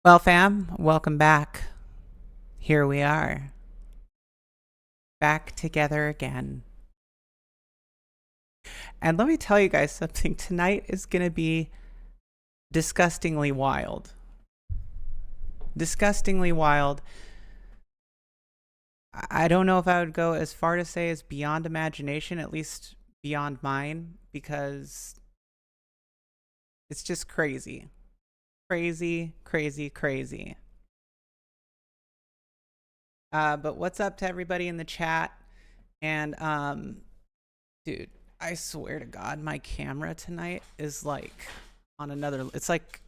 Well, fam, welcome back. Here we are, back together again. And let me tell you guys something. Tonight is going to be disgustingly wild. Disgustingly wild. I don't know if I would go as far to say as beyond imagination, at least beyond mine, because it's just crazy. Crazy, crazy, crazy. But what's up to everybody in the chat? And dude, I swear to God, my camera tonight is like on another. It's like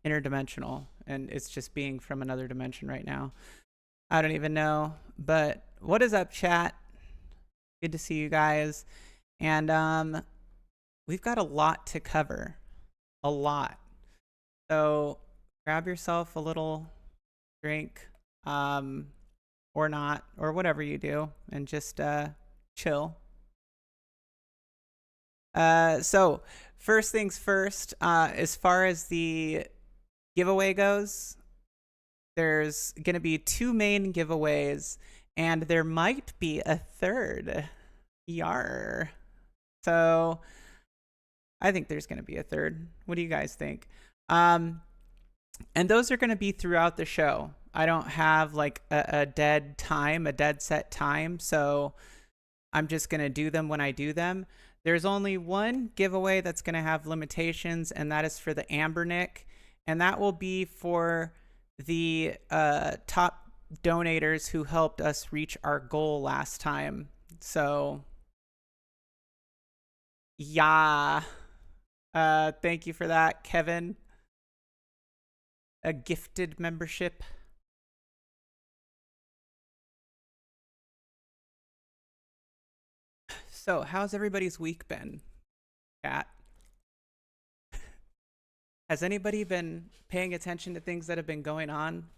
interdimensional, and it's just being from another dimension right now. I don't even know. But what is up, chat? Good to see you guys. And we've got a lot to cover. A lot. So grab yourself a little drink, or not, or whatever you do, and just chill. So first things first, as far as the giveaway goes, there's going to be 2 main giveaways, and there might be a third. Yar. So I think there's going to be a third. What do you guys think? And those are going to be throughout the show. I don't have like a dead time, a dead set time. So I'm just going to do them when I do them. There's only one giveaway that's going to have limitations, and that is for the Ambernick. And that will be for the top donators who helped us reach our goal last time. So, yeah. Thank you for that, Kevin. A gifted membership. So, how's everybody's week been, Kat? Has anybody been paying attention to things that have been going on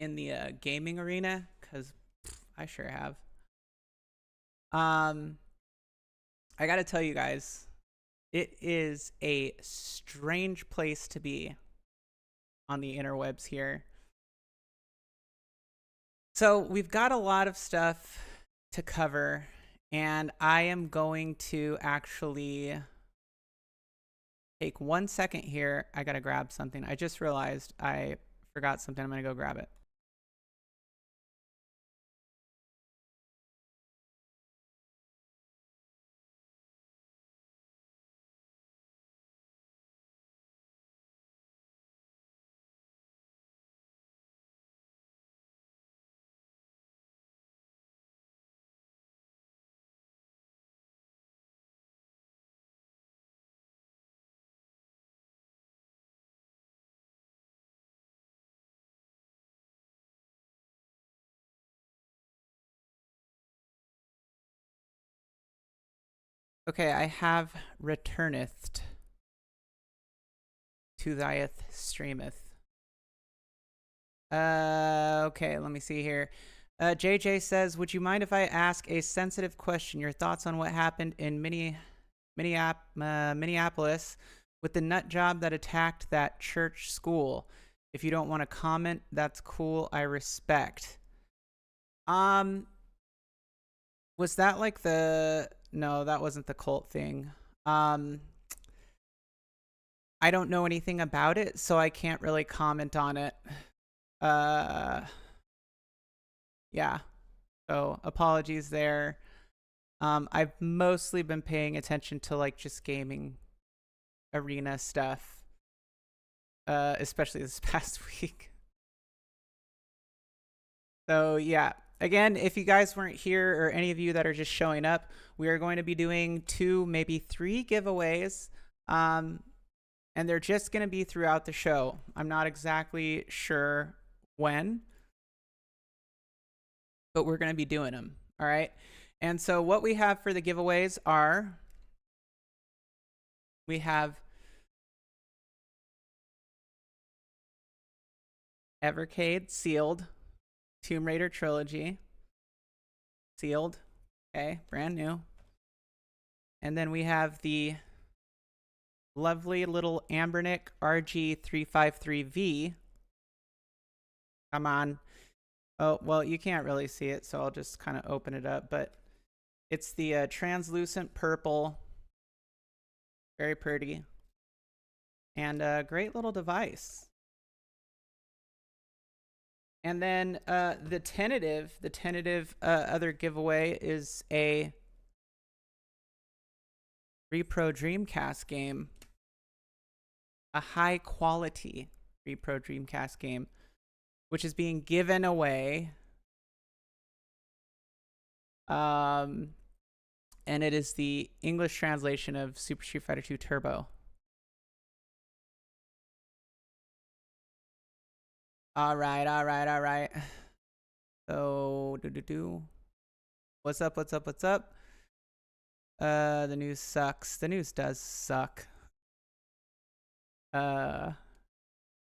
in the gaming arena? Because I sure have. I gotta tell you guys, it is a strange place to be on the interwebs here. So we've got a lot of stuff to cover, and I am going to actually take 1 second here. I gotta grab something. I just realized I forgot something. I'm gonna go grab it. Okay, I have returneth to thieth streameth. Okay, let me see here. JJ says, would you mind if I ask a sensitive question? Your thoughts on what happened in Minneapolis with the nut job that attacked that church school? If you don't want to comment, that's cool. I respect. Was that like the... No, that wasn't the cult thing. I don't know anything about it, so I can't really comment on it. Yeah. So apologies there. I've mostly been paying attention to like just gaming arena stuff, especially this past week. So yeah, again, if you guys weren't here or any of you that are just showing up, we are going to be doing 2, maybe 3 giveaways. And they're just going to be throughout the show. I'm not exactly sure when, but we're going to be doing them. All right. And so what we have for the giveaways are, we have Evercade sealed, Tomb Raider trilogy sealed. Okay, brand new. And then we have the lovely little Ambernick RG353V Come on. Oh, well, you can't really see it, so I'll just kind of open it up. But it's the translucent purple. Very pretty. And a great little device. And then the tentative other giveaway is a Repro Dreamcast game. A high quality Repro Dreamcast game, which is being given away. And it is the English translation of Super Street Fighter 2 Turbo. All right. So, what's up? The news sucks. The news does suck.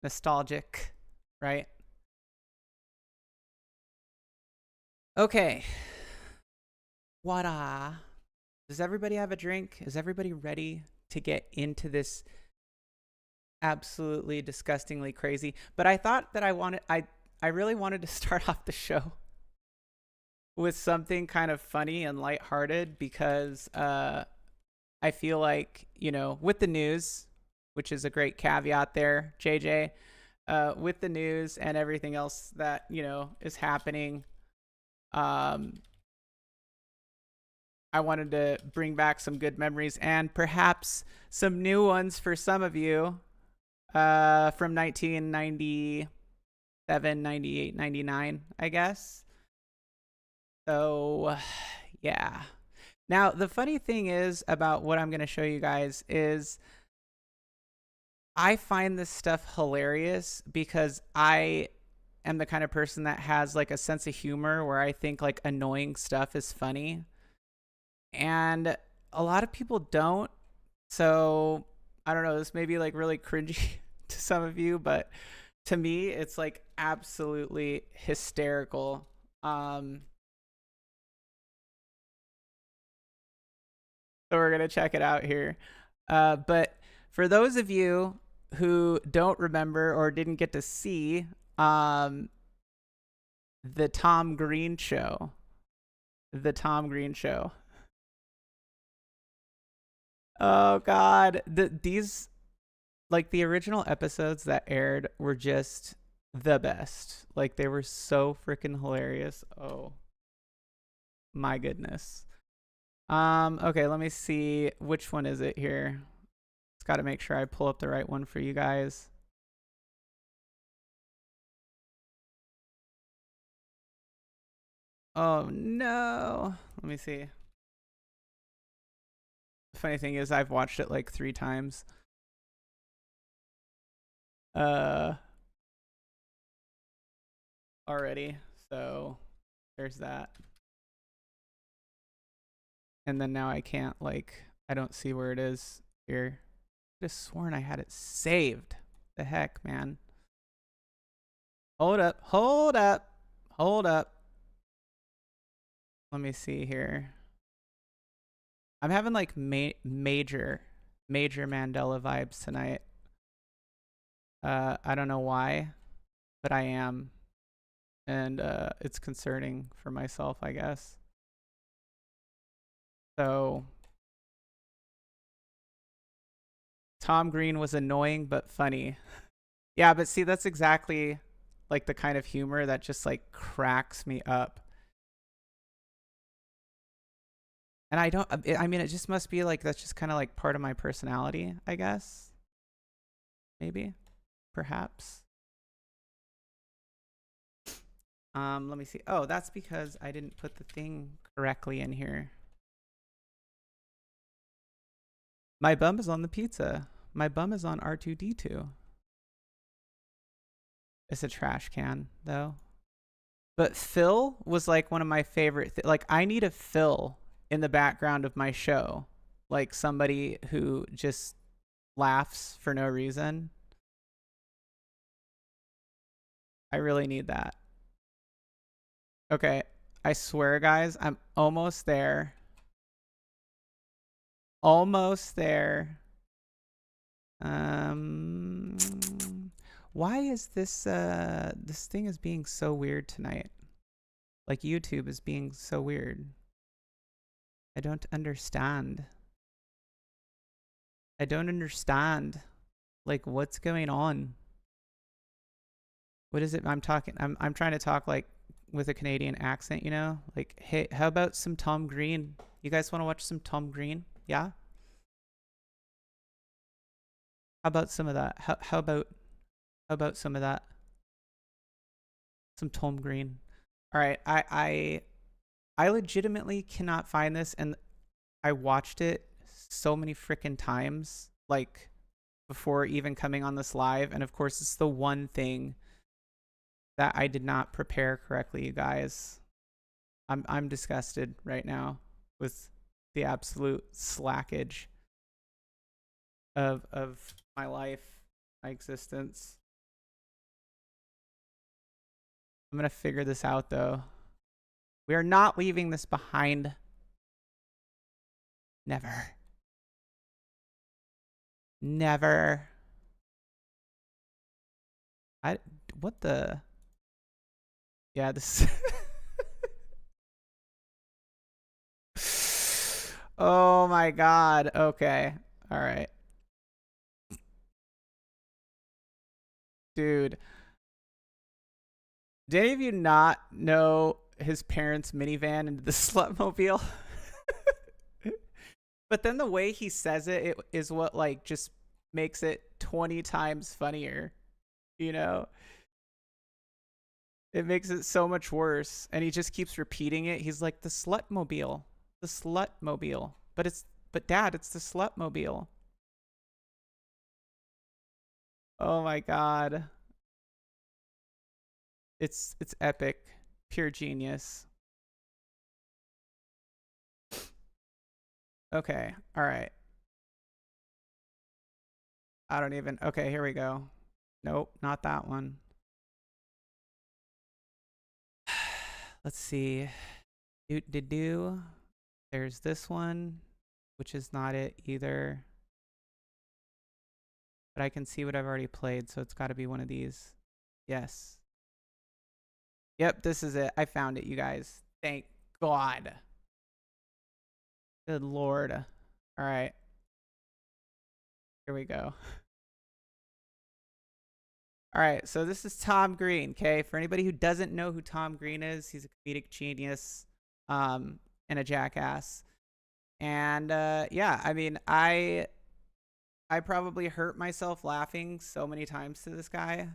Nostalgic, right? Okay. Does everybody have a drink? Is everybody ready to get into this absolutely disgustingly crazy? But I thought that I really wanted to start off the show with something kind of funny and lighthearted because I feel like, you know, with the news, which is a great caveat there, JJ, with the news and everything else that, you know, is happening, I wanted to bring back some good memories and perhaps some new ones for some of you from 1997, 98, 99, I guess. So, yeah. Now, the funny thing is about what I'm going to show you guys is I find this stuff hilarious because I am the kind of person that has like a sense of humor where I think like annoying stuff is funny. And a lot of people don't. So I don't know, this may be like really cringy to some of you, but to me it's like absolutely hysterical. So we're gonna check it out here. But for those of you who don't remember or didn't get to see the Tom Green show, oh god, these like the original episodes that aired were just the best. Like they were so freaking hilarious. Oh my goodness. Okay, let me see which one is it here. It's got to make sure I pull up the right one for you guys. Oh no. Let me see. The funny thing is I've watched it like 3 times. Already. So there's that. And then now I can't like I don't see where it is here. I just sworn I had it saved. The heck, man. Hold up. Let me see here. I'm having like major Mandela vibes tonight. I don't know why, but I am. And it's concerning for myself, I guess. So Tom Green was annoying but funny. Yeah, but see, that's exactly like the kind of humor that just like cracks me up. And I mean, it just must be like, that's just kind of like part of my personality, I guess. Maybe, perhaps. Let me see. Oh, that's because I didn't put the thing correctly in here. My bum is on the pizza. My bum is on R2D2. It's a trash can, though. But Phil was like one of my favorite. Like, I need a Phil in the background of my show. Like somebody who just laughs for no reason. I really need that. Okay. I swear, guys, I'm almost there. Almost there. Why is this this thing is being so weird tonight? Like YouTube is being so weird. I don't understand. I don't understand. Like, what's going on? What is it? I'm trying to talk like with a Canadian accent, you know? Like, hey, how about some Tom Green? You guys want to watch some Tom Green? Yeah? How about some of that? How about some of that? Some Tom Green. All right, I legitimately cannot find this, and I watched it so many freaking times, like before even coming on this live, and of course it's the one thing that I did not prepare correctly, you guys. I'm disgusted right now with the absolute slackage of my life, my existence. I'm gonna figure this out though. We are not leaving this behind. Never. Never. What the? Yeah, this. Oh my god. Okay. All right. Dude. Did any of you not know his parents' minivan into the slutmobile? But then the way he says it is what like just makes it 20 times funnier, you know? It makes it so much worse, and he just keeps repeating it. He's like, the slutmobile, the slutmobile. But Dad, it's the slutmobile. Oh my god. It's epic. Pure genius. Okay. All right. I don't even. Okay, here we go. Nope, not that one. Let's see. Do. There's this one, which is not it either. But I can see what I've already played, so it's got to be one of these. Yes. Yep, this is it. I found it, you guys. Thank God. Good Lord. All right. Here we go. All right, so this is Tom Green, okay? For anybody who doesn't know who Tom Green is, he's a comedic genius and a jackass. And yeah, I mean, I probably hurt myself laughing so many times to this guy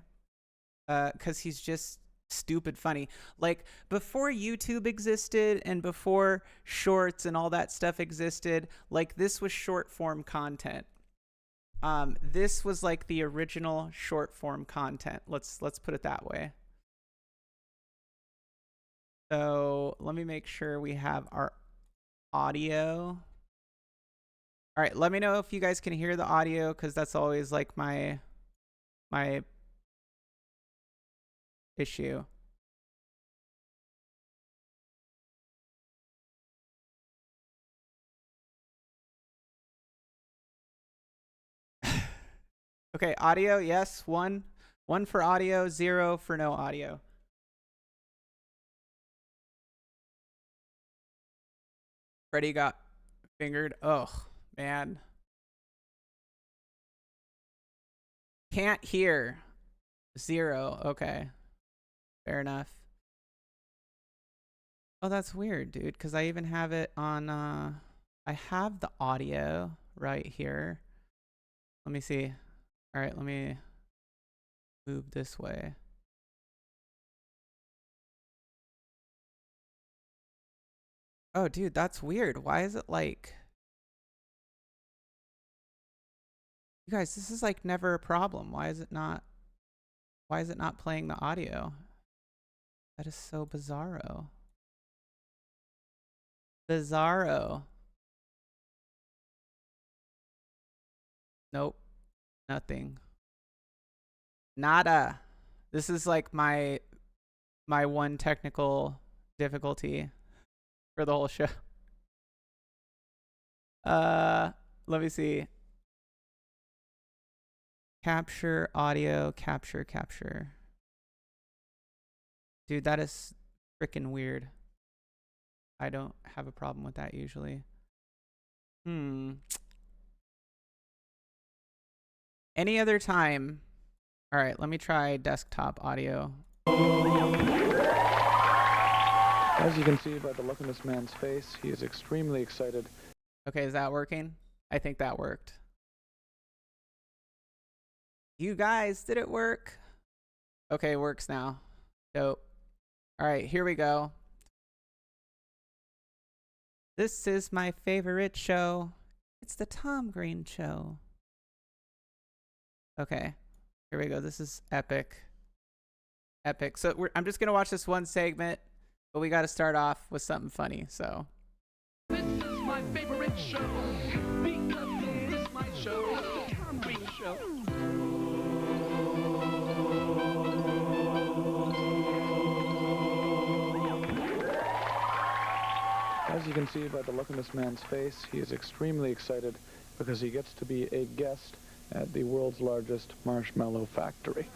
because he's just stupid funny. Like, before YouTube existed and before shorts and all that stuff existed, like, this was short form content. This was like the original short form content. Let's put it that way. So let me make sure we have our audio. All right, let me know if you guys can hear the audio, because that's always like my issue. Okay, audio, yes, one for audio, 0 for no audio. Freddie got fingered. Oh, man. Can't hear. 0. Okay. Fair enough. Oh, that's weird, dude, because I even have it on I have the audio right here. Let me see. All right, let me move this way. Oh, dude, that's weird. Why is it like... You guys, this is like never a problem. Why is it not playing the audio? That is so bizarro. Bizarro. Nope. Nothing. Nada. This is like my one technical difficulty for the whole show. Let me see. Capture audio, capture. Dude, that is freaking weird. I don't have a problem with that usually. Any other time? All right, let me try desktop audio. As you can see by the look on this man's face, he is extremely excited. Okay, is that working? I think that worked. You guys, did it work? Okay, works now. Dope. All right, here we go. This is my favorite show. It's the Tom Green Show. Okay, here we go. This is epic. Epic. So I'm just going to watch this one segment, but we got to start off with something funny, so. This is my favorite show, because it is my show, the Tom Green Show. As you can see by the look on this man's face, he is extremely excited because he gets to be a guest at the world's largest marshmallow factory.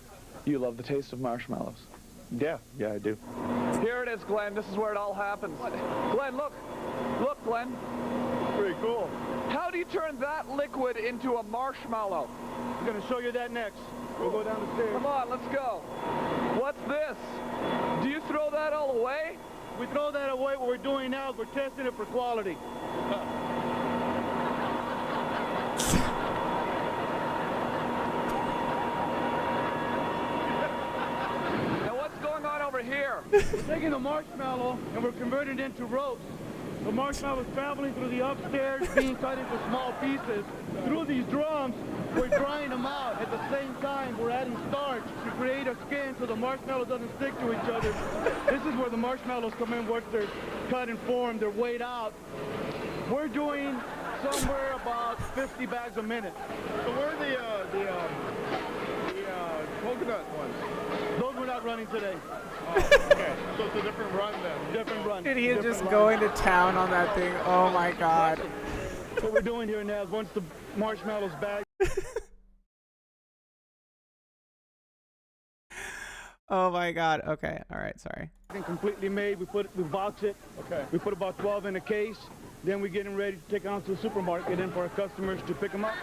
You love the taste of marshmallows. Yeah, I do. Here it is, Glenn. This is where it all happens. Glenn, look. Look, Glenn. Pretty cool. How do you turn that liquid into a marshmallow? I'm going to show you that next. We'll go down the stairs. Come on, let's go. What's this? Do you throw that all away? We throw that away. What we're doing now is we're testing it for quality. Now what's going on over here? We're taking the marshmallow and we're converting it into ropes. The marshmallow is traveling through the upstairs, being cut into small pieces. Through these drums, we're drying them out. At the same time, we're adding starch to create a skin so the marshmallow doesn't stick to each other. This is where the marshmallows come in. Once they're cut and formed, they're weighed out. We're doing somewhere about 50 bags a minute. So where are the coconut ones? Those we're not running today. Oh, okay. So it's a different run then. Different run. Dude, he is Different just run. going to town on that thing. Oh my god. What we're doing here now is once the marshmallow's bagged. Oh my god. Okay. All right. Sorry. Completely made, we box it. Okay. We put about 12 in a case. Then we get them ready to take it out to the supermarket and for our customers to pick them up.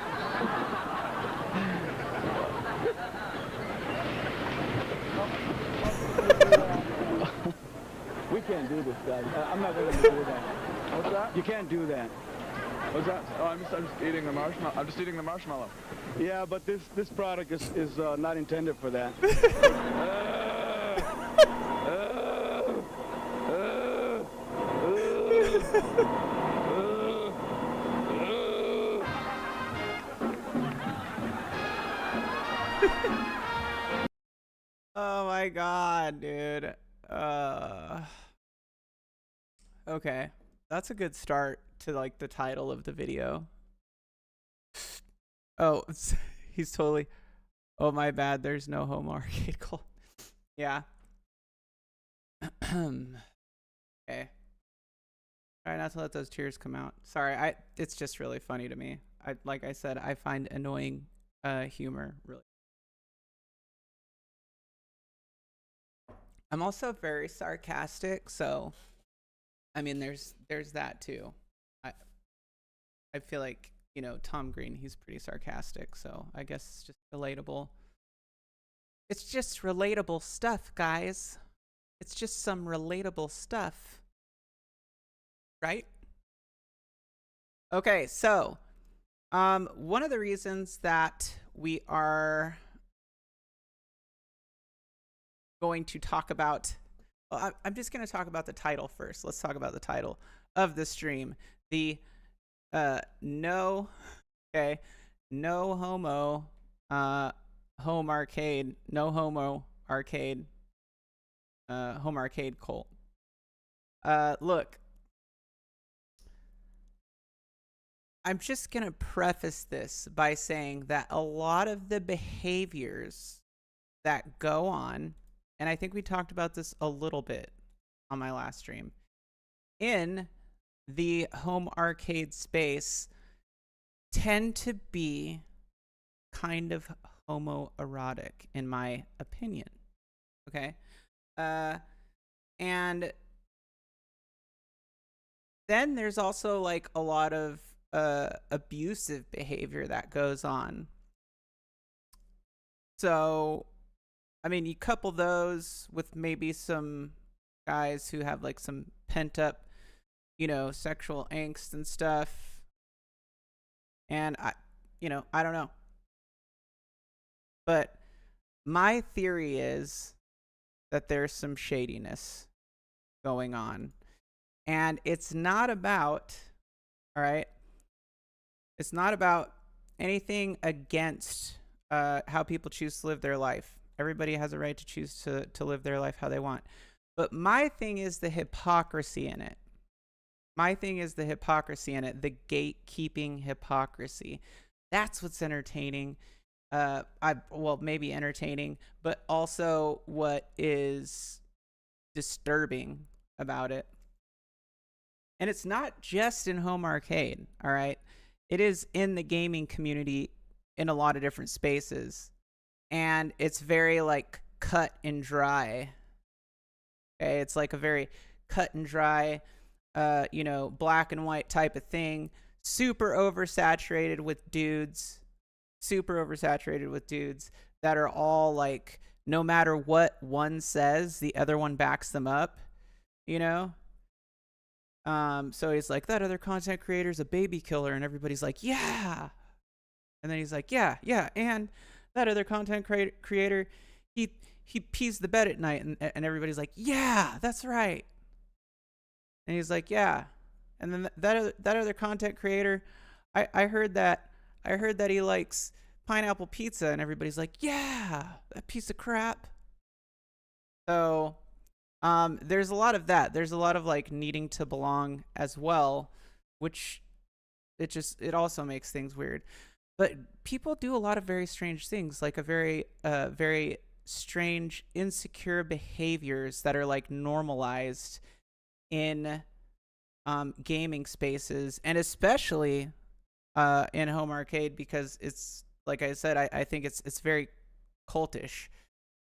We can't do this, guys. I'm not willing to do that. What's that? You can't do that. What's that? Oh, I'm just eating the marshmallow. I'm just eating the marshmallow. Yeah, but this product is not intended for that. Oh my god, dude. Okay. That's a good start to like the title of the video. Oh, he's totally. Oh my bad, there's no home arcade call. Yeah. Okay. Try not to let those tears come out. Sorry, it's just really funny to me. Like I said, I find annoying humor really. I'm also very sarcastic, so I mean there's that too. I feel like, you know, Tom Green, he's pretty sarcastic, so I guess it's just relatable. It's just relatable stuff, guys. It's just some relatable stuff. Right? Okay, so one of the reasons that we are going to talk about, well, I'm just going to talk about the title first. Let's talk about the title of the stream. The no homo home arcade, no homo arcade, home arcade cult. Look, I'm just going to preface this by saying that a lot of the behaviors that go on, and I think we talked about this a little bit on my last stream, in the home arcade space tend to be kind of homoerotic, in my opinion. Okay? And then there's also like a lot of abusive behavior that goes on. So, I mean, you couple those with maybe some guys who have like some pent up, sexual angst and stuff. And I don't know. But my theory is that there's some shadiness going on. And it's not about, all right, it's not about anything against how people choose to live their life. Everybody has a right to choose to live their life how they want. But my thing is the hypocrisy in it. The gatekeeping hypocrisy. That's what's entertaining. Maybe entertaining, but also what is disturbing about it. And it's not just in home arcade, all right? It is in the gaming community in a lot of different spaces. And it's very like cut and dry. Okay, it's like a very cut and dry, black and white type of thing. Super oversaturated with dudes that are all like, no matter what one says, the other one backs them up, So he's like, that other content creator's a baby killer, and everybody's like, yeah. And then he's like, yeah, and that other content creator, he pees the bed at night, and everybody's like, yeah, that's right. And he's like, yeah. And then that other content creator, I heard that he likes pineapple pizza, and everybody's like, yeah, that piece of crap. So there's a lot of that. There's a lot of like needing to belong as well, which it also makes things weird. But people do a lot of very strange things, like a very strange, insecure behaviors that are like normalized in gaming spaces, and especially in home arcade, because it's, like I said, I think it's very cultish.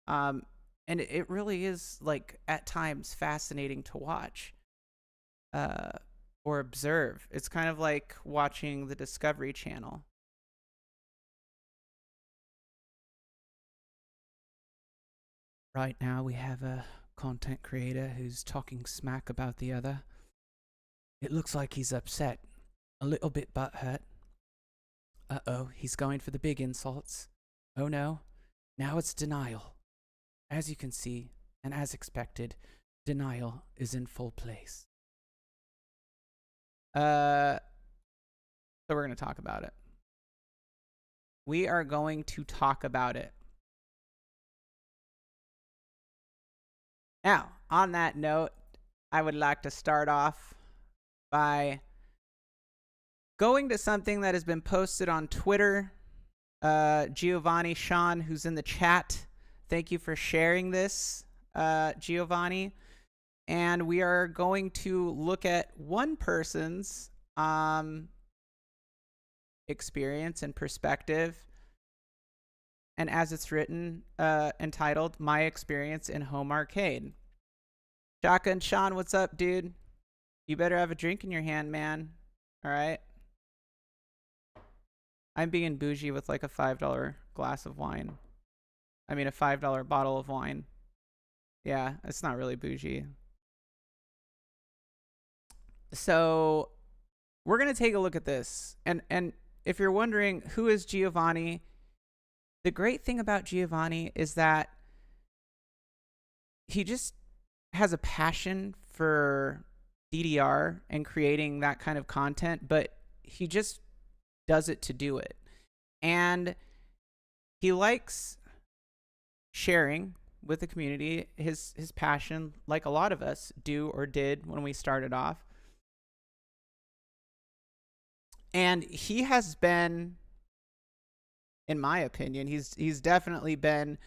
And it really is, like, at times fascinating to watch or observe. It's kind of like watching the Discovery Channel. Right now we have a content creator who's talking smack about the other. It looks like he's upset, a little bit butthurt. Uh-oh, he's going for the big insults. Oh no, now it's denial. As you can see, and as expected, denial is in full place. So we're going to talk about it. We are going to talk about it. Now, on that note, I would like to start off by going to something that has been posted on Twitter. Giovanni Sean, who's in the chat, thank you for sharing this, Giovanni. And we are going to look at one person's experience and perspective. And as it's written, entitled, My Experience in Home Arcade. Shotgun Sean, what's up, dude? You better have a drink in your hand, man. All right? I'm being bougie with like a $5 glass of wine. I mean, a $5 bottle of wine. Yeah, it's not really bougie. So we're going to take a look at this. And if you're wondering, who is Giovanni? The great thing about Giovanni is that he just has a passion for DDR and creating that kind of content, but he just does it to do it. And he likes sharing with the community his passion, like a lot of us do or did when we started off. And he has been, in my opinion, he's definitely been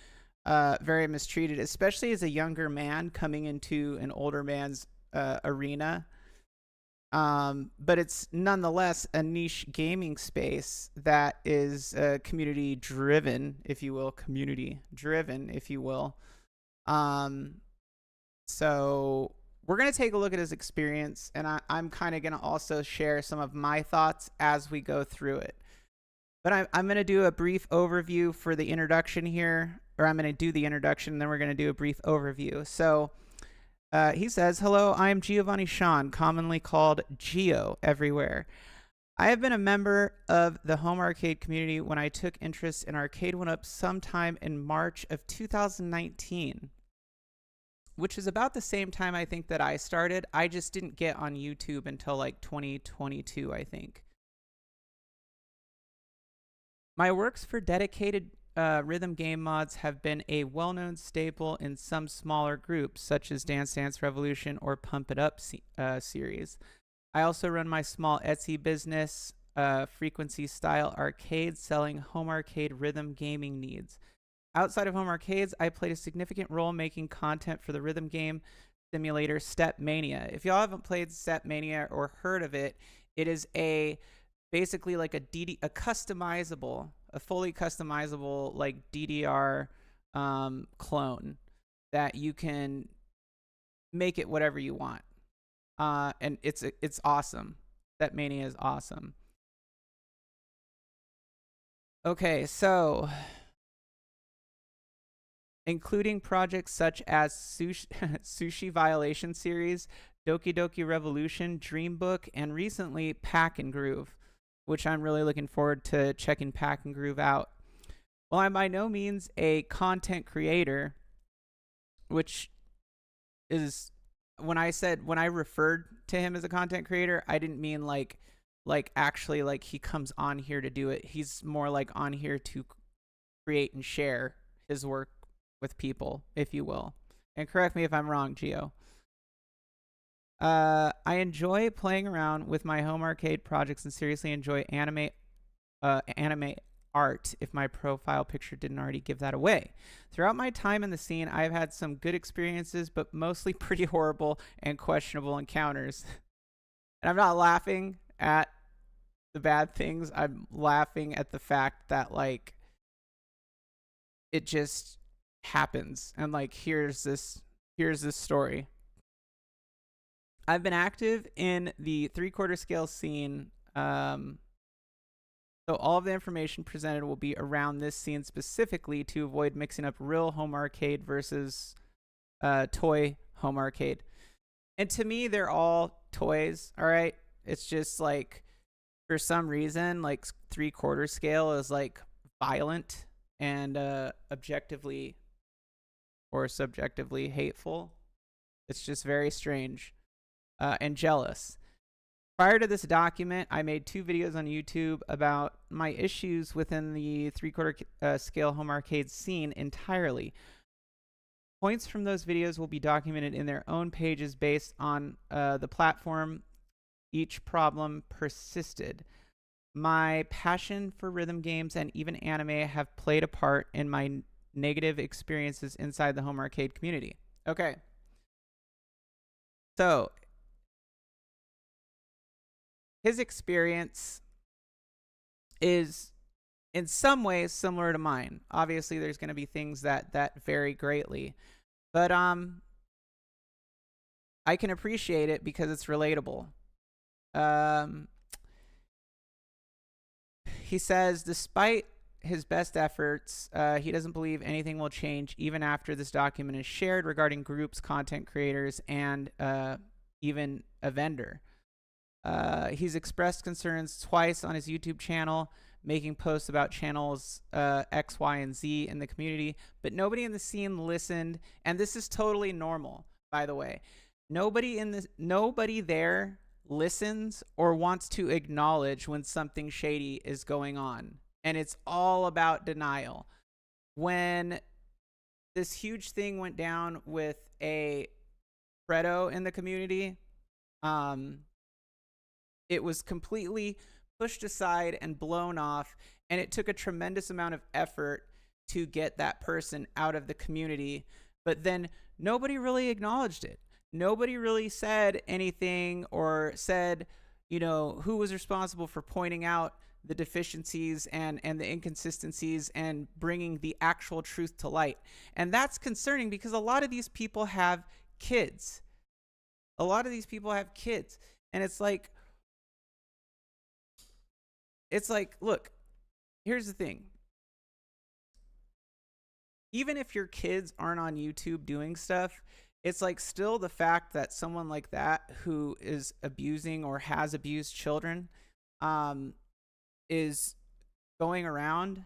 very mistreated, especially as a younger man coming into an older man's arena. But it's nonetheless a niche gaming space that is community driven, if you will. So we're going to take a look at his experience, and I'm kind of going to also share some of my thoughts as we go through it. But I'm going to do a brief overview for the introduction here, or I'm going to do the introduction, and then we're going to do a brief overview. So he says, "Hello, I am Giovanni Sean, commonly called Geo everywhere. I have been a member of the home arcade community when I took interest in Arcade 1-Up sometime in March of 2019, which is about the same time I think that I started. I just didn't get on YouTube until like 2022, I think. My works for dedicated rhythm game mods have been a well-known staple in some smaller groups, such as Dance Dance Revolution or Pump It Up series. I also run my small Etsy business, Frequency Style Arcade, selling home arcade rhythm gaming needs. Outside of home arcades, I played a significant role making content for the rhythm game simulator Step Mania. If y'all haven't played Step Mania or heard of it, it is basically like a customizable, a fully customizable like DDR clone that you can make it whatever you want. And it's awesome. Step Mania is awesome. Okay, so including projects such as Sushi Violation series, Doki Doki Revolution, Dreambook, and recently Pack and Groove, which I'm really looking forward to checking Pack and Groove out. Well, I'm by no means a content creator, which is when I referred to him as a content creator, I didn't mean like actually like he comes on here to do it. He's more like on here to create and share his work with people, if you will. And correct me if I'm wrong, Gio. I enjoy playing around with my home arcade projects and seriously enjoy anime art, if my profile picture didn't already give that away. Throughout my time in the scene, I've had some good experiences, but mostly pretty horrible and questionable encounters. And I'm not laughing at the bad things. I'm laughing at the fact that, like, it just happens. And, like, here's this story. I've been active in the 3/4 scale scene, so all of the information presented will be around this scene specifically to avoid mixing up real home arcade versus toy home arcade. And to me, they're all toys, all right? It's just like, for some reason, like 3/4 scale is like violent and objectively or subjectively hateful. It's just very strange. And jealous. Prior to this document, I made 2 videos on YouTube about my issues within the 3/4 scale home arcade scene entirely. Points from those videos will be documented in their own pages based on the platform each problem persisted. My passion for rhythm games and even anime have played a part in my negative experiences inside the home arcade community. Okay. So his experience is in some ways similar to mine. Obviously, there's going to be things that vary greatly. But I can appreciate it because it's relatable. He says, despite his best efforts, he doesn't believe anything will change even after this document is shared regarding groups, content creators, and even a vendor. He's expressed concerns twice on his YouTube channel, making posts about channels X, Y, and Z in the community, but nobody in the scene listened, and this is totally normal, by the way. Nobody there listens or wants to acknowledge when something shady is going on, and it's all about denial. When this huge thing went down with a Fredo in the community, it was completely pushed aside and blown off, and it took a tremendous amount of effort to get that person out of the community, but then nobody really acknowledged it. nobody really said anything or said, who was responsible for pointing out the deficiencies and the inconsistencies and bringing the actual truth to light. And that's concerning because a lot of these people have kids. And it's like, look, here's the thing. Even if your kids aren't on YouTube doing stuff, it's like still the fact that someone like that who is abusing or has abused children is going around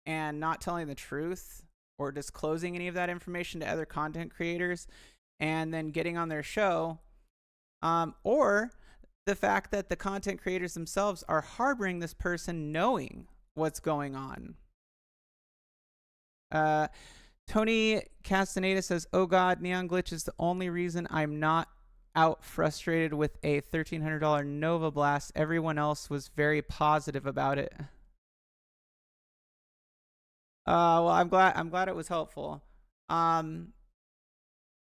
and not telling the truth or disclosing any of that information to other content creators and then getting on their show, or the fact that the content creators themselves are harboring this person knowing what's going on. Tony Castaneda says, "Oh God, Neon Glitch is the only reason I'm not out frustrated with a $1,300 Nova Blast. Everyone else was very positive about it." Well, I'm glad it was helpful.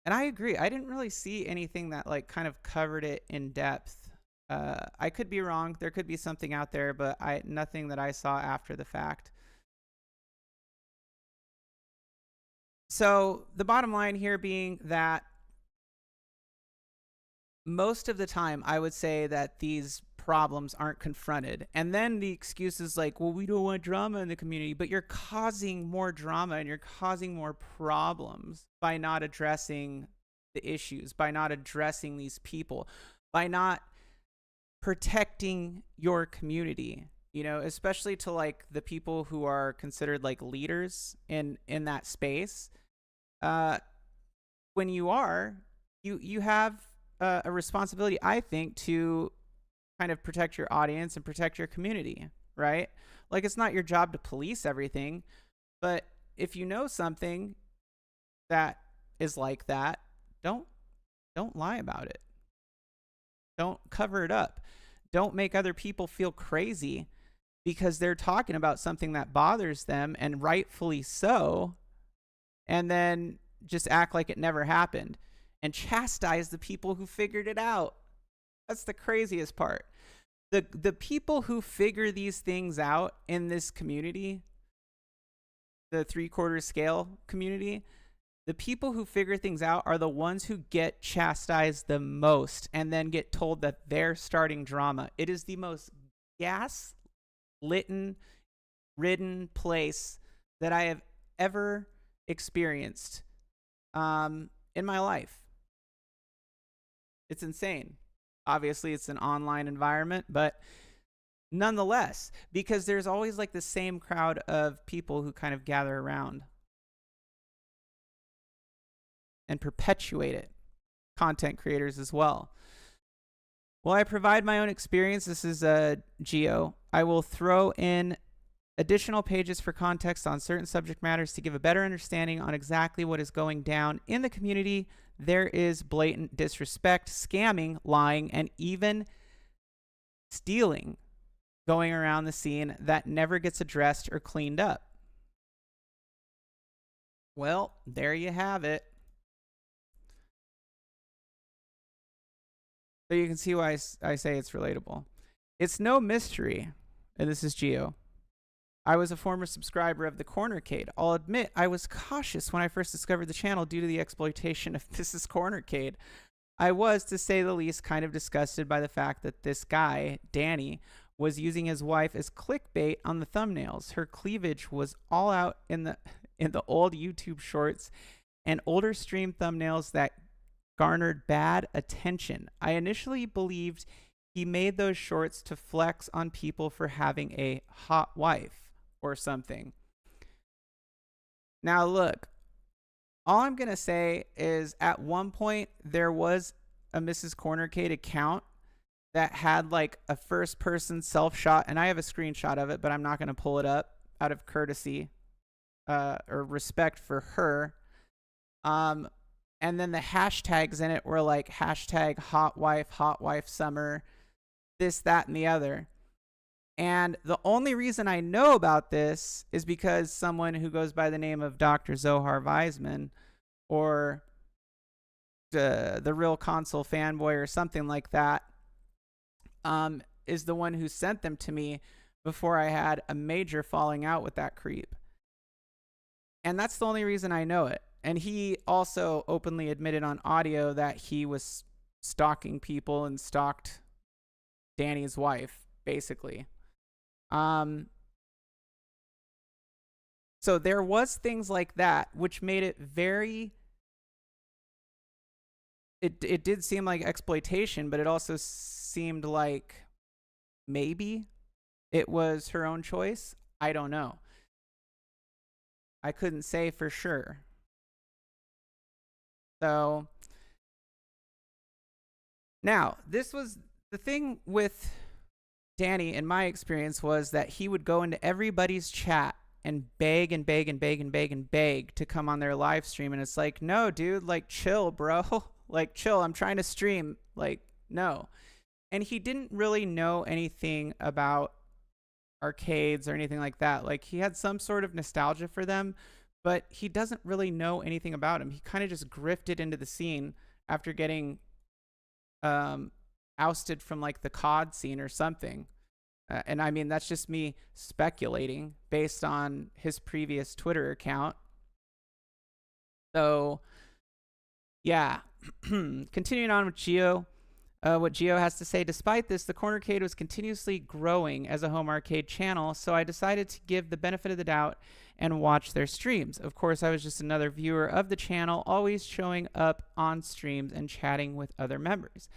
And I agree. I didn't really see anything that like kind of covered it in depth. I could be wrong. There could be something out there, but nothing that I saw after the fact. So the bottom line here being that most of the time I would say that these problems aren't confronted. And then the excuse is like, well, we don't want drama in the community, but you're causing more drama and you're causing more problems by not addressing the issues, by not addressing these people, by not protecting your community, especially to like the people who are considered like leaders in that space. When you have a responsibility, I think, to kind of protect your audience and protect your community, right? Like, it's not your job to police everything, but if you know something that is like that, don't lie about it. Don't cover it up. Don't make other people feel crazy because they're talking about something that bothers them, and rightfully so, and then just act like it never happened and chastise the people who figured it out. That's the craziest part. The people who figure these things out in this community, the 3/4 scale community, the people who figure things out are the ones who get chastised the most and then get told that they're starting drama. It is the most gas-ridden place that I have ever experienced in my life. It's insane. Obviously, it's an online environment, but nonetheless, because there's always like the same crowd of people who kind of gather around and perpetuate it. Content creators as well. Well, I provide my own experience. This is Geo. I will throw in additional pages for context on certain subject matters to give a better understanding on exactly what is going down in the community. There is blatant disrespect, scamming, lying, and even stealing going around the scene that never gets addressed or cleaned up. Well, there you have it. So you can see why I say it's relatable. It's no mystery, and this is Geo. I was a former subscriber of the Cornercade. I'll admit I was cautious when I first discovered the channel due to the exploitation of Mrs. Cornercade. I was, to say the least, kind of disgusted by the fact that this guy, Danny, was using his wife as clickbait on the thumbnails. Her cleavage was all out in the old YouTube shorts and older stream thumbnails that garnered bad attention. I initially believed he made those shorts to flex on people for having a hot wife or something. Now look, all I'm going to say is at one point there was a Mrs. Cornercade account that had like a first person self shot, and I have a screenshot of it, but I'm not going to pull it up out of courtesy or respect for her. And then the hashtags in it were like hashtag hot wife summer, this, that, and the other. And the only reason I know about this is because someone who goes by the name of Dr. Zohar Weizman, or the real console fanboy or something like that, is the one who sent them to me before I had a major falling out with that creep. And that's the only reason I know it. And he also openly admitted on audio that he was stalking people and stalked Danny's wife, basically. So there was things like that, which made it very... It did seem like exploitation, but it also seemed like maybe it was her own choice. I don't know. I couldn't say for sure. So now, this was the thing with Danny, in my experience, was that he would go into everybody's chat and beg and beg and beg and beg and beg to come on their live stream. And it's like, no, dude, like, chill, bro. Like, chill. I'm trying to stream. Like, no. And he didn't really know anything about arcades or anything like that. Like, he had some sort of nostalgia for them, but he doesn't really know anything about them. He kind of just grifted into the scene after getting ousted from like the COD scene or something. And I mean, that's just me speculating based on his previous Twitter account. So yeah, continuing on with Geo, what Geo has to say: despite this, the Cornercade was continuously growing as a home arcade channel, so I decided to give the benefit of the doubt and watch their streams. Of course, I was just another viewer of the channel, always showing up on streams and chatting with other members.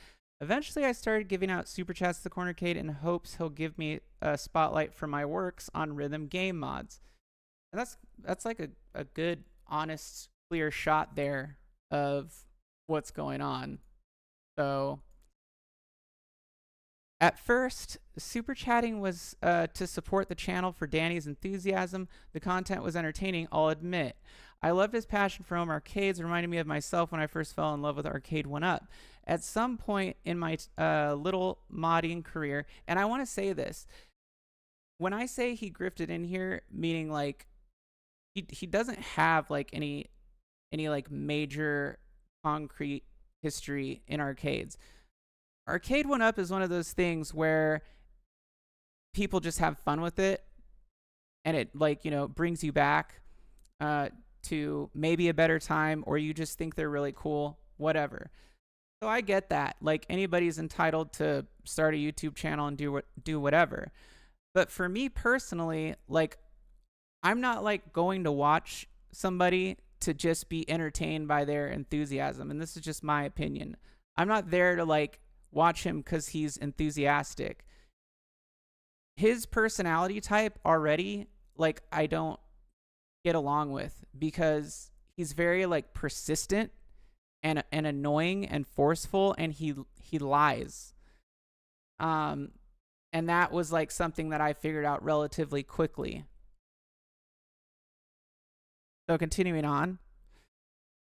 Eventually, I started giving out super chats to the Cornercade in hopes he'll give me a spotlight for my works on rhythm game mods. And that's like a good, honest, clear shot there of what's going on. So at first, super chatting was to support the channel for Danny's enthusiasm. The content was entertaining, I'll admit. I loved his passion for home arcades, reminded me of myself when I first fell in love with Arcade 1-Up. At some point in my little modding career, and I want to say this, when I say he grifted in here, meaning like he doesn't have like any like major concrete history in arcades. Arcade 1-Up is one of those things where people just have fun with it, and it, like, you know, brings you back to maybe a better time, or you just think they're really cool, whatever. So I get that. Like, anybody's entitled to start a YouTube channel and do whatever. But for me personally, like, I'm not like going to watch somebody to just be entertained by their enthusiasm, and this is just my opinion. I'm not there to like watch him because he's enthusiastic. His personality type already, like, I don't get along with, because he's very like persistent and annoying and forceful, and he lies. And that was like something that I figured out relatively quickly. So continuing on.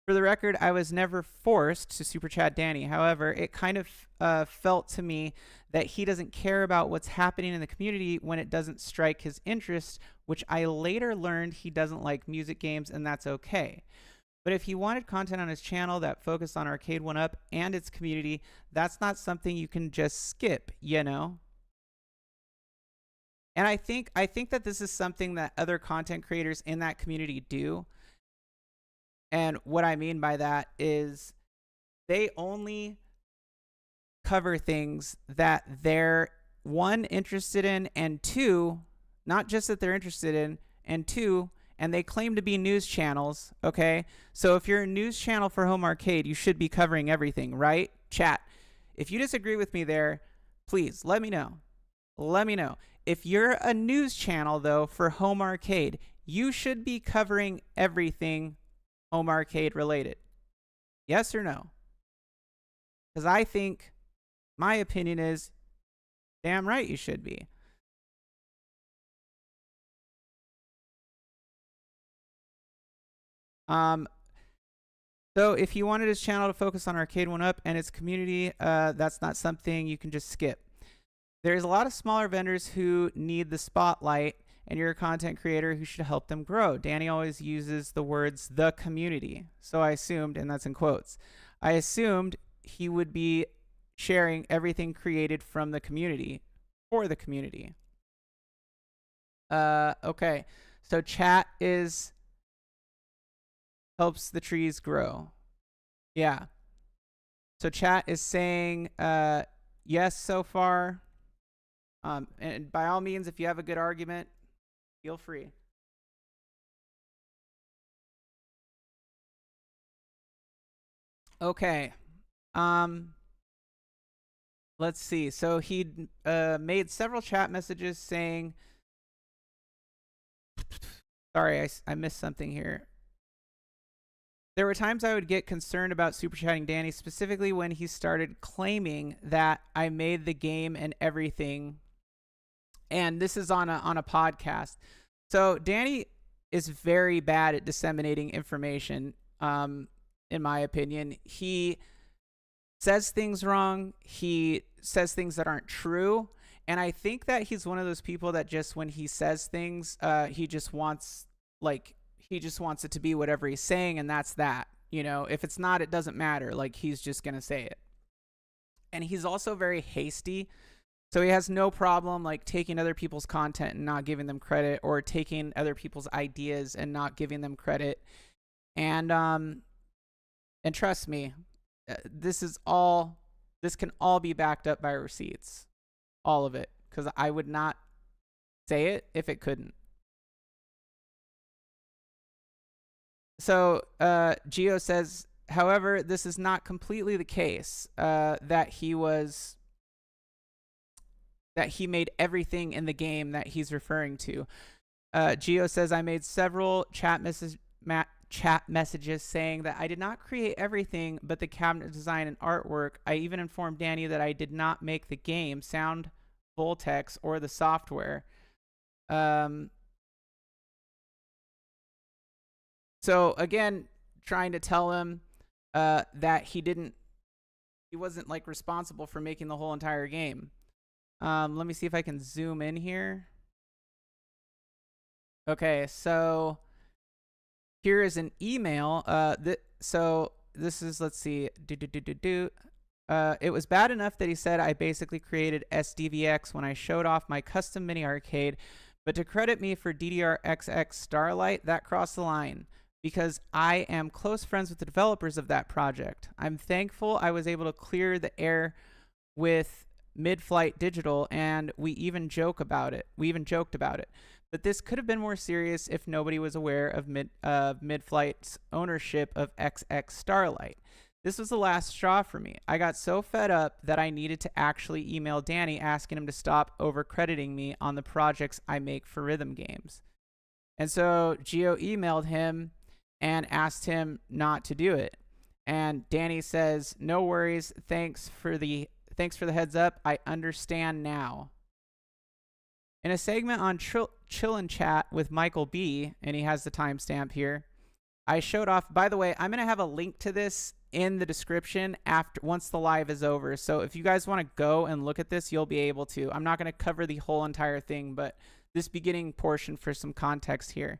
For the record, I was never forced to super chat Danny. However, it kind of felt to me that he doesn't care about what's happening in the community when it doesn't strike his interest, which I later learned he doesn't like music games, and that's okay. But if he wanted content on his channel that focused on Arcade 1-Up and its community, that's not something you can just skip, you know? And I think that this is something that other content creators in that community do. And what I mean by that is they only cover things that they're, one, interested in, and two, not just that they're interested in, and two, and they claim to be news channels, okay? So if you're a news channel for home arcade, you should be covering everything, right? Chat. If you disagree with me there, please let me know. Let me know. If you're a news channel, though, for home arcade, you should be covering everything home arcade related. Yes or no? Because I think, my opinion is, damn right you should be. So if he wanted his channel to focus on Arcade 1-Up and its community, that's not something you can just skip. There's a lot of smaller vendors who need the spotlight, and you're a content creator who should help them grow. Danny always uses the words "the community," so I assumed, and that's in quotes. I assumed he would be sharing everything created from the community for the community. Okay. So chat is helps the trees grow. Yeah. So chat is saying yes so far. And by all means, if you have a good argument, feel free. Okay. Let's see. So he made several chat messages saying, sorry, I missed something here. There were times I would get concerned about super chatting Danny, specifically when he started claiming that I made the game and everything. And this is on a podcast. So Danny is very bad at disseminating information, in my opinion. He says things wrong. He says things that aren't true. And I think that he's one of those people that just when he says things, he just wants it to be whatever he's saying, and that's that. You know, if it's not, it doesn't matter. Like, he's just going to say it. And he's also very hasty. So he has no problem like taking other people's content and not giving them credit, or taking other people's ideas and not giving them credit. And trust me, this can all be backed up by receipts. All of it. Because I would not say it if it couldn't. So Geo says, however, this is not completely the case, that he made everything in the game that he's referring to. Geo says, I made several chat messages saying that I did not create everything but the cabinet design and artwork. I even informed Danny that I did not make the game, sound, Voltex, or the software. So again, trying to tell him that he wasn't like responsible for making the whole entire game. Let me see if I can zoom in here. Okay, so here is an email. So this is, let's see. It was bad enough that he said I basically created SDVX when I showed off my custom mini arcade, but to credit me for DDRXX Starlight, that crossed the line, because I am close friends with the developers of that project. I'm thankful I was able to clear the air with Mid-Flight Digital, and we even joked about it. But this could have been more serious if nobody was aware of Mid-Flight's ownership of XX Starlight. This was the last straw for me. I got so fed up that I needed to actually email Danny asking him to stop over-crediting me on the projects I make for rhythm games. And so Geo emailed him and asked him not to do it. And Danny says, no worries, thanks for the heads up, I understand now. In a segment on Chillin' Chat with Michael B., and he has the timestamp here, I showed off, by the way, I'm going to have a link to this in the description once the live is over. So if you guys want to go and look at this, you'll be able to. I'm not going to cover the whole entire thing, but this beginning portion for some context here.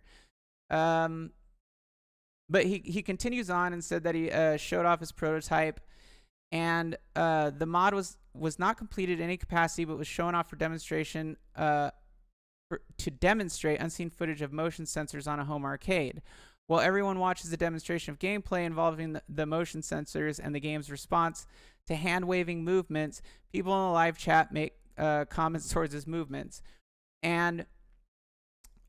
But he continues on and said that he showed off his prototype, and the mod was not completed in any capacity, but was shown off for demonstration to demonstrate unseen footage of motion sensors on a home arcade. While everyone watches a demonstration of gameplay involving the motion sensors and the game's response to hand-waving movements, people in the live chat make comments towards his movements. And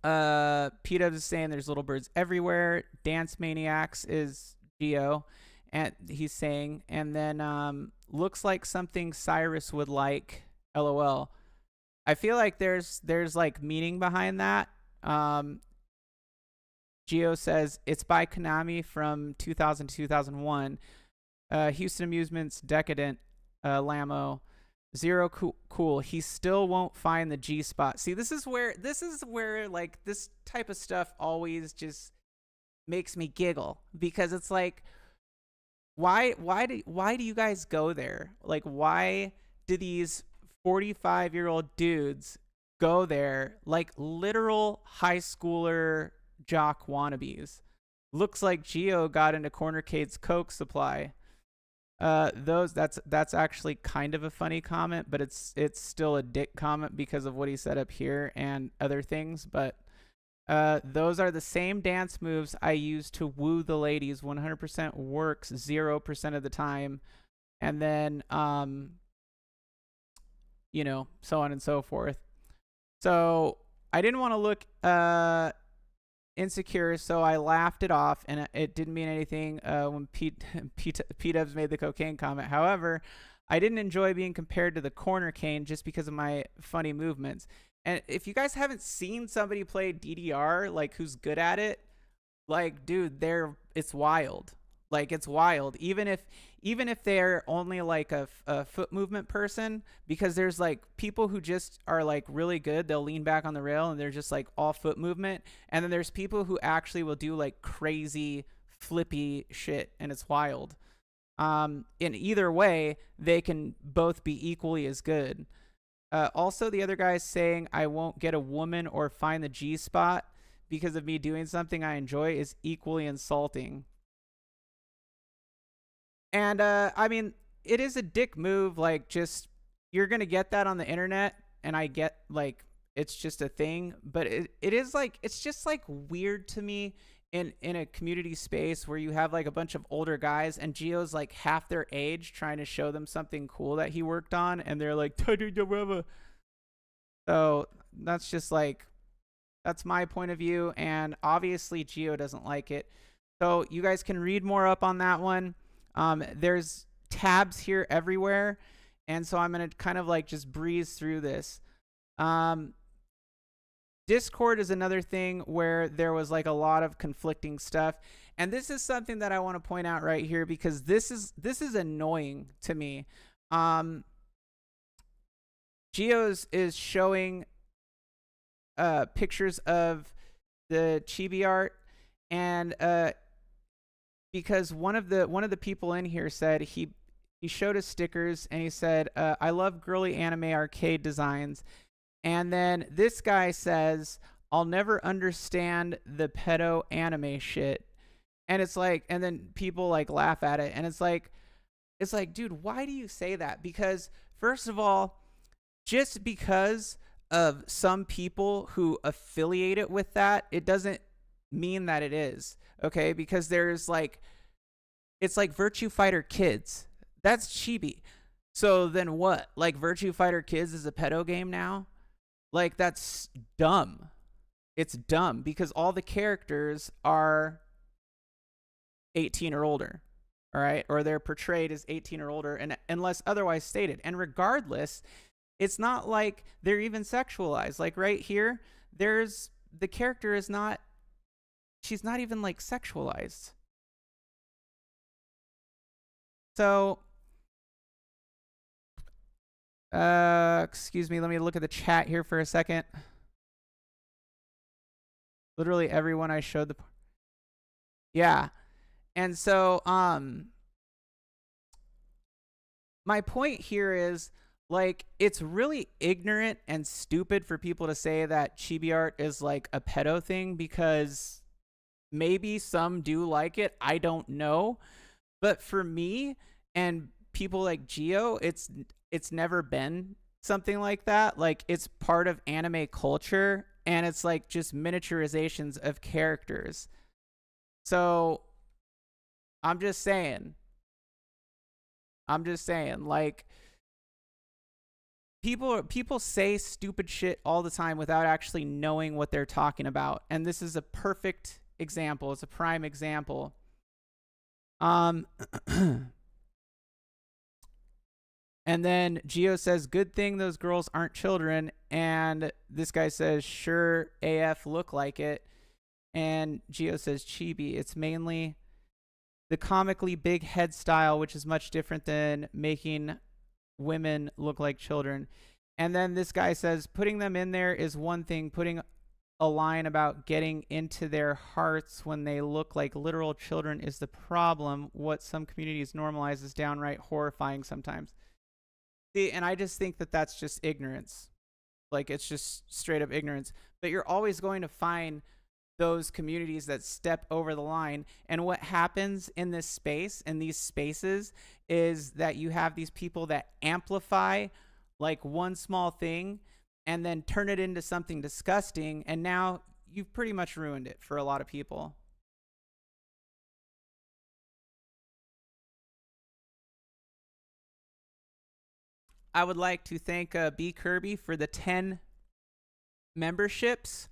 P-Dubs is saying there's little birds everywhere. Dance Maniacs is Geo, and he's saying, and then looks like something Cyrus would like, LOL. I feel like there's like meaning behind that. Geo says it's by Konami from 2000 to 2001. Houston Amusements, Decadent, Lamo, Zero Cool. He still won't find the G spot. See, this is where like this type of stuff always just makes me giggle, because it's like, why do you guys go there? Like, why do these 45-year-old dudes go there like literal high schooler jock wannabes? Looks like Geo got into Cornercade's Coke supply. That's actually kind of a funny comment, but it's still a dick comment because of what he said up here and other things. But those are the same dance moves I use to woo the ladies. 100% works 0% of the time, and then so on and so forth. So I didn't want to look insecure, so I laughed it off, and it didn't mean anything when P-Dubs made the cocaine comment. However, I didn't enjoy being compared to the corner cane just because of my funny movements. And if you guys haven't seen somebody play DDR, like, who's good at it, like, dude, it's wild. Like, it's wild. Even if they're only like a foot movement person, because there's like people who just are like really good. They'll lean back on the rail and they're just like all foot movement. And then there's people who actually will do like crazy flippy shit, and it's wild. In either way, they can both be equally as good. Also, the other guy saying I won't get a woman or find the G spot because of me doing something I enjoy is equally insulting. And I mean, it is a dick move. Like, just, you're gonna get that on the internet, and I get, like, it's just a thing. But it is like, it's just like weird to me in a community space where you have like a bunch of older guys, and Gio's like half their age trying to show them something cool that he worked on, and they're like, so that's just like, that's my point of view, and obviously Gio doesn't like it. So you guys can read more up on that one. There's tabs here everywhere, and so I'm going to kind of like just breeze through this. Discord is another thing where there was like a lot of conflicting stuff, and this is something that I want to point out right here because this is annoying to me. Geo's is showing pictures of the chibi art, and because one of the people in here said he showed us stickers, and he said, I love girly anime arcade designs. And then this guy says, I'll never understand the pedo anime shit. And it's like, and then people like laugh at it, and it's like, dude, why do you say that? Because first of all, just because of some people who affiliate it with that, it doesn't mean that it is. Okay, because there's like, it's like Virtua Fighter Kids. That's chibi. So then what? Like, Virtua Fighter Kids is a pedo game now? Like, that's dumb. It's dumb because all the characters are 18 or older. All right? Or they're portrayed as 18 or older, and unless otherwise stated. And regardless, it's not like they're even sexualized. Like right here, the character is not, she's not even like sexualized. So, excuse me, let me look at the chat here for a second. Literally everyone I showed the, yeah. And so, my point here is, like, it's really ignorant and stupid for people to say that chibi art is like a pedo thing, because maybe some do like it. I don't know. But for me and people like Gio, it's never been something like that. Like, it's part of anime culture, and it's like just miniaturizations of characters. So I'm just saying, like, people say stupid shit all the time without actually knowing what they're talking about. And this is a perfect example. It's a prime example. And then Gio says, good thing those girls aren't children. And this guy says, sure AF look like it. And Gio says, chibi. It's mainly the comically big head style, which is much different than making women look like children. And then this guy says, putting them in there is one thing. Putting a line about getting into their hearts when they look like literal children is the problem. What some communities normalize is downright horrifying sometimes. See, and I just think that that's just ignorance. Like, it's just straight up ignorance. But you're always going to find those communities that step over the line. And what happens in this space, in these spaces, is that you have these people that amplify like one small thing and then turn it into something disgusting. And now you've pretty much ruined it for a lot of people. I would like to thank B Kirby for the 10 memberships.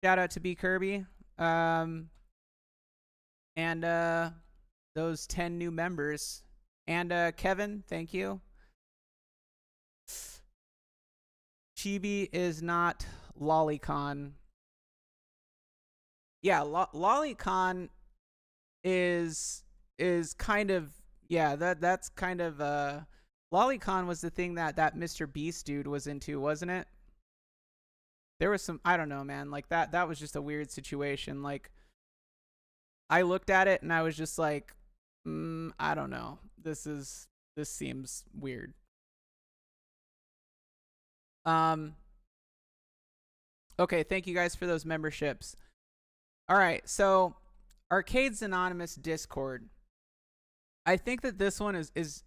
Shout out to B Kirby. And those 10 new members. And Kevin, thank you. Chibi is not Lolicon. Yeah, Lolicon is kind of, yeah, that's kind of Lolicon was the thing that Mr. Beast dude was into, wasn't it? There was some, I don't know, man, like that was just a weird situation. Like, I looked at it and I was just like, I don't know. This seems weird. Okay, thank you guys for those memberships. All right, so Arcades Anonymous Discord. I think that this one is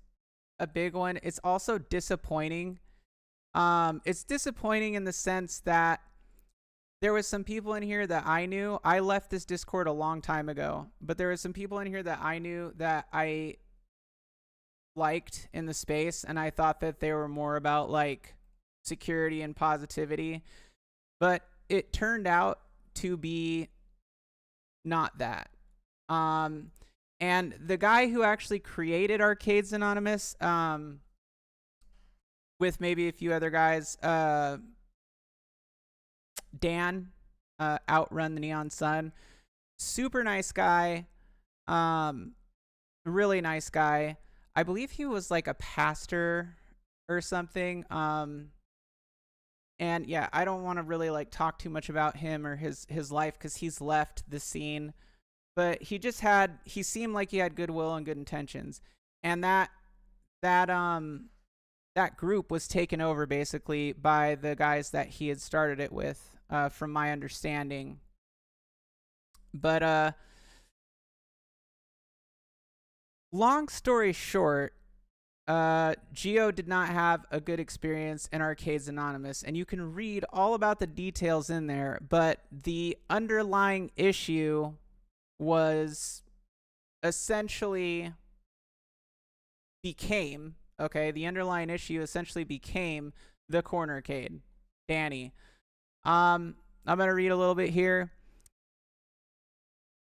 a big one. It's also disappointing. It's disappointing in the sense that there was some people in here that I knew. I left this Discord a long time ago, but there was some people in here that I knew that I liked in the space, and I thought that they were more about like security and positivity, but it turned out to be not that. And the guy who actually created Arcades Anonymous, with maybe a few other guys, Dan, Outrun the Neon Sun, super nice guy, really nice guy. I believe he was like a pastor or something. And yeah, I don't want to really like talk too much about him or his life because he's left the scene. But he seemed like he had goodwill and good intentions. And that group was taken over basically by the guys that he had started it with, from my understanding. But long story short, Geo did not have a good experience in Arcades Anonymous, and you can read all about the details in there, but the underlying issue was essentially became the underlying issue essentially became the cornercade, Danny. I'm gonna read a little bit here.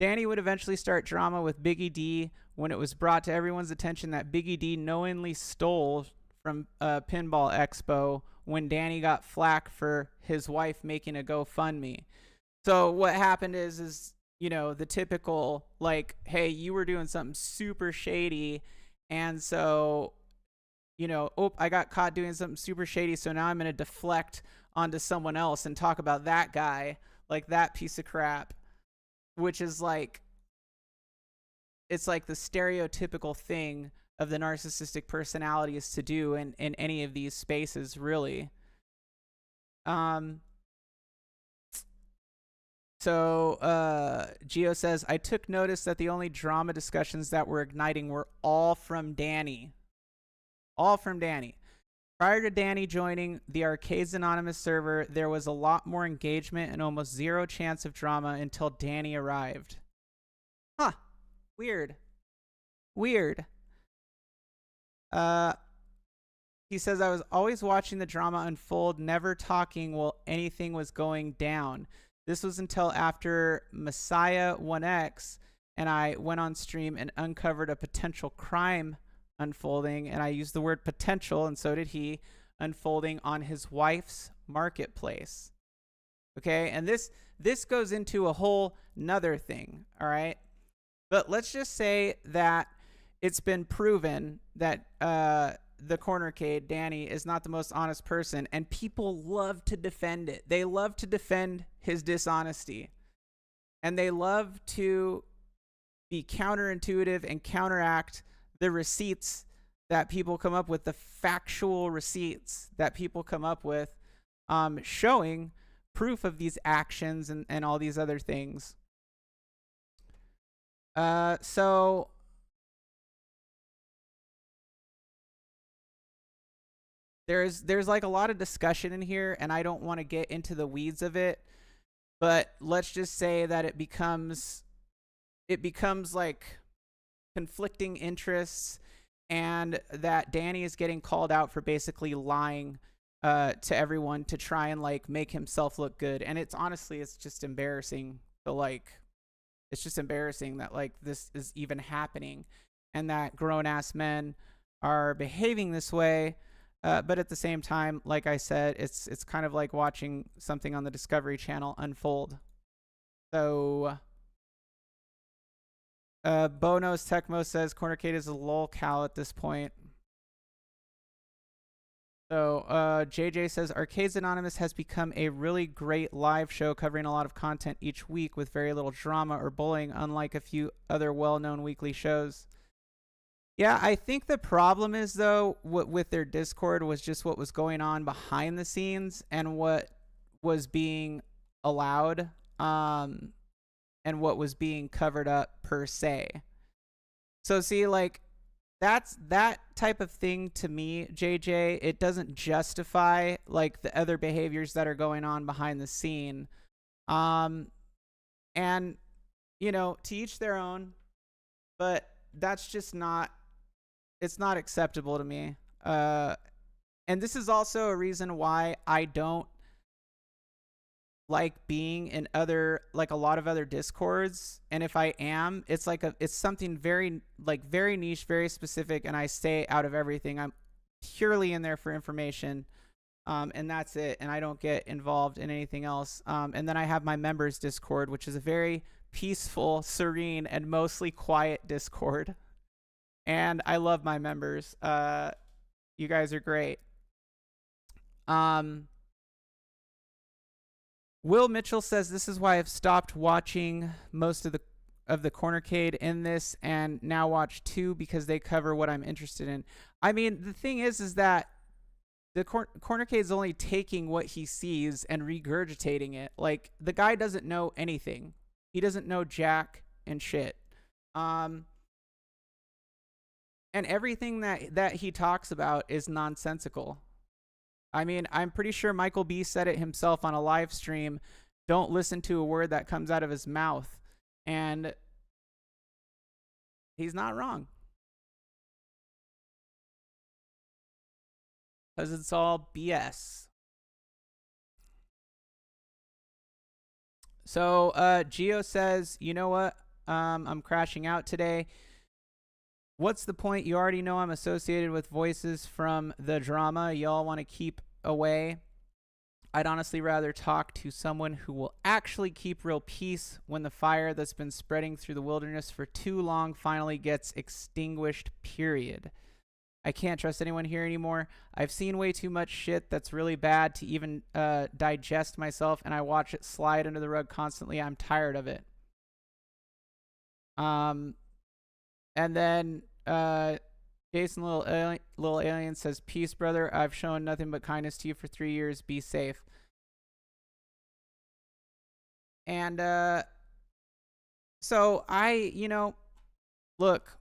Danny would eventually start drama with Biggie D when it was brought to everyone's attention that Biggie D knowingly stole from Pinball Expo when Danny got flack for his wife making a GoFundMe. So what happened is you know, the typical like, hey, you were doing something super shady, and so, you know, I got caught doing something super shady, so now I'm going to deflect onto someone else and talk about that guy, like that piece of crap, which is like, it's like the stereotypical thing of the narcissistic personality is to do in any of these spaces, really. So Geo says, I took notice that the only drama discussions that were igniting were all from Danny. All from Danny. Prior to Danny joining the Arcades Anonymous server, there was a lot more engagement and almost zero chance of drama until Danny arrived. Huh. Weird. Weird. He says, I was always watching the drama unfold, never talking while anything was going down. This was until after Messiah 1X and I went on stream and uncovered a potential crime unfolding, and I used the word potential, and so did he, unfolding on his wife's marketplace. Okay, and this goes into a whole nother thing, all right? But let's just say that it's been proven that the cornercade, Danny, is not the most honest person, and people love to defend it. They love to defend his dishonesty, and they love to be counterintuitive and counteract the receipts that people come up with, the factual receipts that people come up with, showing proof of these actions and all these other things. So there's like a lot of discussion in here, and I don't want to get into the weeds of it, but let's just say that it becomes like conflicting interests, and that Danny is getting called out for basically lying to everyone to try and like make himself look good. And it's just embarrassing to like, it's just embarrassing that like this is even happening and that grown ass men are behaving this way. But at the same time, like I said, it's kind of like watching something on the Discovery Channel unfold. So Bonos Tecmo says Cornercade is a lolcow at this point. So JJ says Arcades Anonymous has become a really great live show covering a lot of content each week with very little drama or bullying, unlike a few other well-known weekly shows. Yeah, I think the problem is, though, with their Discord was just what was going on behind the scenes and what was being allowed and what was being covered up per se. So see, like, that type of thing to me, JJ, it doesn't justify like the other behaviors that are going on behind the scene. And you know, to each their own, but that's just not, it's not acceptable to me. And this is also a reason why I don't like being in a lot of other Discords, and if I am, it's something very niche, very specific, and I stay out of everything. I'm purely in there for information, and that's it, and I don't get involved in anything else. And then I have my members Discord, which is a very peaceful, serene, and mostly quiet Discord, and I love my members. You guys are great. Will Mitchell says this is why I've stopped watching most of the Cornercade in this and now watch 2 because they cover what I'm interested in. I mean, the thing is that the Cornercade's only taking what he sees and regurgitating it. Like, the guy doesn't know anything. He doesn't know jack and shit. And everything that he talks about is nonsensical. I mean, I'm pretty sure Michael B said it himself on a live stream. Don't listen to a word that comes out of his mouth. And he's not wrong. Because it's all BS. So Geo says, you know what? I'm crashing out today. What's the point? You already know I'm associated with voices from the drama. Y'all want to keep away. I'd honestly rather talk to someone who will actually keep real peace when the fire that's been spreading through the wilderness for too long finally gets extinguished, period. I can't trust anyone here anymore. I've seen way too much shit that's really bad to even digest myself, and I watch it slide under the rug constantly. I'm tired of it. And then Jason Little Alien says, peace, brother. I've shown nothing but kindness to you for 3 years. Be safe. And so look,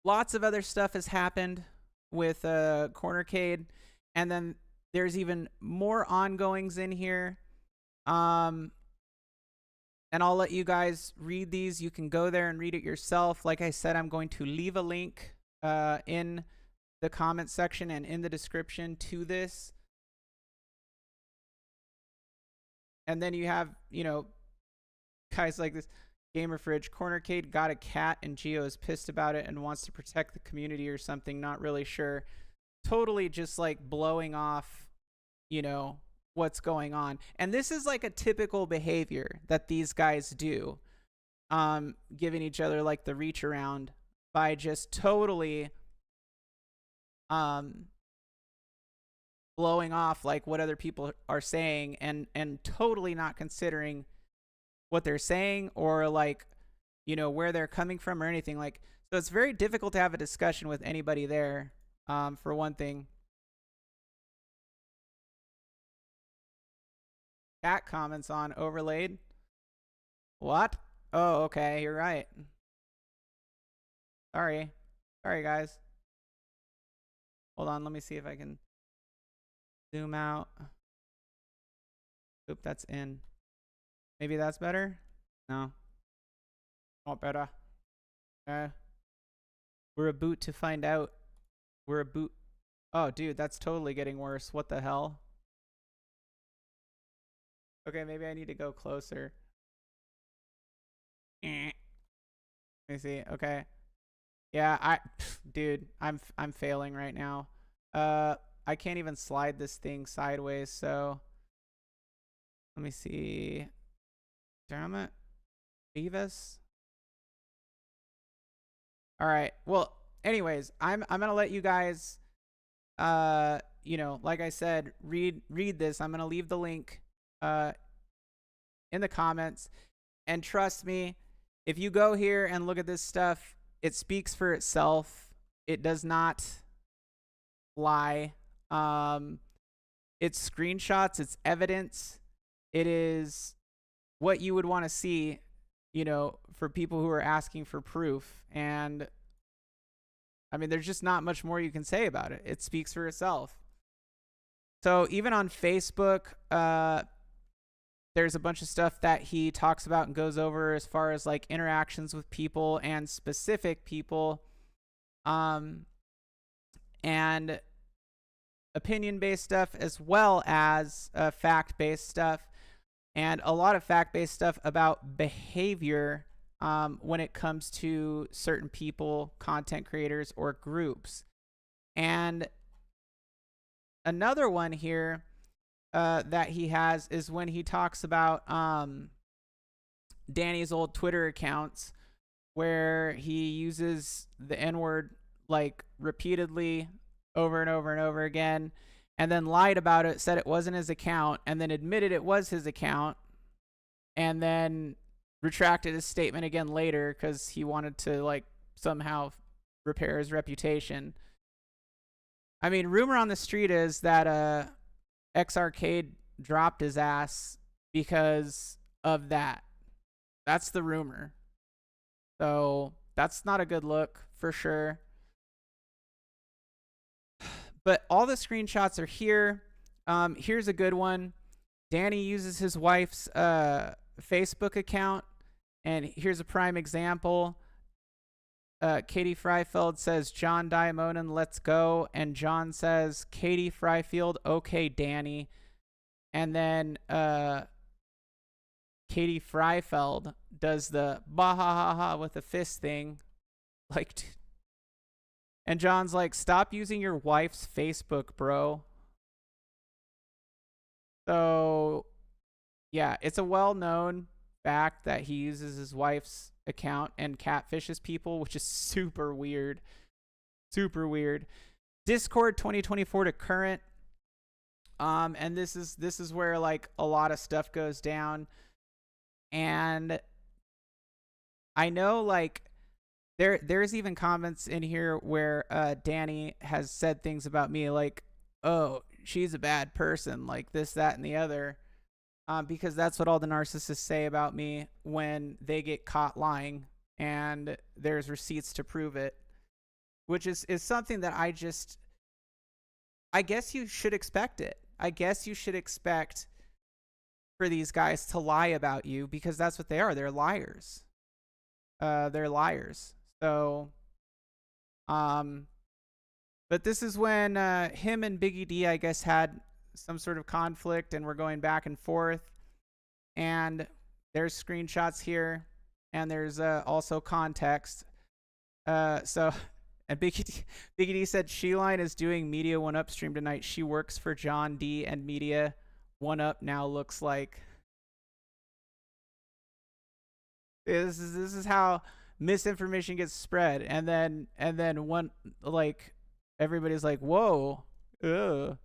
lots of other stuff has happened with Cornercade, and then there's even more ongoings in here. And I'll let you guys read these. You can go there and read it yourself. Like I said, I'm going to leave a link in the comment section and in the description to this. And then you have, guys like this. Gamer Fridge, Cornercade got a cat and Geo is pissed about it and wants to protect the community or something. Not really sure. Totally just like blowing off, what's going on. And this is like a typical behavior that these guys do, giving each other like the reach around by just totally blowing off like what other people are saying and totally not considering what they're saying or like, where they're coming from or anything. Like, so it's very difficult to have a discussion with anybody there, for one thing. Cat comments on overlaid. What? Oh, okay, you're right. Sorry. Sorry, guys. Hold on, let me see if I can zoom out. Oop, that's in. Maybe that's better? No. Not better. We're a boot to find out. We're a boot. Oh, dude, that's totally getting worse. What the hell? Okay, maybe I need to go closer. Let me see. Okay. Yeah, dude, I'm failing right now. I can't even slide this thing sideways, so let me see. Damn it. Beavis. All right. Well, anyways, I'm gonna let you guys you know, like I said, read this. I'm gonna leave the link in the comments. And trust me, if you go here and look at this stuff, it speaks for itself. It does not lie. It's screenshots, it's evidence. It is what you would want to see, you know, for people who are asking for proof. And I mean, there's just not much more you can say about it. It speaks for itself. So even on Facebook, there's a bunch of stuff that he talks about and goes over as far as like interactions with people and specific people, and opinion-based stuff, as well as fact-based stuff, and a lot of fact-based stuff about behavior when it comes to certain people, content creators, or groups. And another one here that he has is when he talks about Danny's old Twitter accounts, where he uses the N-word like repeatedly over and over and over again, and then lied about it, said it wasn't his account, and then admitted it was his account, and then retracted his statement again later because he wanted to like somehow repair his reputation. I mean, rumor on the street is that X Arcade dropped his ass because of that. That's the rumor. So that's not a good look for sure. But all the screenshots are here. Here's a good one. Danny uses his wife's Facebook account, and here's a prime example. Katie Freifeld says, John Diamonin, let's go. And John says, Katie Freifeld, okay, Danny. And then Katie Freifeld does the bah ha ha ha with the fist thing. Like, and John's like, stop using your wife's Facebook, bro. So, yeah, it's a well-known fact that he uses his wife's account and catfishes people, which is super weird. Super weird. Discord 2024 to current. And this is where like a lot of stuff goes down. And I know like there's even comments in here where Danny has said things about me like, oh, she's a bad person, like this, that, and the other. Because that's what all the narcissists say about me when they get caught lying, and there's receipts to prove it, which is something that I guess you should expect it. I guess you should expect for these guys to lie about you, because that's what they are. They're liars. They're liars. So, but this is when him and Biggie D, I guess, had some sort of conflict, and we're going back and forth. And there's screenshots here, and there's also context. So, and Biggie D said, Sheline is doing Media 1UP stream tonight. She works for John D and Media 1UP now looks like. This is how misinformation gets spread, and then one, like, everybody's like, whoa, ugh.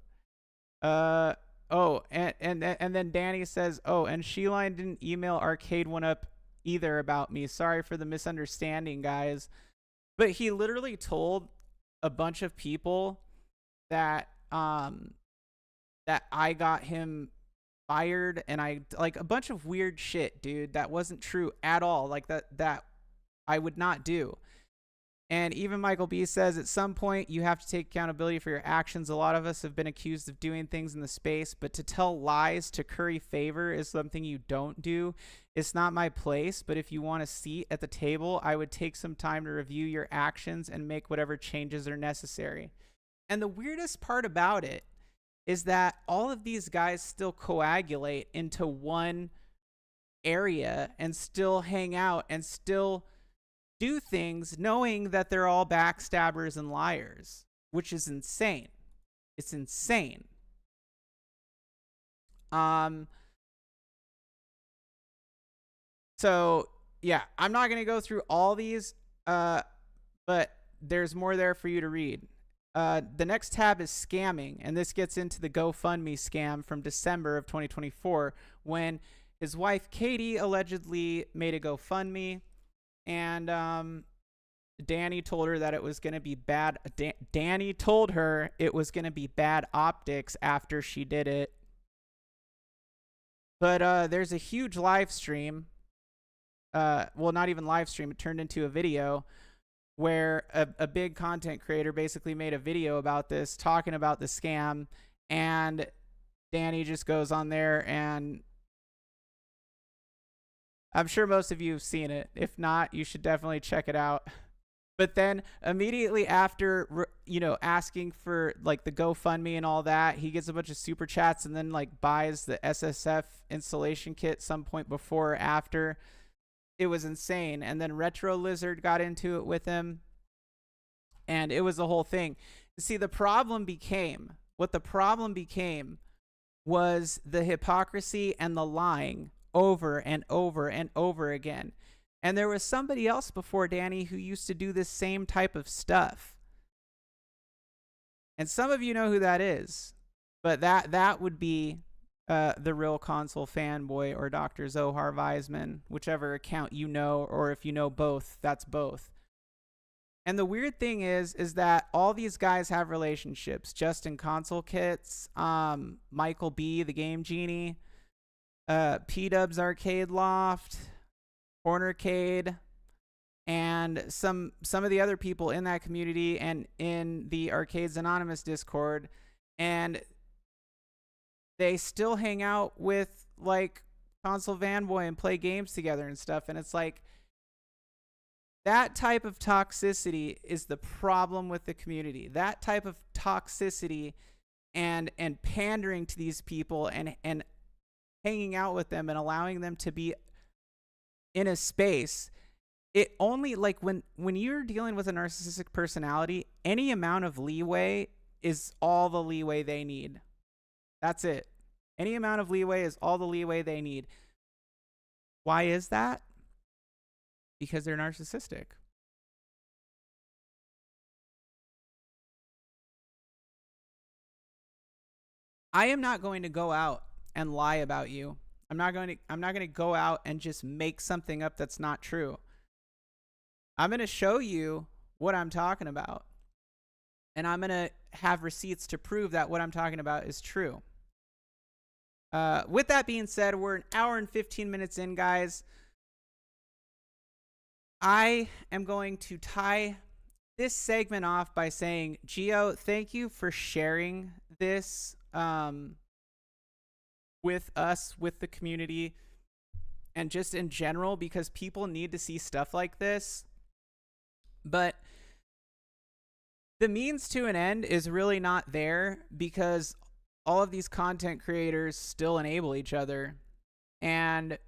Oh, and then Danny says, oh, and Sheline didn't email Arcade 1UP either about me. Sorry for the misunderstanding, guys. But he literally told a bunch of people that that I got him fired, and I like a bunch of weird shit, dude, that wasn't true at all. Like that I would not do. And even Michael B says at some point you have to take accountability for your actions. A lot of us have been accused of doing things in the space, but to tell lies to curry favor is something you don't do. It's not my place, but if you want a seat at the table, I would take some time to review your actions and make whatever changes are necessary. And the weirdest part about it is that all of these guys still coagulate into one area and still hang out and still do things knowing that they're all backstabbers and liars, which is insane. It's insane. So yeah, I'm not going to go through all these, but there's more there for you to read. The next tab is scamming, and this gets into the GoFundMe scam from December of 2024 when his wife Katie allegedly made a GoFundMe, and Danny told her that it was going to be bad. Danny told her it was going to be bad optics after she did it. But there's a huge live stream. Well, not even live stream. It turned into a video where a big content creator basically made a video about this, talking about the scam, and Danny just goes on there, and I'm sure most of you have seen it. If not, you should definitely check it out. But then immediately after, asking for like the GoFundMe and all that, he gets a bunch of super chats and then like buys the SSF installation kit some point before or after. It was insane. And then Retro Lizard got into it with him, and it was the whole thing. See, the problem became was the hypocrisy and the lying over and over and over again. And there was somebody else before Danny who used to do this same type of stuff. And some of you know who that is. But that would be the Real Console Fanboy or Dr. Zohar Weisman, whichever account you know, or if you know both, that's both. And the weird thing is that all these guys have relationships. Justin Console Kits, Michael B, the Game Genie, P-Dub's Arcade Loft, Cornercade, and some of the other people in that community and in the Arcades Anonymous Discord, and they still hang out with like Console Fanboy and play games together and stuff. And it's like, that type of toxicity is the problem with the community. That type of toxicity and pandering to these people and hanging out with them and allowing them to be in a space, it only, like, when you're dealing with a narcissistic personality, any amount of leeway is all the leeway they need. That's it. Any amount of leeway is all the leeway they need. Why is that? Because they're narcissistic. I am not going to go out and lie about you. I'm not going to go out and just make something up that's not true. I'm going to show you what I'm talking about. And I'm going to have receipts to prove that what I'm talking about is true. With that being said, we're an hour and 15 minutes in, guys. I am going to tie this segment off by saying, Gio, thank you for sharing this with us, with the community, and just in general, because people need to see stuff like this. But the means to an end is really not there, because all of these content creators still enable each other. And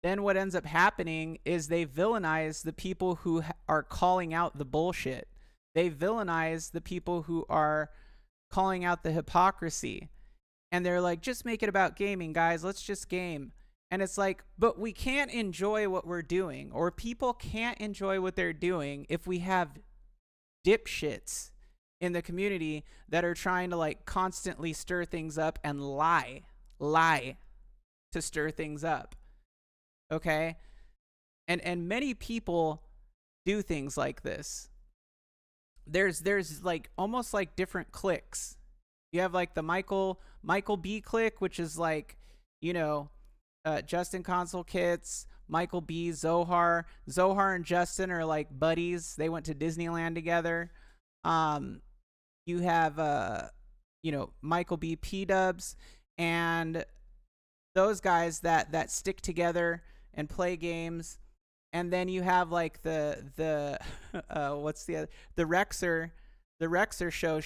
then what ends up happening is they villainize the people who are calling out the bullshit. They villainize the people who are calling out the hypocrisy. And they're like, just make it about gaming, guys. Let's just game. And it's like, but we can't enjoy what we're doing, or people can't enjoy what they're doing if we have dipshits in the community that are trying to like constantly stir things up and lie to stir things up. Okay? And many people do things like this. There's like almost like different cliques. You have like the Michael B clique, which is like you know, Justin Console Kits, Michael B, Zohar. Zohar and Justin are like buddies. They went to Disneyland together. You have you know, Michael B, P Dubs, and those guys that stick together and play games. And then you have like the what's the other, the Rexer show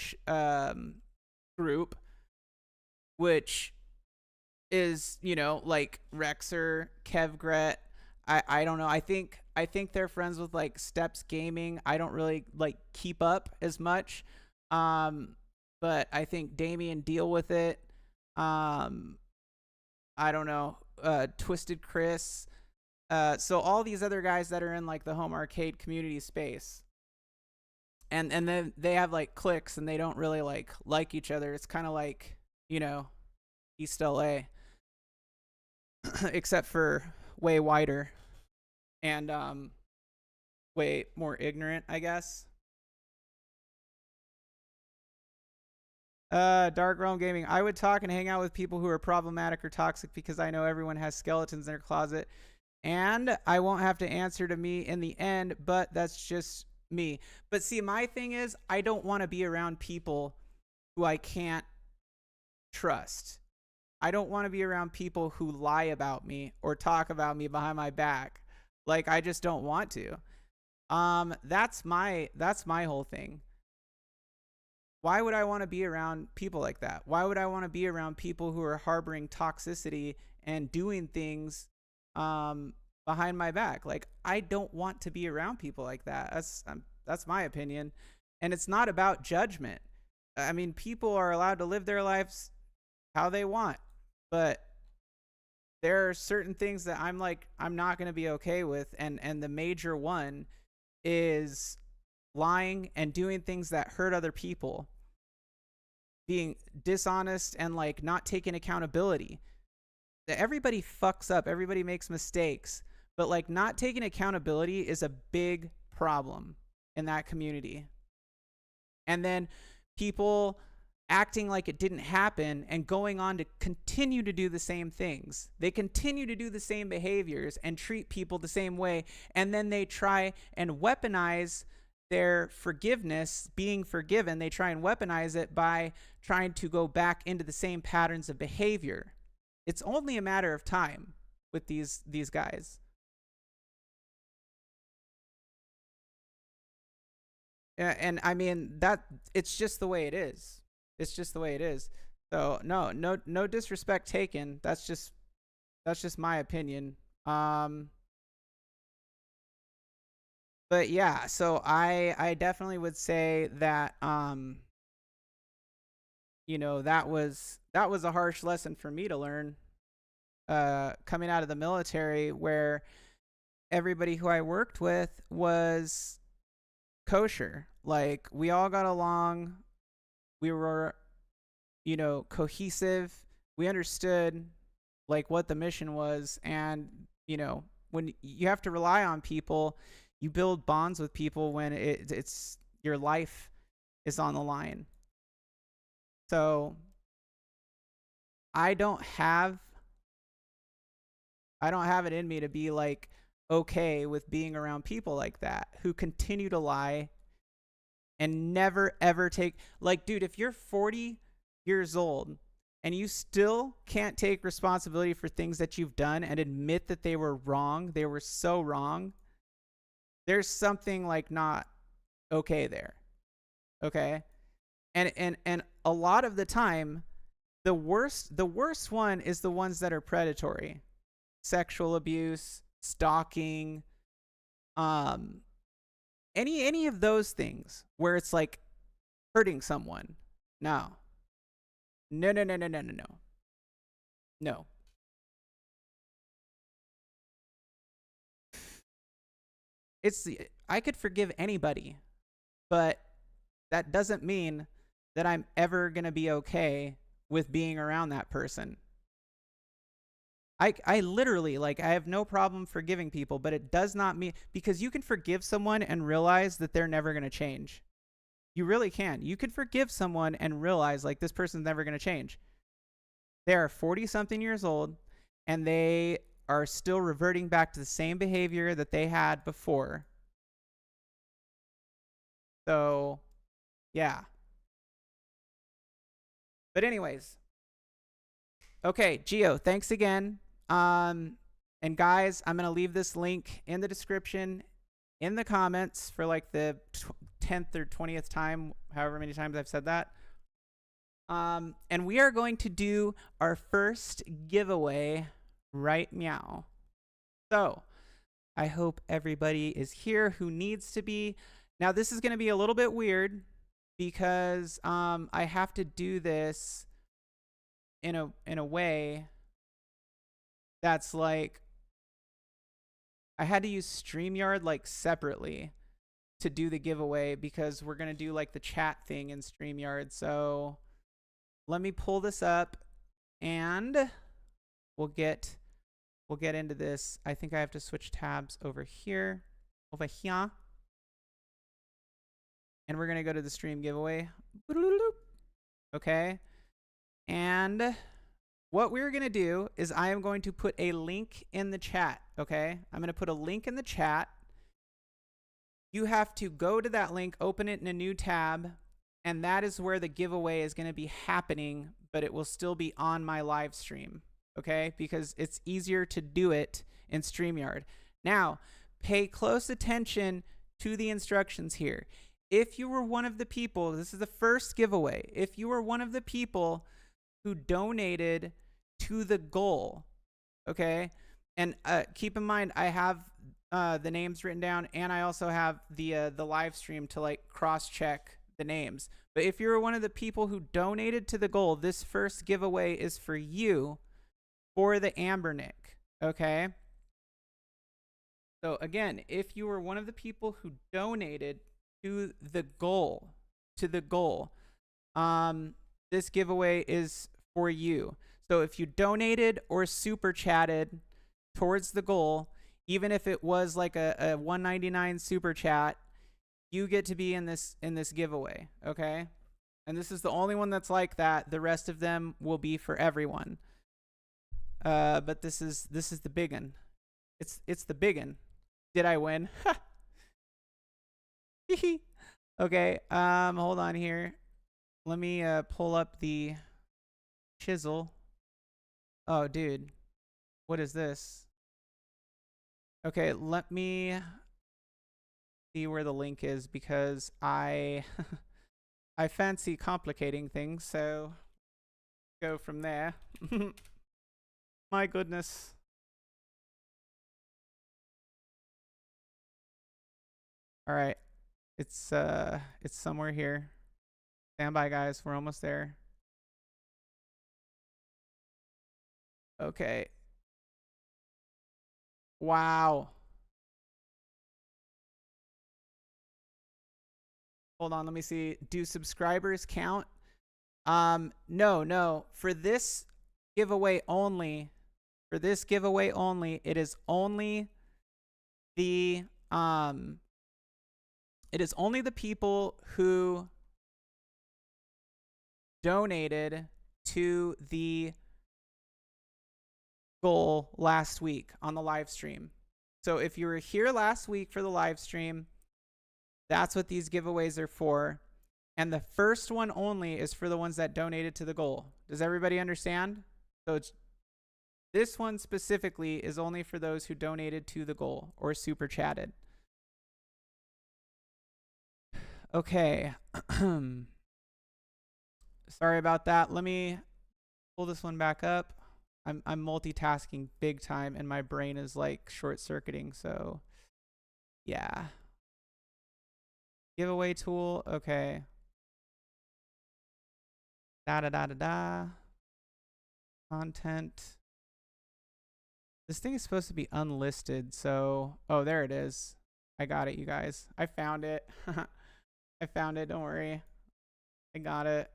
group, which is, you know, like Rexer, Kevgret. I don't know. I think they're friends with like Steps Gaming. I don't really like keep up as much. But I think Damien deal with it. I don't know. Twisted Chris. So all these other guys that are in like the home arcade community space. And then they have like cliques and they don't really like each other. It's kind of like, you know, East LA. Except for way wider and way more ignorant, I guess. Dark Realm Gaming. I would talk and hang out with people who are problematic or toxic because I know everyone has skeletons in their closet and I won't have to answer to me in the end, but that's just me. But see, my thing is I don't want to be around people who I can't trust. I don't want to be around people who lie about me or talk about me behind my back. Like, I just don't want to. That's my whole thing. Why would I want to be around people like that? Why would I want to be around people who are harboring toxicity and doing things behind my back? Like, I don't want to be around people like that. That's my opinion. And it's not about judgment. I mean, people are allowed to live their lives how they want. But there are certain things that I'm not going to be okay with. And the major one is lying and doing things that hurt other people. Being dishonest and like not taking accountability. Everybody fucks up. Everybody makes mistakes. But like not taking accountability is a big problem in that community. And then people acting like it didn't happen and going on to continue to do the same things. They continue to do the same behaviors and treat people the same way. And then they try and weaponize their forgiveness, being forgiven. They try and weaponize it by trying to go back into the same patterns of behavior. It's only a matter of time with these guys. And I mean, that it's just the way it is. It's just the way it is. So no disrespect taken. That's just my opinion. But yeah, so I definitely would say that you know, that was a harsh lesson for me to learn coming out of the military, where everybody who I worked with was kosher. Like, we all got along. We were, you know, cohesive. We understood like what the mission was. And, you know, when you have to rely on people, you build bonds with people when it's your life is on the line. So I don't have it in me to be like okay with being around people like that who continue to lie and never ever take, like, dude, if you're 40 years old and you still can't take responsibility for things that you've done and admit that they were wrong, they were so wrong, there's something like not okay there. Okay? And a lot of the time, the worst one is the ones that are predatory. Sexual abuse, stalking, any of those things where it's like hurting someone. No. I could forgive anybody, but that doesn't mean that I'm ever going to be okay with being around that person. I literally, like, I have no problem forgiving people, but it does not mean, because you can forgive someone and realize that they're never going to change. You really can. You can forgive someone and realize, like, this person's never going to change. They are 40 something years old, and they are still reverting back to the same behavior that they had before. So, yeah. But anyways, okay, Gio, thanks again. And guys, I'm gonna leave this link in the description, in the comments for like the 10th or 20th time, however many times I've said that. And we are going to do our first giveaway right meow. So I hope everybody is here who needs to be. Now this is going to be a little bit weird because I have to do this in a way that's like I had to use StreamYard like separately to do the giveaway because we're going to do like the chat thing in StreamYard. So let me pull this up and we'll get into this. I think I have to switch tabs over here. And we're going to go to the stream giveaway. Okay. And what we're going to do is I am going to put a link in the chat. Okay. I'm going to put a link in the chat. You have to go to that link, open it in a new tab, and that is where the giveaway is going to be happening, but it will still be on my live stream. Okay. Because it's easier to do it in StreamYard. Now, pay close attention to the instructions here. If you were one of the people, this is the first giveaway. If you were one of the people who donated to the goal, okay? And keep in mind, I have the names written down, and I also have the live stream to like cross-check the names. But if you're one of the people who donated to the goal, this first giveaway is for you for the Ambernick, okay? So again, if you were one of the people who donated to the goal, this giveaway is for you. So if you donated or super chatted towards the goal, even if it was like a $1.99 super chat, you get to be in this giveaway, okay? And this is the only one that's like that. The rest of them will be for everyone. But this is the big one. It's the big one. Did I win? Okay, hold on here. Let me pull up the chisel. Oh, dude. What is this? Okay, let me see where the link is because I I fancy complicating things, so go from there. My goodness. All right. It's somewhere here. Stand by, guys. We're almost there. Okay. Wow. Hold on, let me see. Do subscribers count? No. For this giveaway only, it is only the people who donated to the goal last week on the live stream. So if you were here last week for the live stream, that's what these giveaways are for. And the first one only is for the ones that donated to the goal. Does everybody understand? So this one specifically is only for those who donated to the goal or super chatted. Okay. Sorry about that. Let me pull this one back up. I'm multitasking big time and my brain is like short-circuiting, so yeah. Giveaway tool, okay. Da. Content. This thing is supposed to be unlisted, so oh, there it is. I got it, you guys. I found it. I found it, don't worry. I got it.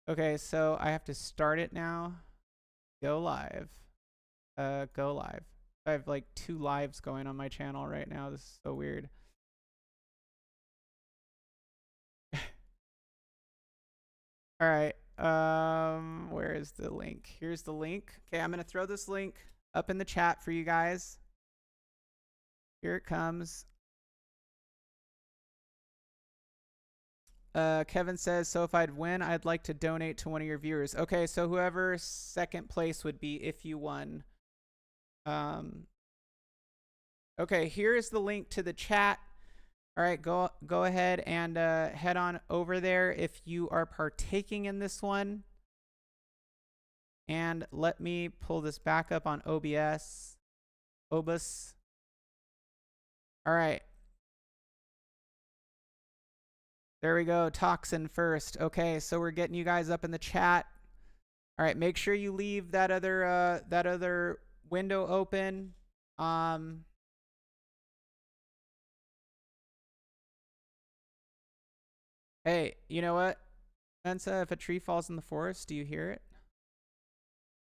Okay, so I have to start it now. Go live. Go live. I have like 2 lives going on my channel right now. This is so weird. All right. Where is the link? Here's the link. Okay, I'm gonna throw this link up in the chat for you guys. Here it comes. Kevin says, so if I'd win, I'd like to donate to one of your viewers. Okay, so whoever second place would be if you won. Okay, here is the link to the chat. All right, go ahead and head on over there if you are partaking in this one. And let me pull this back up on OBS. OBS. All right. There we go. Toxin first. Okay, so we're getting you guys up in the chat. All right, make sure you leave that other window open. Hey, you know what, Mensa? If a tree falls in the forest, do you hear it?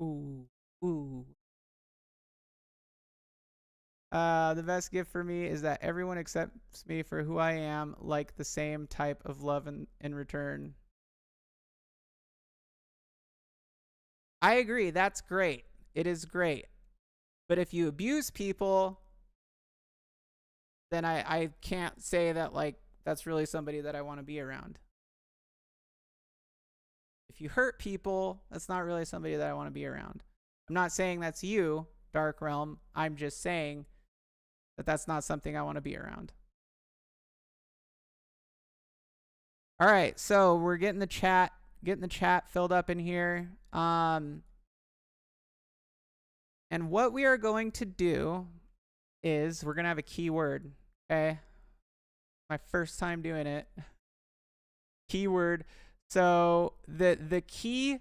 Ooh, ooh. The best gift for me is that everyone accepts me for who I am, like the same type of love in return. I agree. That's great. It is great. But if you abuse people, then I can't say that, like, that's really somebody that I want to be around. If you hurt people, that's not really somebody that I want to be around. I'm not saying that's you, Dark Realm. I'm just saying that that's not something I want to be around. All right, so we're getting the chat filled up in here. And what we are going to do is we're going to have a keyword, okay? My first time doing it. Keyword. So the key,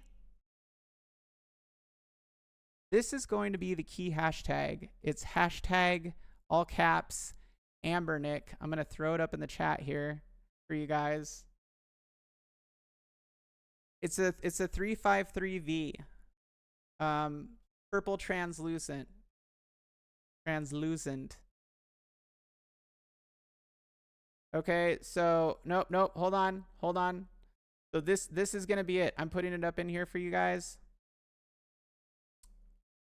this is going to be the key hashtag. It's hashtag all caps Ambernick. I'm going to throw it up in the chat here for you guys. It's a 353V. Purple translucent. Okay, so nope, hold on. So this is gonna be it. I'm putting it up in here for you guys.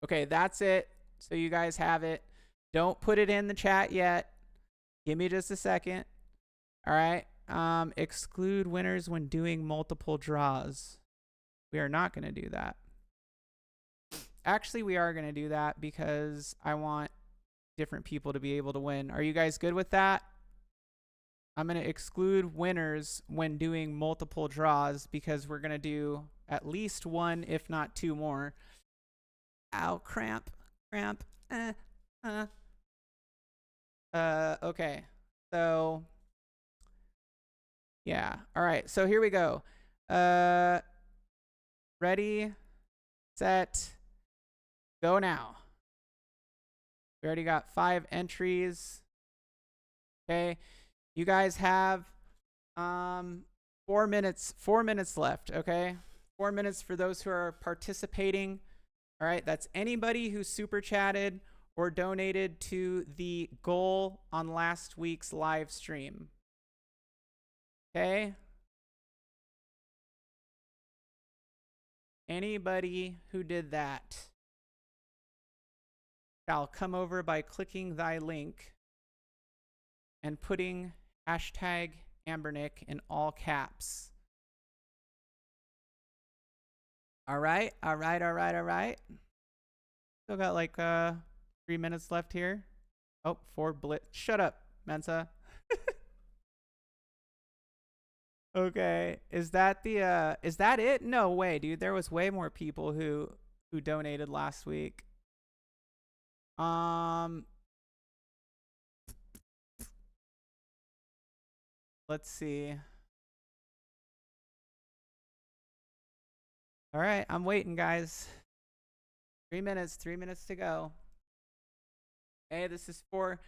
Okay, that's it. So you guys have it. Don't put it in the chat yet. Give me just a second. All right. Exclude winners when doing multiple draws. We are not gonna do that. Actually, we are gonna do that because I want different people to be able to win. Are you guys good with that? I'm going to exclude winners when doing multiple draws because we're going to do at least one, if not two more. Ow, cramp. Okay. So, yeah. All right. So here we go. Ready, set, go now. We already got 5 entries. Okay. You guys have 4 minutes left, okay? 4 minutes for those who are participating. All right, that's anybody who super chatted or donated to the goal on last week's live stream. Okay? Anybody who did that shall come over by clicking thy link and putting hashtag Ambernick in all caps. All right. Still got like 3 minutes left here. Oh, 4 blitz. Shut up, Mensa. Okay. Is that it? No way, dude. There was way more people who donated last week. Let's see. All right, I'm waiting, guys. 3 minutes to go. Hey, this is for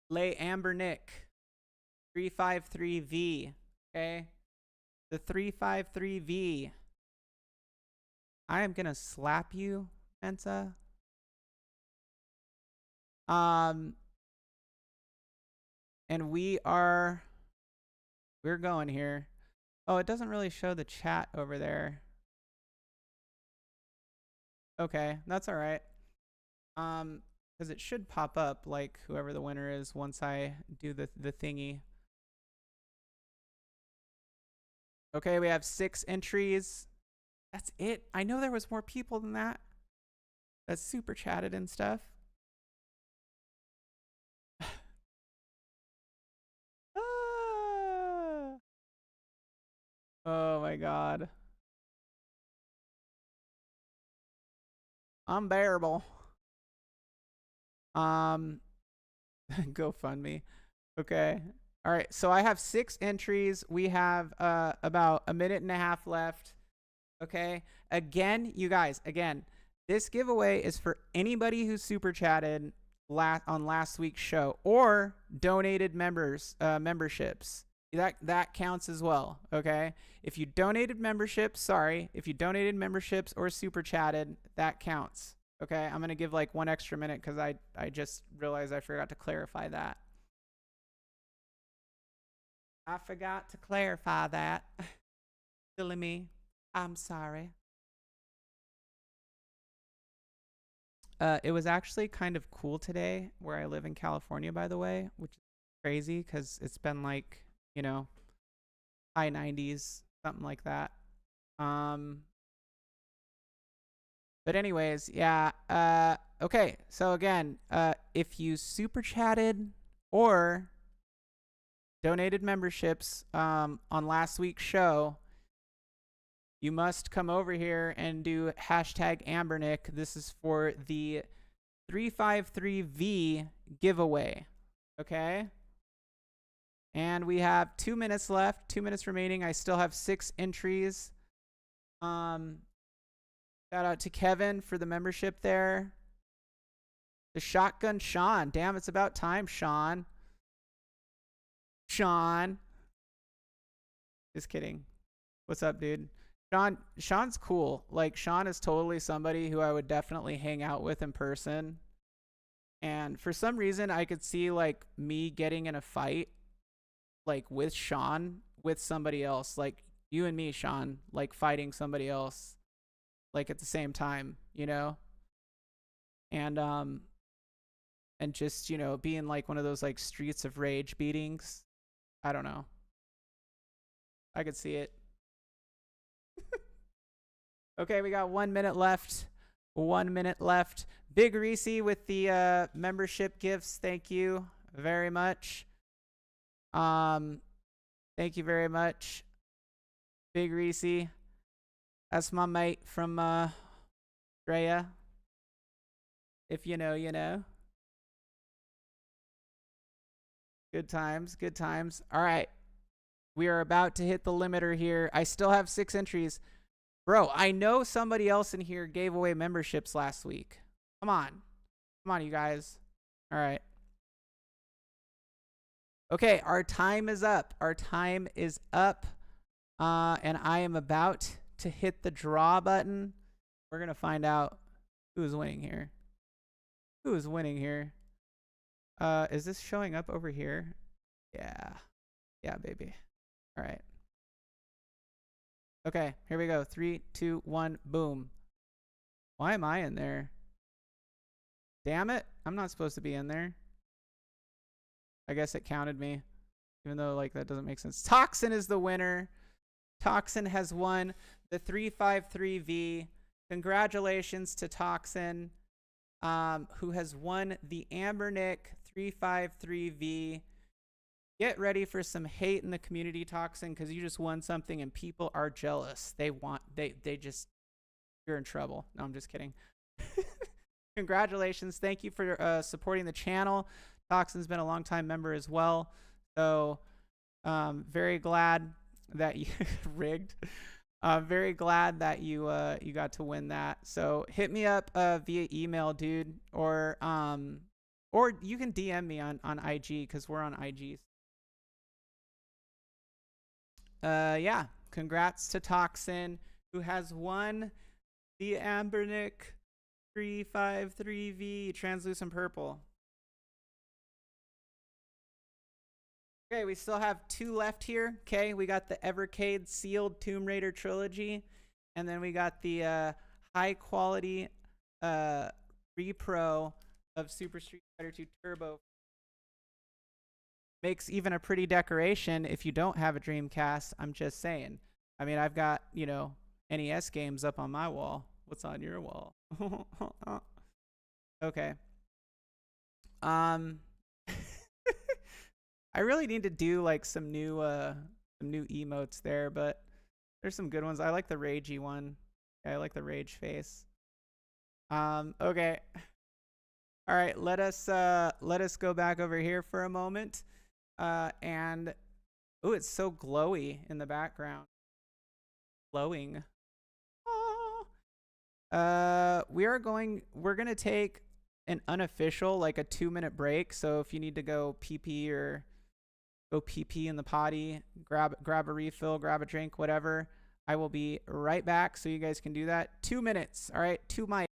Lay Ambernick 353V. Okay, the 353V. I am gonna slap you, Mensa. And we're going here. Oh, it doesn't really show the chat over there. Okay, that's all right. Because it should pop up like whoever the winner is once I do the thingy. Okay, we have 6 entries. That's it. I know there was more people than that. That's super chatted and stuff. Ah. Oh my god. Unbearable. GoFundMe. Okay. All right. So I have 6 entries. We have about a minute and a half left. Okay. Again, you guys, this giveaway is for anybody who super chatted on last week's show or donated memberships. That counts as well. Okay. If you donated memberships, if you donated memberships or super chatted, that counts. Okay. I'm going to give like 1 extra minute because I just realized I forgot to clarify that. I forgot to clarify that. Silly me. I'm sorry. It was actually kind of cool today where I live in California, by the way, which is crazy because it's been like, you know, high 90s, something like that. But anyways, yeah. Okay. So again, if you super chatted or donated memberships on last week's show, you must come over here and do hashtag Ambernick. This is for the 353V giveaway. Okay. And we have 2 minutes left, 2 minutes remaining. I still have 6 entries. Shout out to Kevin for the membership there. The Shotgun Sean. Damn, it's about time, Sean. Sean. Just kidding. What's up, dude? Sean's cool. Like, Sean is totally somebody who I would definitely hang out with in person. And for some reason, I could see, like, me getting in a fight, like, with Sean, with somebody else. Like, you and me, Sean, like, fighting somebody else, like, at the same time, you know? And just, you know, being, like, one of those, like, Streets of Rage beatings. I don't know. I could see it. Okay, we got 1 minute left. 1 minute left. Big Reese with the membership gifts. Thank you very much. Thank you very much, Big Reese. That's my mate from Drea. If you know, you know. Good times, good times. All right. We are about to hit the limiter here. I still have 6 entries. Bro, I know somebody else in here gave away memberships last week. Come on. Come on, you guys. All right. Okay, our time is up. Our time is up. And I am about to hit the draw button. We're going to find out who's winning here. Who is winning here? Is this showing up over here? Yeah. Yeah, baby. All right. Okay, here we go. 3, 2, 1, boom. Why am I in there? Damn it. I'm not supposed to be in there. I guess it counted me. Even though, like, that doesn't make sense. Toxin is the winner. Toxin has won the 353V. Congratulations to Toxin, who has won the Ambernick 353V. Get ready for some hate in the community, Toxin, because you just won something and people are jealous. They just, you're in trouble. No, I'm just kidding. Congratulations. Thank you for supporting the channel. Toxin's been a longtime member as well. So, very glad that you rigged. Very glad that you you got to win that. So hit me up via email, dude, or you can DM me on IG because we're on IG. Yeah, congrats to Toxin, who has won the Ambernick 353V translucent purple. Okay, we still have 2 left here. Okay, we got the Evercade sealed Tomb Raider trilogy, and then we got the high quality repro of Super Street Fighter 2 Turbo. Makes even a pretty decoration if you don't have a Dreamcast. I'm just saying. I mean, I've got, you know, NES games up on my wall. What's on your wall? Okay. I really need to do like some new emotes there, but there's some good ones. I like the ragey one. I like the rage face. Okay. All right, let us go back over here for a moment. And oh, it's so glowy in the background. Glowing. We're gonna take an unofficial, like a 2-minute break. So if you need to go pee pee or go pee pee in the potty, grab a refill, grab a drink, whatever, I will be right back so you guys can do that. 2 minutes. All right, to my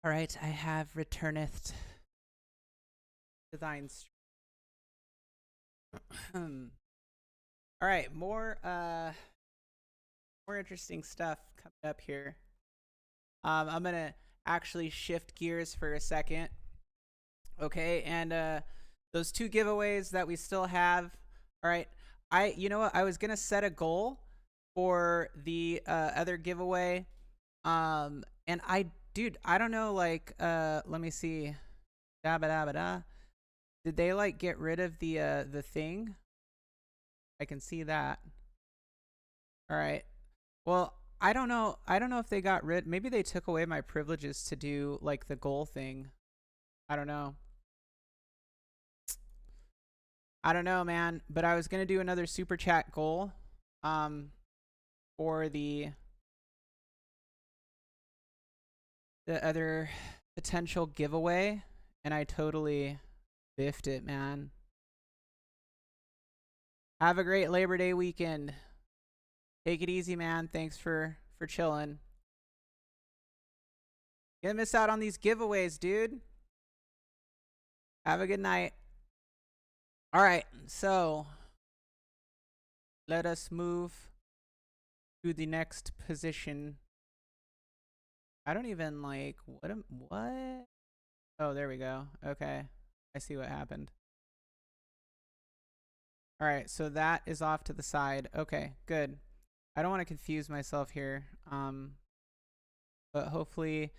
All right, I have returneth to thine. All right, more interesting stuff coming up here. I'm gonna actually shift gears for a second. Okay, and those 2 giveaways that we still have. All right, you know what? I was gonna set a goal for the other giveaway. And dude, I don't know, like, let me see. Da ba da ba da. Did they like get rid of the thing? I can see that. All right. Well, I don't know. I don't know if they got rid. Maybe they took away my privileges to do like the goal thing. I don't know. I don't know, man. But I was gonna do another super chat goal, for the other potential giveaway, and I totally biffed it, man. Have a great Labor Day weekend. Take it easy, man. Thanks for chilling. You're gonna miss out on these giveaways, dude. Have a good night. All right, so let us move to the next position. I don't even like what? Oh, there we go. Okay, I see what happened. All right, so that is off to the side. Okay, good. I don't want to confuse myself here. But hopefully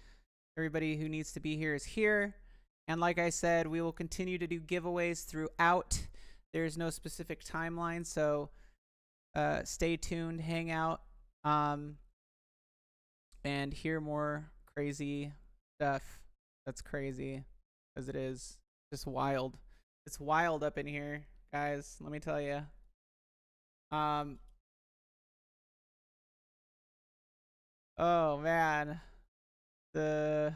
everybody who needs to be here is here. And like I said, we will continue to do giveaways throughout. There's no specific timeline, so stay tuned, hang out, and hear more crazy stuff. That's crazy, as it is just wild. It's wild up in here, guys. Let me tell you. Oh man, the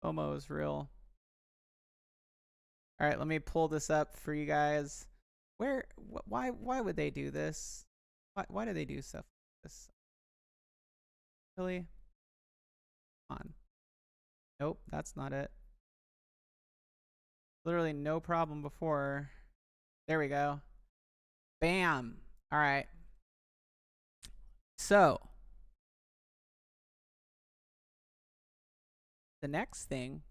FOMO is real. All right, let me pull this up for you guys. Why would they do this? Why do they do stuff like this? Really? Come on. Nope, that's not it. Literally no problem before. There we go. Bam. All right. So, the next thing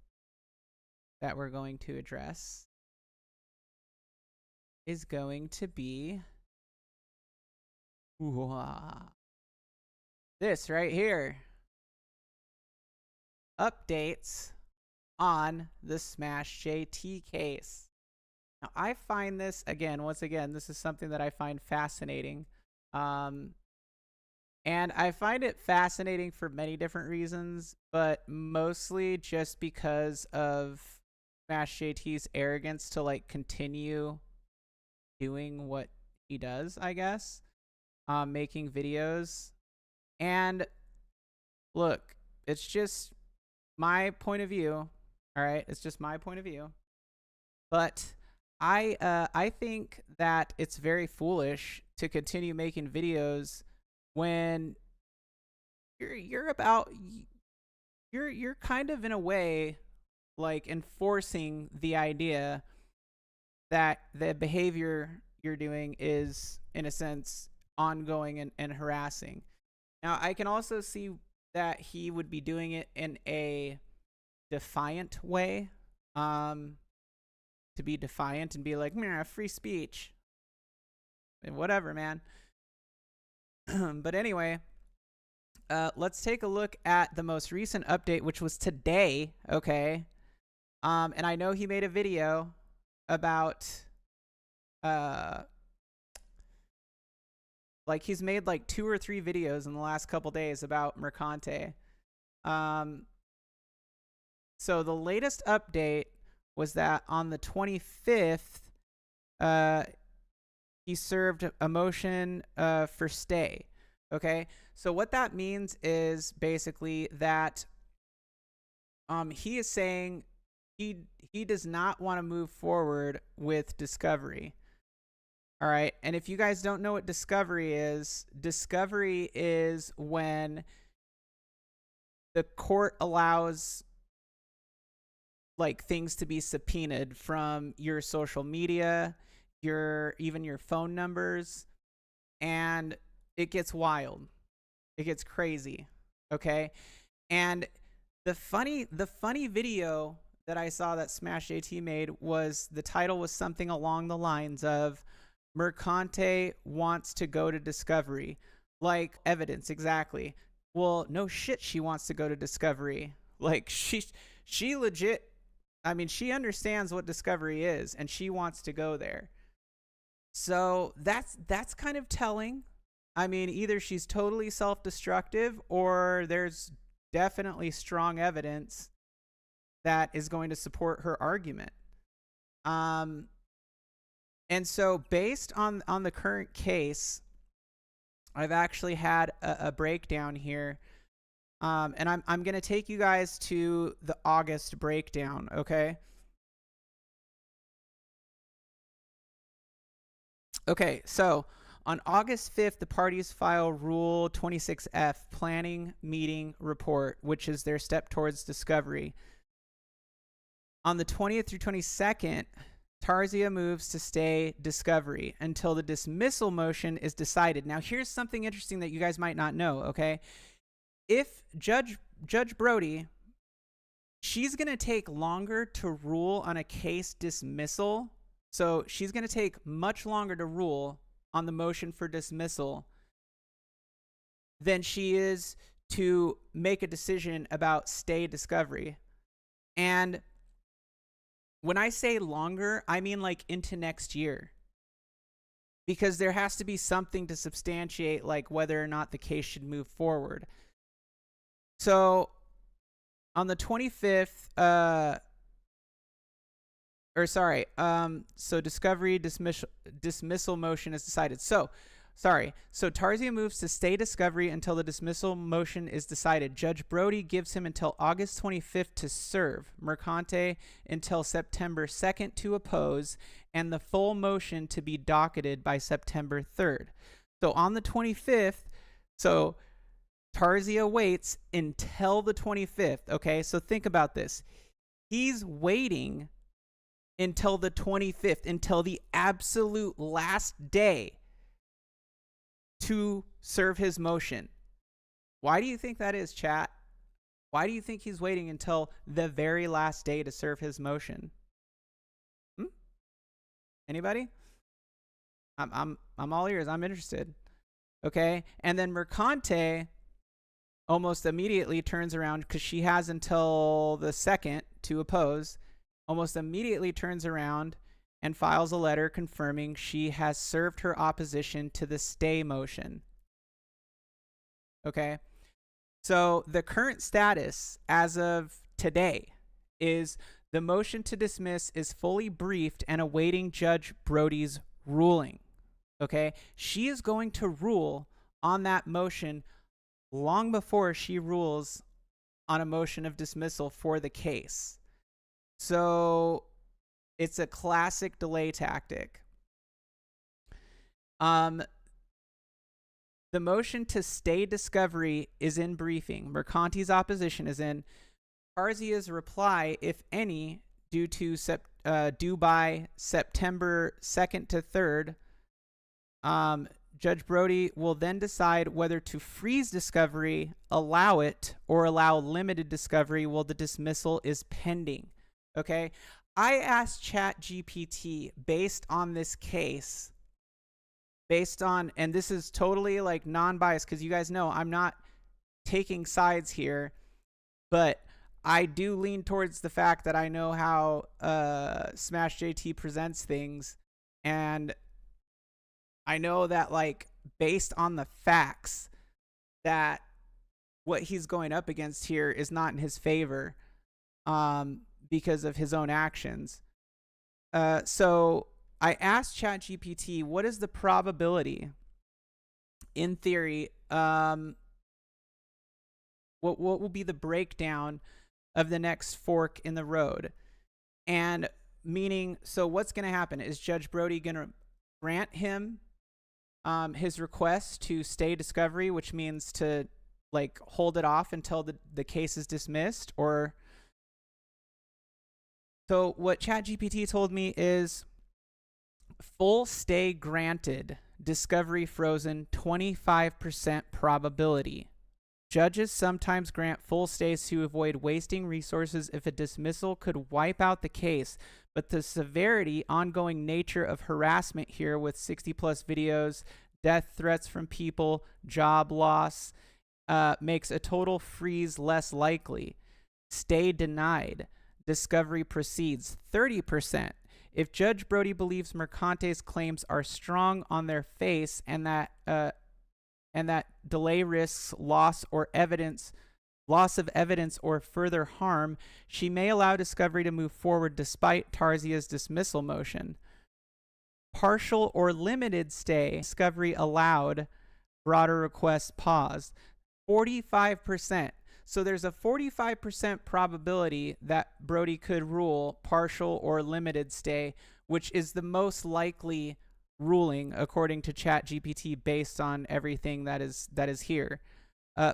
that we're going to address is going to be this right here. Updates on the Smash JT case. Now, I find this, once again, this is something that I find fascinating. And I find it fascinating for many different reasons, but mostly just because of Smash JT's arrogance to like continue doing what he does, I guess. Making videos. And look, it's just my point of view. All right, it's just my point of view. But I think that it's very foolish to continue making videos when you're kind of in a way like enforcing the idea that the behavior you're doing is in a sense ongoing and harassing. Now, I can also see that he would be doing it in a defiant way, to be defiant and be like, "Meh, free speech," and whatever, man. But anyway, let's take a look at the most recent update, which was today. Okay, and I know he made a video about like he's made like 2 or 3 videos in the last couple days about Mercante. So the latest update was that on the 25th, he served a motion for stay. Okay, so what that means is basically that he is saying he does not want to move forward with discovery. All right, and if you guys don't know what discovery is when the court allows like things to be subpoenaed from your social media, even your phone numbers, and it gets wild. It gets crazy. Okay? And the funny video that I saw that Smash JT made was, the title was something along the lines of Mercante wants to go to discovery. Like evidence, exactly. Well, no shit, she wants to go to discovery. Like she legit, I mean, she understands what discovery is and she wants to go there. So that's kind of telling. I mean, either she's totally self-destructive or there's definitely strong evidence that is going to support her argument. And so based on the current case, I've actually had a breakdown here. And I'm going to take you guys to the August breakdown, okay? Okay, so on August 5th, the parties file Rule 26F, Planning Meeting Report, which is their step towards discovery. On the 20th through 22nd, Tarzia moves to stay discovery until the dismissal motion is decided. Now, here's something interesting that you guys might not know, okay? If Judge Brody, she's going to take longer to rule on a case dismissal. So she's going to take much longer to rule on the motion for dismissal than she is to make a decision about stay discovery. And when I say longer, I mean like into next year. Because there has to be something to substantiate like whether or not the case should move forward. So on the 25th, so discovery dismissal motion is decided. So Tarzia moves to stay discovery until the dismissal motion is decided. Judge Brody gives him until August 25th to serve, Mercante until September 2nd to oppose, and the full motion to be docketed by September 3rd. So on the 25th, so Tarzia waits until the 25th. Okay, so think about this. He's waiting until the 25th, until the absolute last day to serve his motion. Why do you think that is, chat? Why do you think he's waiting until the very last day to serve his motion? Anybody? I'm all ears. I'm interested. Okay, and then Mercante almost immediately turns around, because she has until the 2nd to oppose. Almost immediately turns around and files a letter confirming she has served her opposition to the stay motion. Okay, so the current status as of today is the motion to dismiss is fully briefed and awaiting Judge Brody's ruling. Okay, she is going to rule on that motion long before she rules on a motion of dismissal for the case. So it's a classic delay tactic. The motion to stay discovery is in briefing. Mercante's opposition is in. Tarzia's reply, if any, due by September 2nd to 3rd. Judge Brody will then decide whether to freeze discovery, allow it, or allow limited discovery while the dismissal is pending. Okay, I asked ChatGPT based on this case, and this is totally like non-biased, because you guys know I'm not taking sides here, but I do lean towards the fact that I know how Smash JT presents things, and I know that, like, based on the facts, that what he's going up against here is not in his favor, because of his own actions. So I asked ChatGPT, what is the probability, in theory, what will be the breakdown of the next fork in the road? And meaning, so what's going to happen? Is Judge Brody going to grant him his request to stay discovery, which means to, like, hold it off until the case is dismissed? Or so what ChatGPT told me is full stay granted, discovery frozen, 25% probability. Judges sometimes grant full stays to avoid wasting resources if a dismissal could wipe out the case, but the severity, ongoing nature of harassment here, with 60 plus videos, death threats from people, job loss, makes a total freeze less likely. Stay denied. Discovery proceeds, 30%. If Judge Brody believes Mercante's claims are strong on their face, and that delay risks loss of evidence or further harm, she may allow discovery to move forward despite Tarzia's dismissal motion. Partial or limited stay, discovery allowed, broader request paused. 45%. So there's a 45% probability that Brody could rule partial or limited stay, which is the most likely ruling according to ChatGPT based on everything that is here.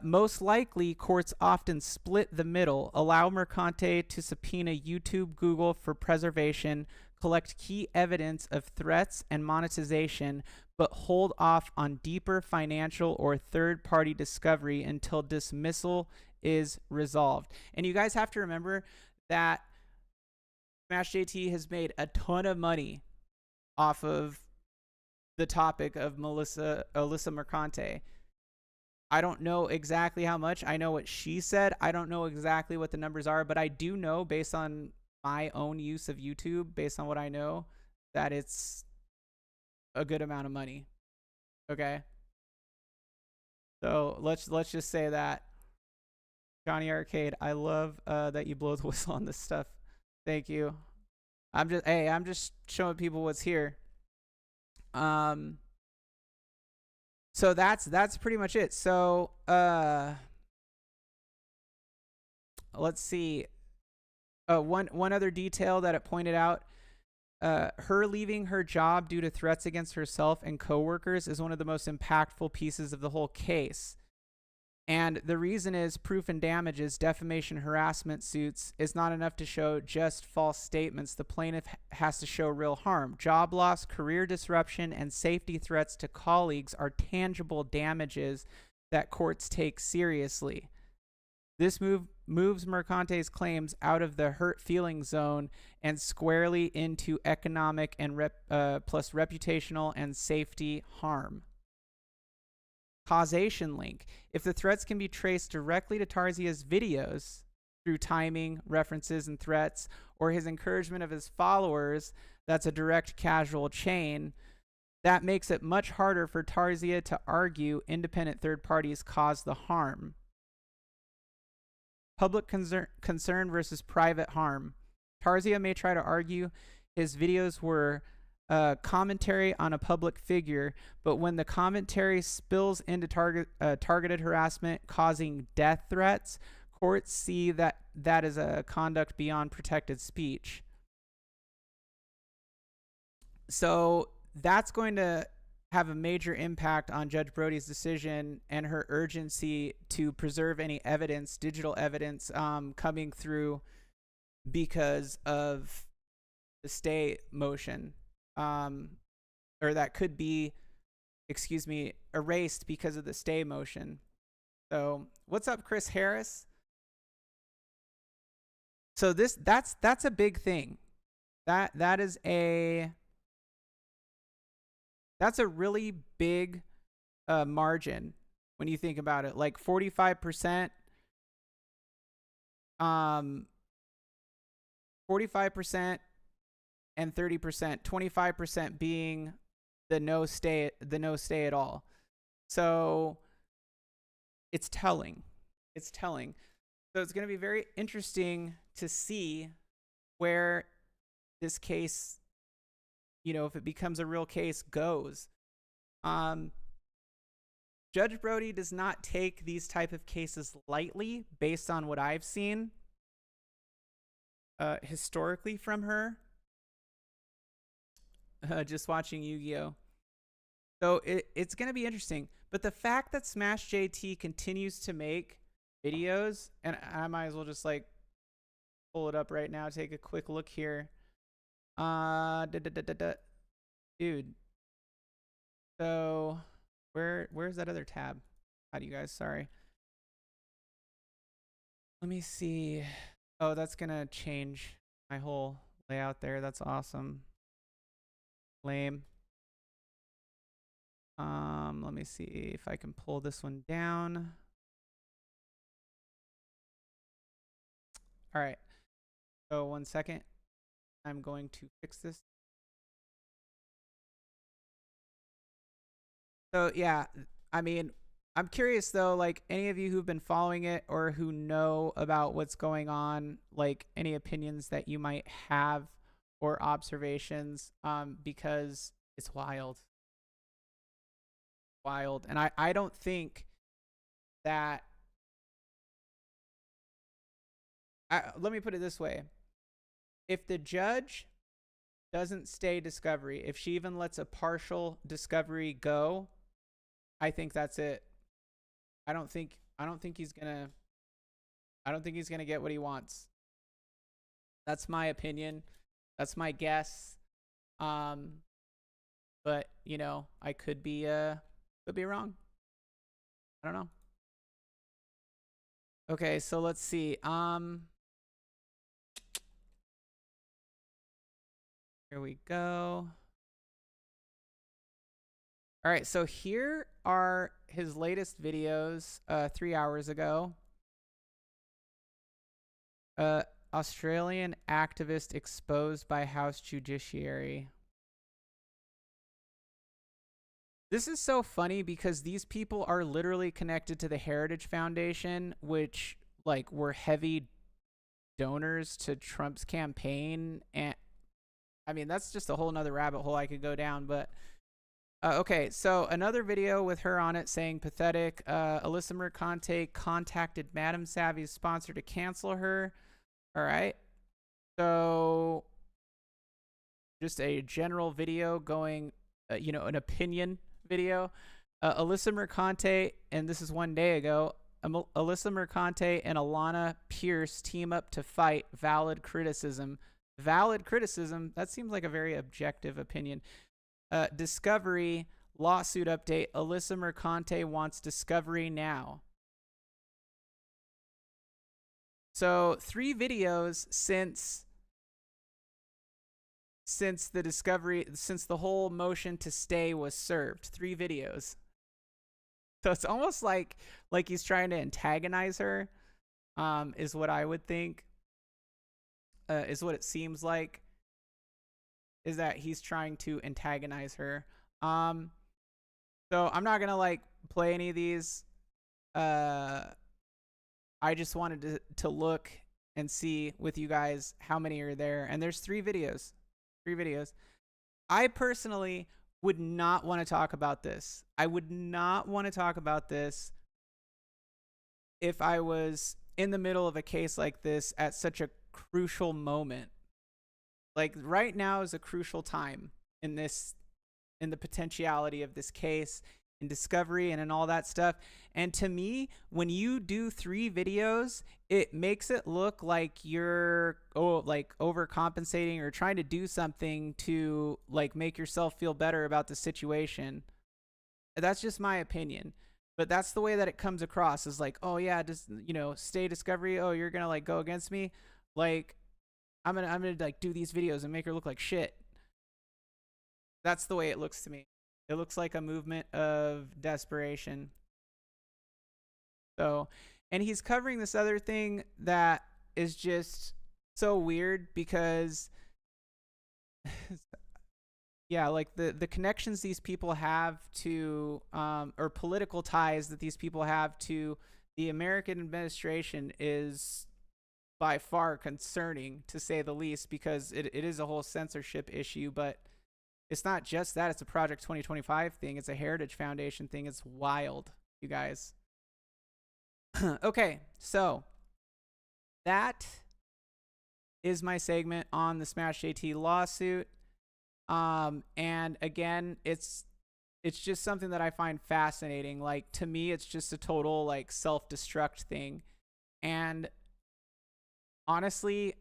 Most likely, courts often split the middle, allow Mercante to subpoena YouTube, Google for preservation, collect key evidence of threats and monetization, but hold off on deeper financial or third-party discovery until dismissal is resolved. And you guys have to remember that Smash JT has made a ton of money off of the topic of Alyssa Mercante. I don't know exactly how much. I know what she said. I don't know exactly what the numbers are, but I do know, based on my own use of YouTube, based on what I know, that it's a good amount of money. Okay? So let's just say that. Johnny Arcade, I love that you blow the whistle on this stuff. Thank you. I'm just showing people what's here. So that's pretty much it. So let's see. One other detail that it pointed out. her leaving her job due to threats against herself and coworkers is one of the most impactful pieces of the whole case. And the reason is proof and damages, defamation, harassment suits is not enough to show just false statements. The plaintiff has to show real harm. Job loss, career disruption, and safety threats to colleagues are tangible damages that courts take seriously. This moves Mercante's claims out of the hurt feeling zone and squarely into economic and plus reputational and safety harm. Causation link. If the threats can be traced directly to Tarzia's videos through timing, references, and threats, or his encouragement of his followers, that's a direct causal chain. That makes it much harder for Tarzia to argue independent third parties caused the harm. Public concern versus private harm. Tarzia may try to argue his videos were commentary on a public figure, but when the commentary spills into targeted harassment causing death threats, courts see that is a conduct beyond protected speech. So that's going to have a major impact on Judge Brody's decision and her urgency to preserve any evidence, digital evidence, coming through because of the stay motion. Or that could be, erased because of the stay motion. So what's up, Chris Harris? So that's a big thing. That's a really big margin when you think about it. Like 45%, 45% and 30%, 25% being the no stay at all. So it's telling. So it's going to be very interesting to see where this case, if it becomes a real case, goes. Judge Brody does not take these type of cases lightly based on what I've seen historically from her. Just watching Yu-Gi-Oh! So it's going to be interesting. But the fact that Smash JT continues to make videos, and I might as well just like pull it up right now, take a quick look here. Dude. So where's that other tab? How do you guys? Sorry. Let me see. Oh, that's going to change my whole layout there. That's awesome. Lame. Let me see if I can pull this one down. All right. So 1 second. I'm going to fix this. So yeah, I mean, I'm curious though, like any of you who've been following it or who know about what's going on, like any opinions that you might have or observations, because it's wild. And I don't think that, let me put it this way. If the judge doesn't stay discovery, if she even lets a partial discovery go, I think that's it. I don't think he's gonna get what he wants. That's my opinion. That's my guess. But I could be wrong. I don't know. Okay, so let's see. Here we go. All right, so here are his latest videos 3 hours ago. Australian activist exposed by House Judiciary. This is so funny because these people are literally connected to the Heritage Foundation, which like were heavy donors to Trump's campaign. And I mean, that's just a whole nother rabbit hole I could go down. But okay, so another video with her on it saying pathetic. Alyssa Mercante contacted Madam Savvy's sponsor to cancel her. All right. So just a general video going, an opinion video. Alyssa Mercante, and this is one day ago, Alyssa Mercante and Alana Pierce team up to fight. Valid criticism. Valid criticism? That seems like a very objective opinion. Discovery lawsuit update. Alyssa Mercante wants discovery now. So 3 videos since the whole motion to stay was served. 3 videos. So it's almost like he's trying to antagonize her, is what I would think. Is what it seems like. Is that he's trying to antagonize her. So I'm not gonna play any of these. I just wanted to look and see with you guys how many are there, and there's 3 videos. 3 videos. I personally would not want to talk about this. I would not want to talk about this if I was in the middle of a case like this at such a crucial moment. Like right now is a crucial time in the potentiality of this case, in discovery and in all that stuff. And to me, when you do 3 videos, it makes it look like you're overcompensating or trying to do something to make yourself feel better about the situation. That's just my opinion. But that's the way that it comes across, is oh yeah, just stay discovery. Oh, you're gonna go against me. I'm gonna do these videos and make her look like shit. That's the way it looks to me. It looks like a movement of desperation. So, and he's covering this other thing that is just so weird because, yeah, the connections these people have to, or political ties that these people have to the American administration is by far concerning, to say the least, because it is a whole censorship issue, but it's not just that. It's a Project 2025 thing. It's a Heritage Foundation thing. It's wild, you guys. Okay, so that is my segment on the Smash JT lawsuit. And again, it's just something that I find fascinating. To me, it's just a total self-destruct thing. And honestly,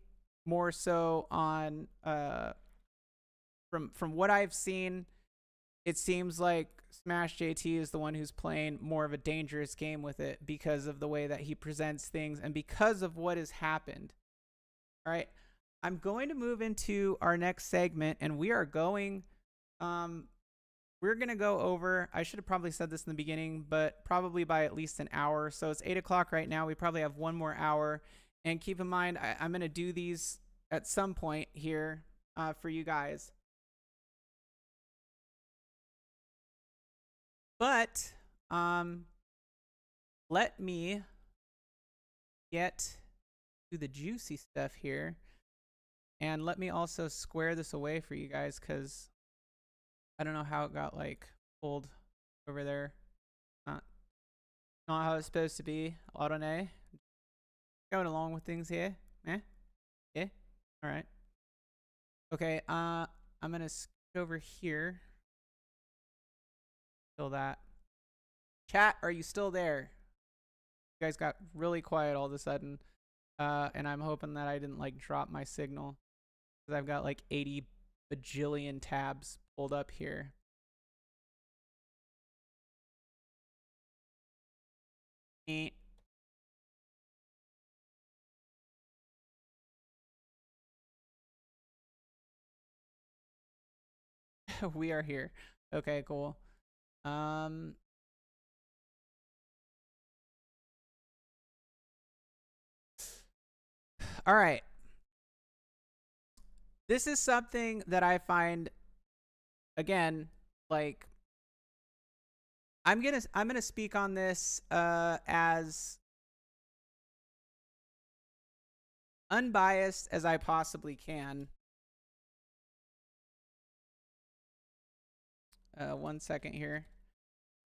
more so on from what I've seen, it seems like Smash JT is the one who's playing more of a dangerous game with it because of the way that he presents things and because of what has happened. All right, I'm going to move into our next segment, and we're going to go over, I should have probably said this in the beginning, but probably by at least an hour. So it's 8 o'clock right now. We probably have 1 more hour. And keep in mind, I'm going to do these at some point here for you guys. But let me get to the juicy stuff here. And let me also square this away for you guys, because I don't know how it got pulled over there. Not how it's supposed to be. I don't know. Going along with things here. Yeah. All right. Okay. I'm gonna skip over here. Still that. Chat, are you still there? You guys got really quiet all of a sudden, and I'm hoping that I didn't drop my signal, because I've got 80 bajillion tabs pulled up here. We are here. Okay, cool. All right. This is something that I find, again, I'm gonna speak on this as unbiased as I possibly can. 1 second here,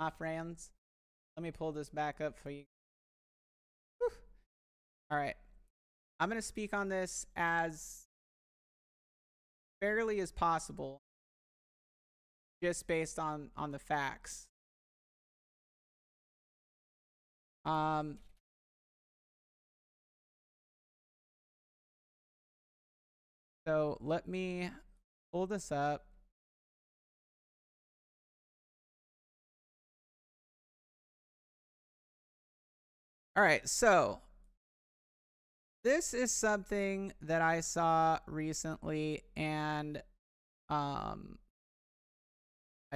my friends. Let me pull this back up for you. Whew. All right. I'm going to speak on this as barely is possible just based on the facts. So let me pull this up. All right, so this is something that I saw recently and I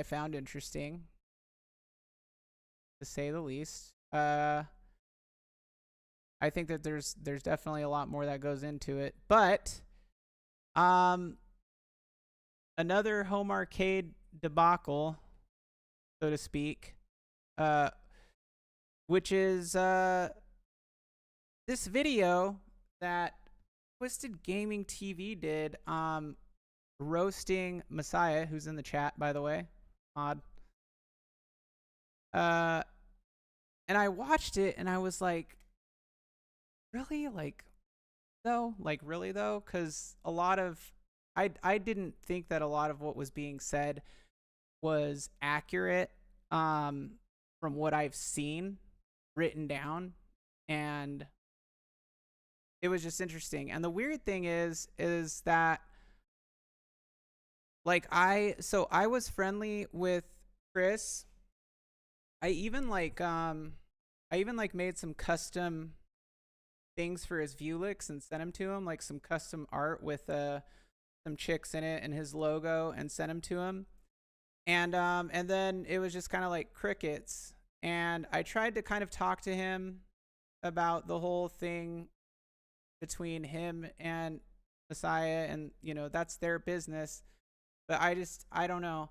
found interesting, to say the least. I think that there's definitely a lot more that goes into it, but another home arcade debacle, so to speak, which is this video that Twisted Gaming TV did, roasting Messiah, who's in the chat, by the way. Odd. And I watched it and I was like, really? Like, though? Like, really, though? Because a lot of, I didn't think that a lot of what was being said was accurate, from what I've seen written down. And it was just interesting. And the weird thing is that, like, I was friendly with Chris. I even made some custom things for his Vuelix and sent them to him, like some custom art with some chicks in it and his logo, and sent them to him. And then it was just kind of like crickets. And I tried to kind of talk to him about the whole thing between him and Messiah, and you know, that's their business. But I don't know.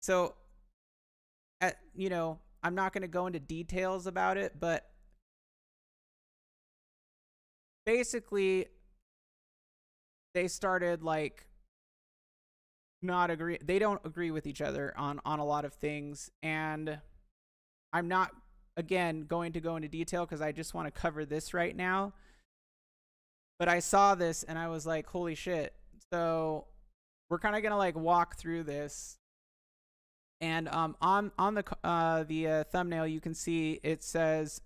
So, you know, I'm not going to go into details about it, but basically they started like not agree. They don't agree with each other on a lot of things, and I'm not, again, going to go into detail because I just want to cover this right now. But I saw this and I was like, holy shit. So we're kind of going to like walk through this. And on the thumbnail, you can see it says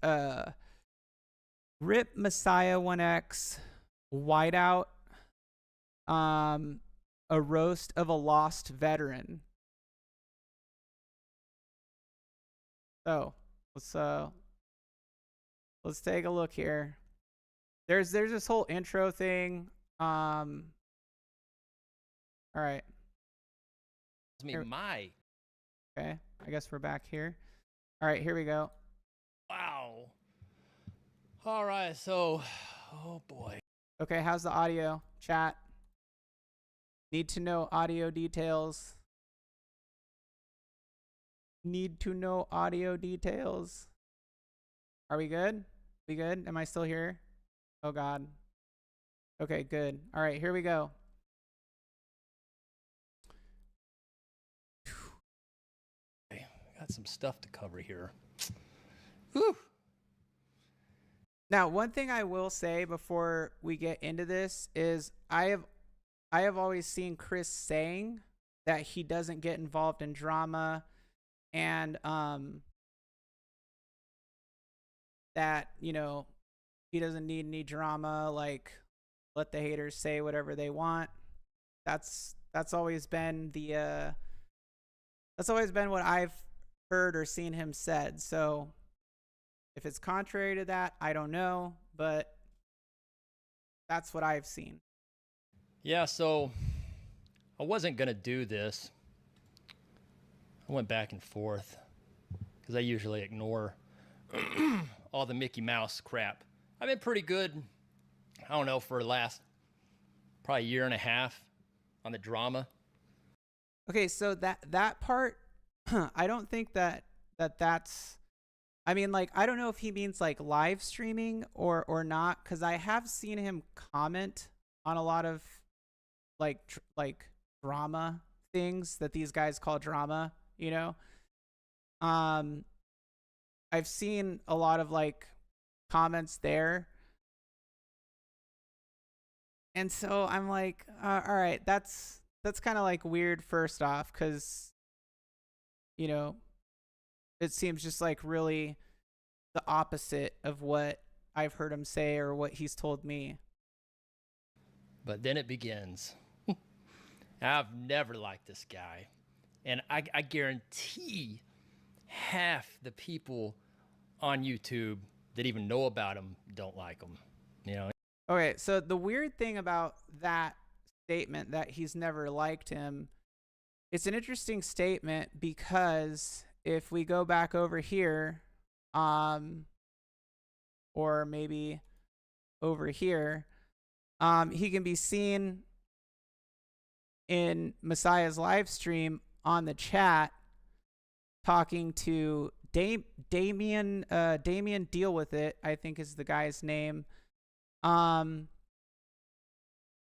Rip Messiah 1X Whiteout, a roast of a lost veteran. So let's take a look here. There's this whole intro thing. All right. My. Okay, I guess we're back here. All right, here we go. Wow. All right, so, oh boy. Okay, how's the audio? Chat. Need to know audio details. Need to know audio details. Are we good? We good? Am I still here? Oh God. Okay, good. All right, here we go. Okay, got some stuff to cover here. Whew. Now, one thing I will say before we get into this is I have always seen Chris saying that he doesn't get involved in drama, and that, you know, he doesn't need any drama, like let the haters say whatever they want. That's always been what I've heard or seen him said. So if it's contrary to that, I don't know, but that's what I've seen. Yeah, so I wasn't going to do this. I went back and forth because I usually ignore all the Mickey Mouse crap. I've been pretty good, I don't know, for the last probably year and a half on the drama. Okay, so that part, I don't think that's, I mean, like, I don't know if he means like live streaming or not, because I have seen him comment on a lot of like drama things that these guys call drama, you know. I've seen a lot of like comments there, and so I'm like, all right, that's that's kind of like weird first off, because, you know, it seems just like really the opposite of what I've heard him say or what he's told me. But then it begins. I've never liked this guy. And I guarantee half the people on YouTube that even know about him don't like him. You know? Okay, so the weird thing about that statement that he's never liked him, it's an interesting statement because if we go back over here, or maybe over here, he can be seen in Messiah's live stream on the chat talking to Damien Deal With It, I think is the guy's name. And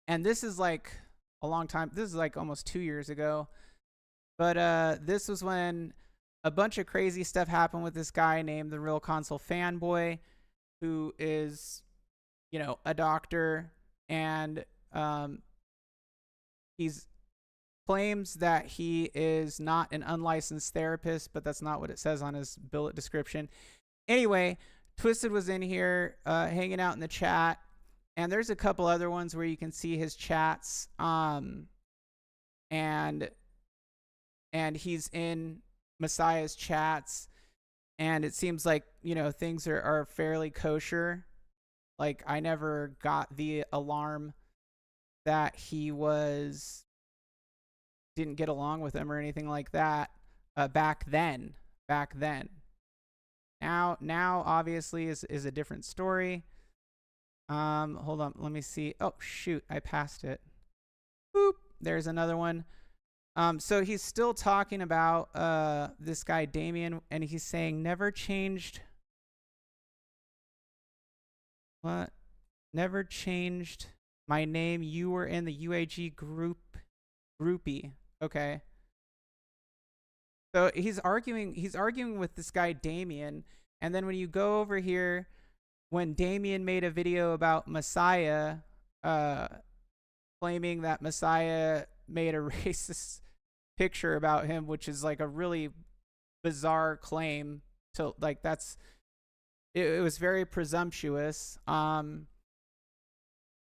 this is like a long time. This is like almost 2 years ago. But this was when a bunch of crazy stuff happened with this guy named the Real Console Fanboy, who is, you know, a doctor, and he's claims that he is not an unlicensed therapist, but that's not what it says on his billet description. Anyway, Twisted was in here hanging out in the chat, and there's a couple other ones where you can see his chats, and he's in Messiah's chats, and it seems like, you know, things are fairly kosher. Like, I never got the alarm that he didn't get along with him or anything like that back then. Now obviously is a different story. Hold on, let me see. Oh shoot, I passed it. Boop. There's another one. So he's still talking about this guy Damien, and he's saying never changed. What? Never changed my name. You were in the UAG groupie. Okay. So he's arguing with this guy Damien, and then when you go over here, when Damien made a video about Messiah, claiming that Messiah made a racist picture about him, which is like a really bizarre claim to, like, it was very presumptuous. And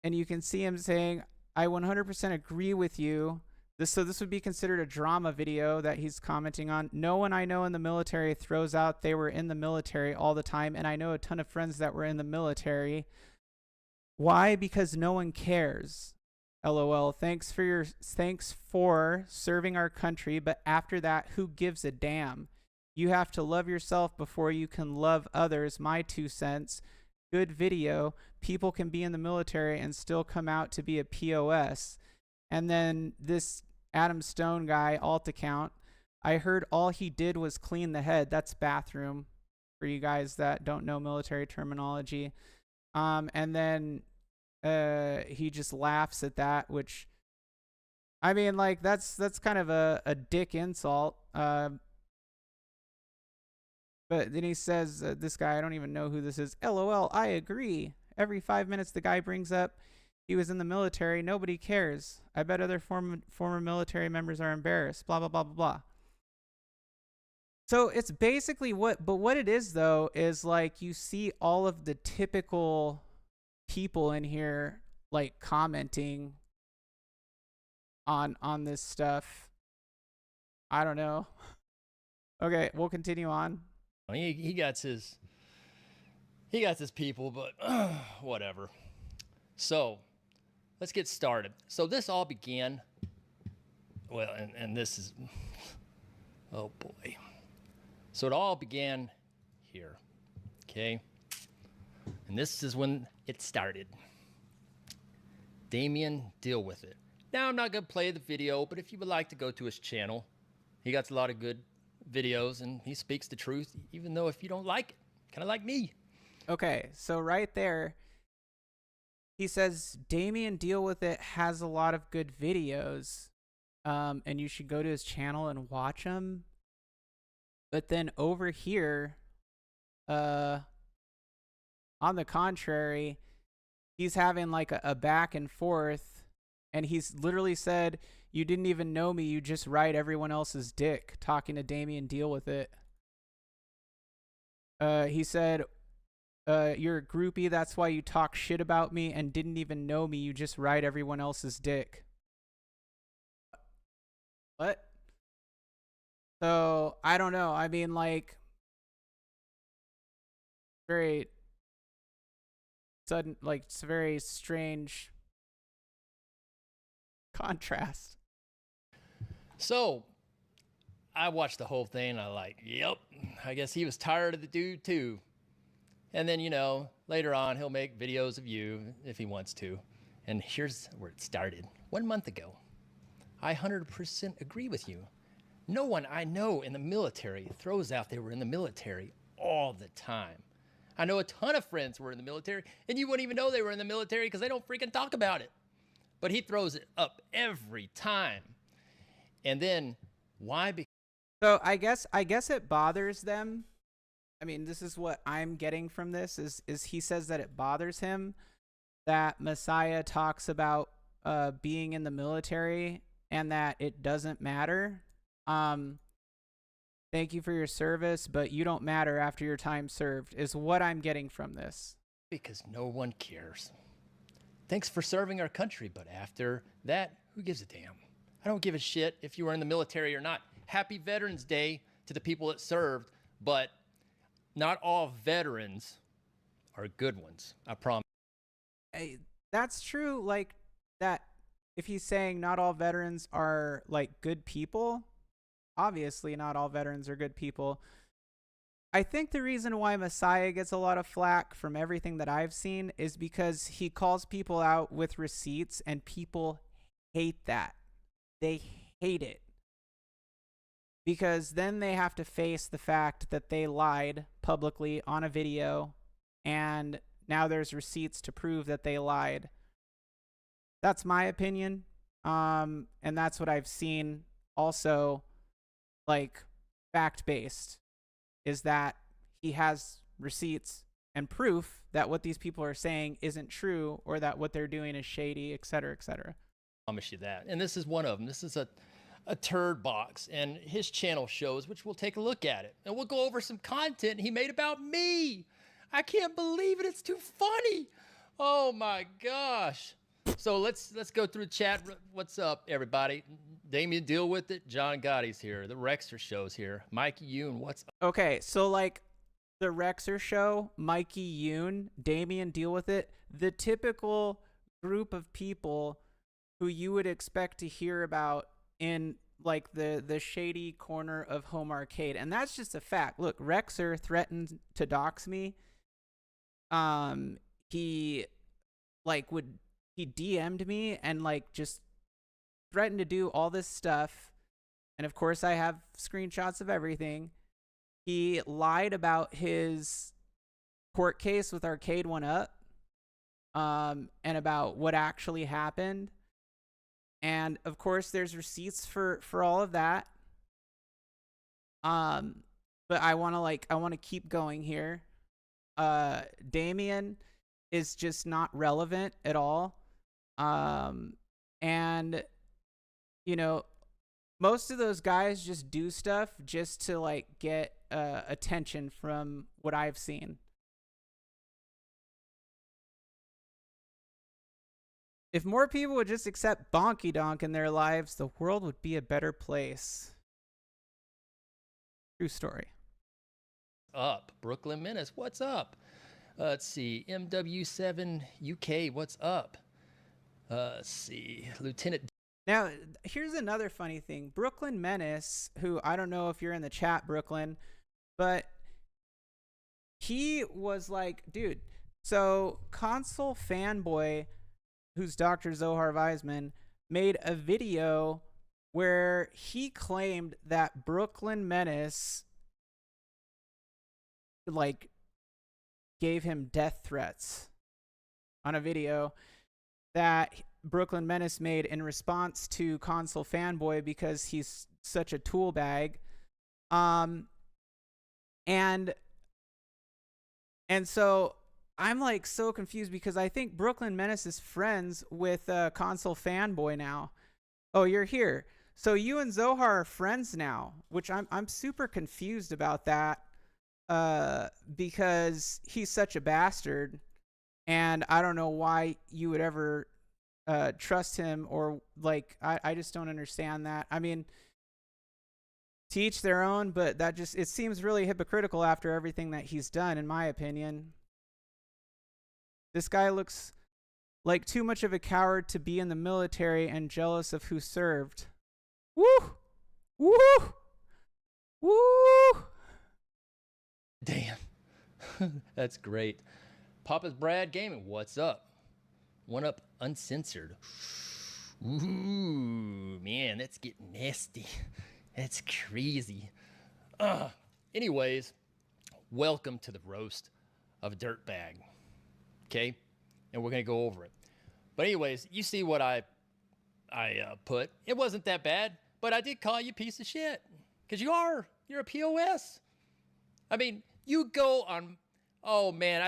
you can see him saying, I 100% agree with you. So this would be considered a drama video that he's commenting on. No one I know in the military throws out they were in the military all the time, and I know a ton of friends that were in the military. Why? Because no one cares. LOL. Thanks for serving our country, but after that, who gives a damn? You have to love yourself before you can love others. My 2 cents. Good video. People can be in the military and still come out to be a POS. And then this Adam Stone guy, alt account, I heard all he did was clean the head. That's bathroom for you guys that don't know military terminology. And then he just laughs at that, which, I mean, like, that's kind of a dick insult. But then he says, this guy, I don't even know who this is. LOL, I agree. Every 5 minutes the guy brings up he was in the military. Nobody cares. I bet other former military members are embarrassed. Blah, blah, blah, blah, blah. So it's basically what it is, though, is like you see all of the typical people in here, like, commenting on this stuff. I don't know. Okay, we'll continue on. He got his people, but whatever. So let's get started. So this all began, well, and this is, oh boy. So it all began here, okay? And this is when it started. Damien, Deal With It. Now I'm not gonna play the video, but if you would like to go to his channel, he got a lot of good videos and he speaks the truth, even though if you don't like it, kind of like me. Okay, so right there, he says Damien Deal With It has a lot of good videos, and you should go to his channel and watch them. But then over here, on the contrary, he's having like a back and forth, and he's literally said, You didn't even know me. You just ride everyone else's dick. Talking to Damien, deal with it. He said, you're a groupie. That's why you talk shit about me and didn't even know me. You just ride everyone else's dick. What? So, I don't know. I mean, like, very sudden, like, it's a very strange contrast. So I watched the whole thing. I like, yep, I guess he was tired of the dude too. And then, you know, later on, he'll make videos of you if he wants to. And here's where it started. 1 month ago, I 100% agree with you. No one I know in the military throws out they were in the military all the time. I know a ton of friends who were in the military, and you wouldn't even know they were in the military because they don't freaking talk about it. But he throws it up every time. And then, why? So I guess it bothers them. I mean, this is what I'm getting from this is he says that it bothers him that Messiah talks about being in the military and that it doesn't matter. Thank you for your service, but you don't matter after your time served is what I'm getting from this. Because no one cares. Thanks for serving our country, but after that, who gives a damn? I don't give a shit if you were in the military or not. Happy Veterans Day to the people that served, but not all veterans are good ones, I promise. Hey, that's true, like, that if he's saying not all veterans are, like, good people, obviously not all veterans are good people. I think the reason why Messiah gets a lot of flack from everything that I've seen is because he calls people out with receipts, and people hate that. They hate it. Because then they have to face the fact that they lied publicly on a video, and now there's receipts to prove that they lied. That's my opinion. And that's what I've seen also, like, fact-based, is that he has receipts and proof that what these people are saying isn't true or that what they're doing is shady, et cetera, et cetera. I promise you that. And this is one of them. This is a turd box, and his channel shows, which we'll take a look at it. And we'll go over some content he made about me. I can't believe it. It's too funny. Oh my gosh. So let's go through the chat. What's up, everybody? Damien, deal with it. John Gotti's here. The Rexer show's here. Mikey Yoon, what's up? Okay, so like the Rexer show, Mikey Yoon, Damien, deal with it. The typical group of people who you would expect to hear about in like the shady corner of home arcade. And that's just a fact. Look, Rexer threatened to dox me. He DM'd me and like just threatened to do all this stuff. And of course I have screenshots of everything. He lied about his court case with Arcade 1UP, and about what actually happened. And of course there's receipts for all of that. But I want to keep going here. Damien is just not relevant at all. And you know, most of those guys just do stuff just to like get attention from what I've seen. If more people would just accept Bonky Donk in their lives, the world would be a better place. True story. Up. Brooklyn Menace, what's up? Let's see. MW7 UK, what's up? Let's see. Lieutenant. Now, here's another funny thing. Brooklyn Menace, who I don't know if you're in the chat, Brooklyn, but he was like, dude, so Console Fanboy, who's Dr. Zohar Weizman, made a video where he claimed that Brooklyn Menace like gave him death threats on a video that Brooklyn Menace made in response to Console Fanboy because he's such a tool bag. And so I'm like so confused because I think Brooklyn Menace is friends with Console Fanboy now. Oh, you're here. So you and Zohar are friends now, which I'm super confused about that. Because he's such a bastard, and I don't know why you would ever trust him, or like I just don't understand that. I mean, to each their own, but that just, it seems really hypocritical after everything that he's done, in my opinion. This guy looks like too much of a coward to be in the military and jealous of who served. Woo! Woo! Woo! Damn. That's great. Papa's Brad Gaming, what's up? One Up Uncensored. Ooh, man, that's getting nasty. That's crazy. Anyways, welcome to the roast of a dirtbag. Okay? And we're going to go over it. But anyways, you see what I put. It wasn't that bad, but I did call you a piece of shit. Because you're a POS. I mean, you go on, oh man,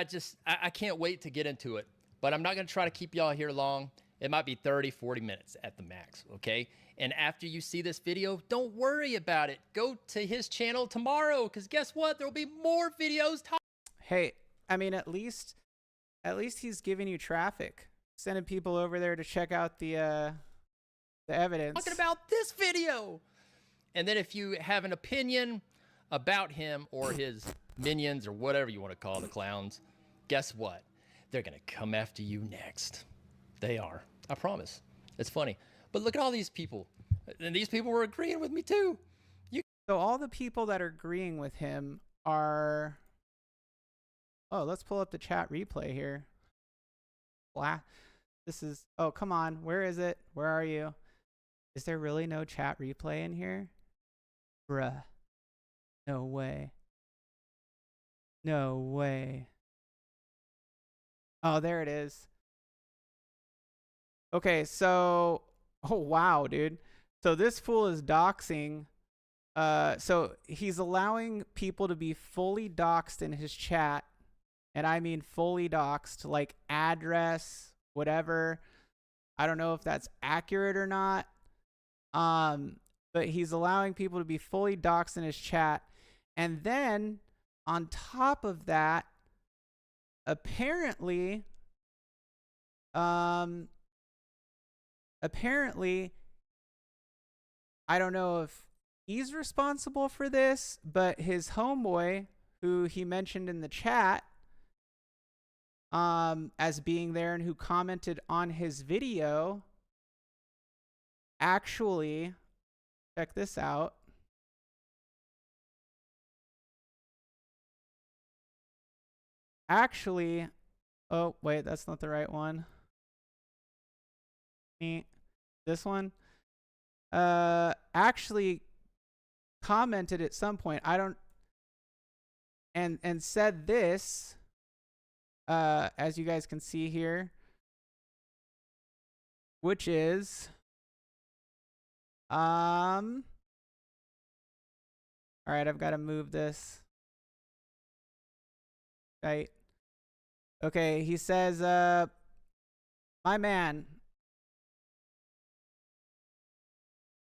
I can't wait to get into it. But I'm not going to try to keep y'all here long. It might be 30, 40 minutes at the max, okay? And after you see this video, don't worry about it. Go to his channel tomorrow, because guess what? There will be more videos. Hey, I mean, at least he's giving you traffic, sending people over there to check out the evidence. Talking about this video. And then if you have an opinion about him or his minions or whatever you want to call the clowns, guess what? They're going to come after you next. They are. I promise. It's funny. But look at all these people. And these people were agreeing with me too. So all the people that are agreeing with him are... Oh, let's pull up the chat replay here. This is... Oh, come on. Where is it? Where are you? Is there really no chat replay in here? Bruh. No way. No way. Oh, there it is. Okay, so... Oh, wow, dude. So this fool is doxing. So he's allowing people to be fully doxed in his chat. And I mean fully doxed, like address, whatever. I don't know if that's accurate or not. But he's allowing people to be fully doxed in his chat. And then on top of that, apparently, I don't know if he's responsible for this, but his homeboy, who he mentioned in the chat as being there and who commented on his video, actually, check this out. Actually, oh, wait, that's not the right one. This one. Actually commented at some point, and said this, as you guys can see here, which is, all right, I've got to move this. Right. Okay, he says, my man,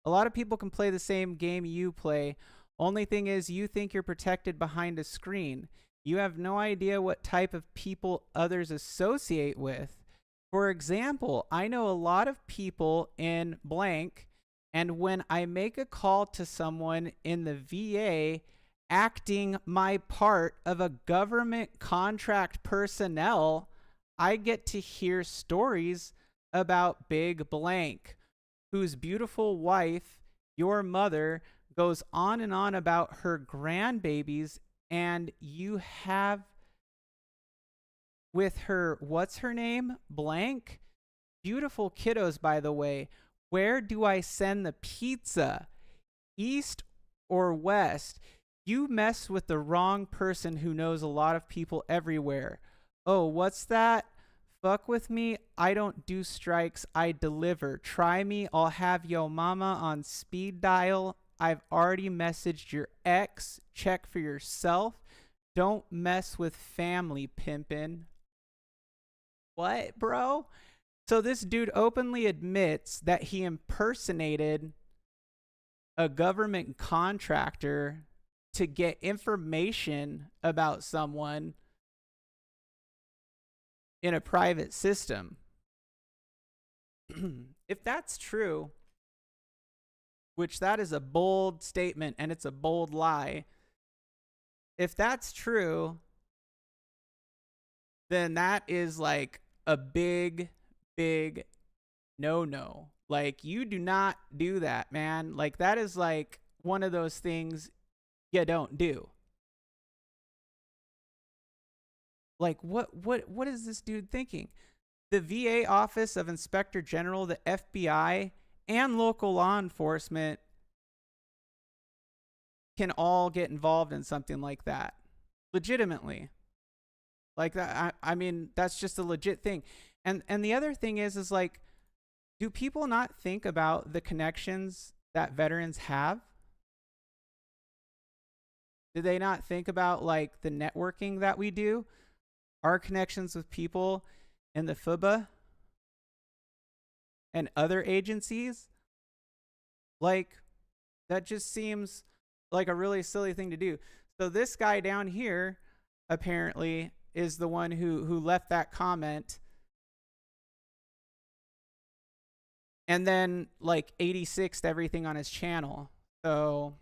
a lot of people can play the same game you play. Only thing is, you think you're protected behind a screen. You have no idea what type of people others associate with. For example, I know a lot of people in blank, and when I make a call to someone in the VA acting my part of a government contract personnel, I get to hear stories about big blank, whose beautiful wife, your mother, goes on and on about her grandbabies, and you have with her, what's her name? Blank? Beautiful kiddos, by the way. Where do I send the pizza? East or west? You mess with the wrong person who knows a lot of people everywhere. Oh, what's that? Fuck with me? I don't do strikes, I deliver. Try me, I'll have yo mama on speed dial. I've already messaged your ex. Check for yourself. Don't mess with family, pimpin'. What, bro? So this dude openly admits that he impersonated a government contractor to get information about someone in a private system. If that's true, which that is a bold statement and it's a bold lie, if that's true, then that is like a big no. Like, you do not do that, man. Like, that is like one of those things you don't do. Like, what is this dude thinking? The VA Office of Inspector General, the FBI, and local law enforcement can all get involved in something like that. Legitimately. Like that, I mean, that's just a legit thing. And the other thing is like, do people not think about the connections that veterans have? Do they not think about like the networking that we do? Our connections with people in the FUBA and other agencies? Like, that just seems like a really silly thing to do. So this guy down here apparently is the one who left that comment, and then like 86'd everything on his channel. So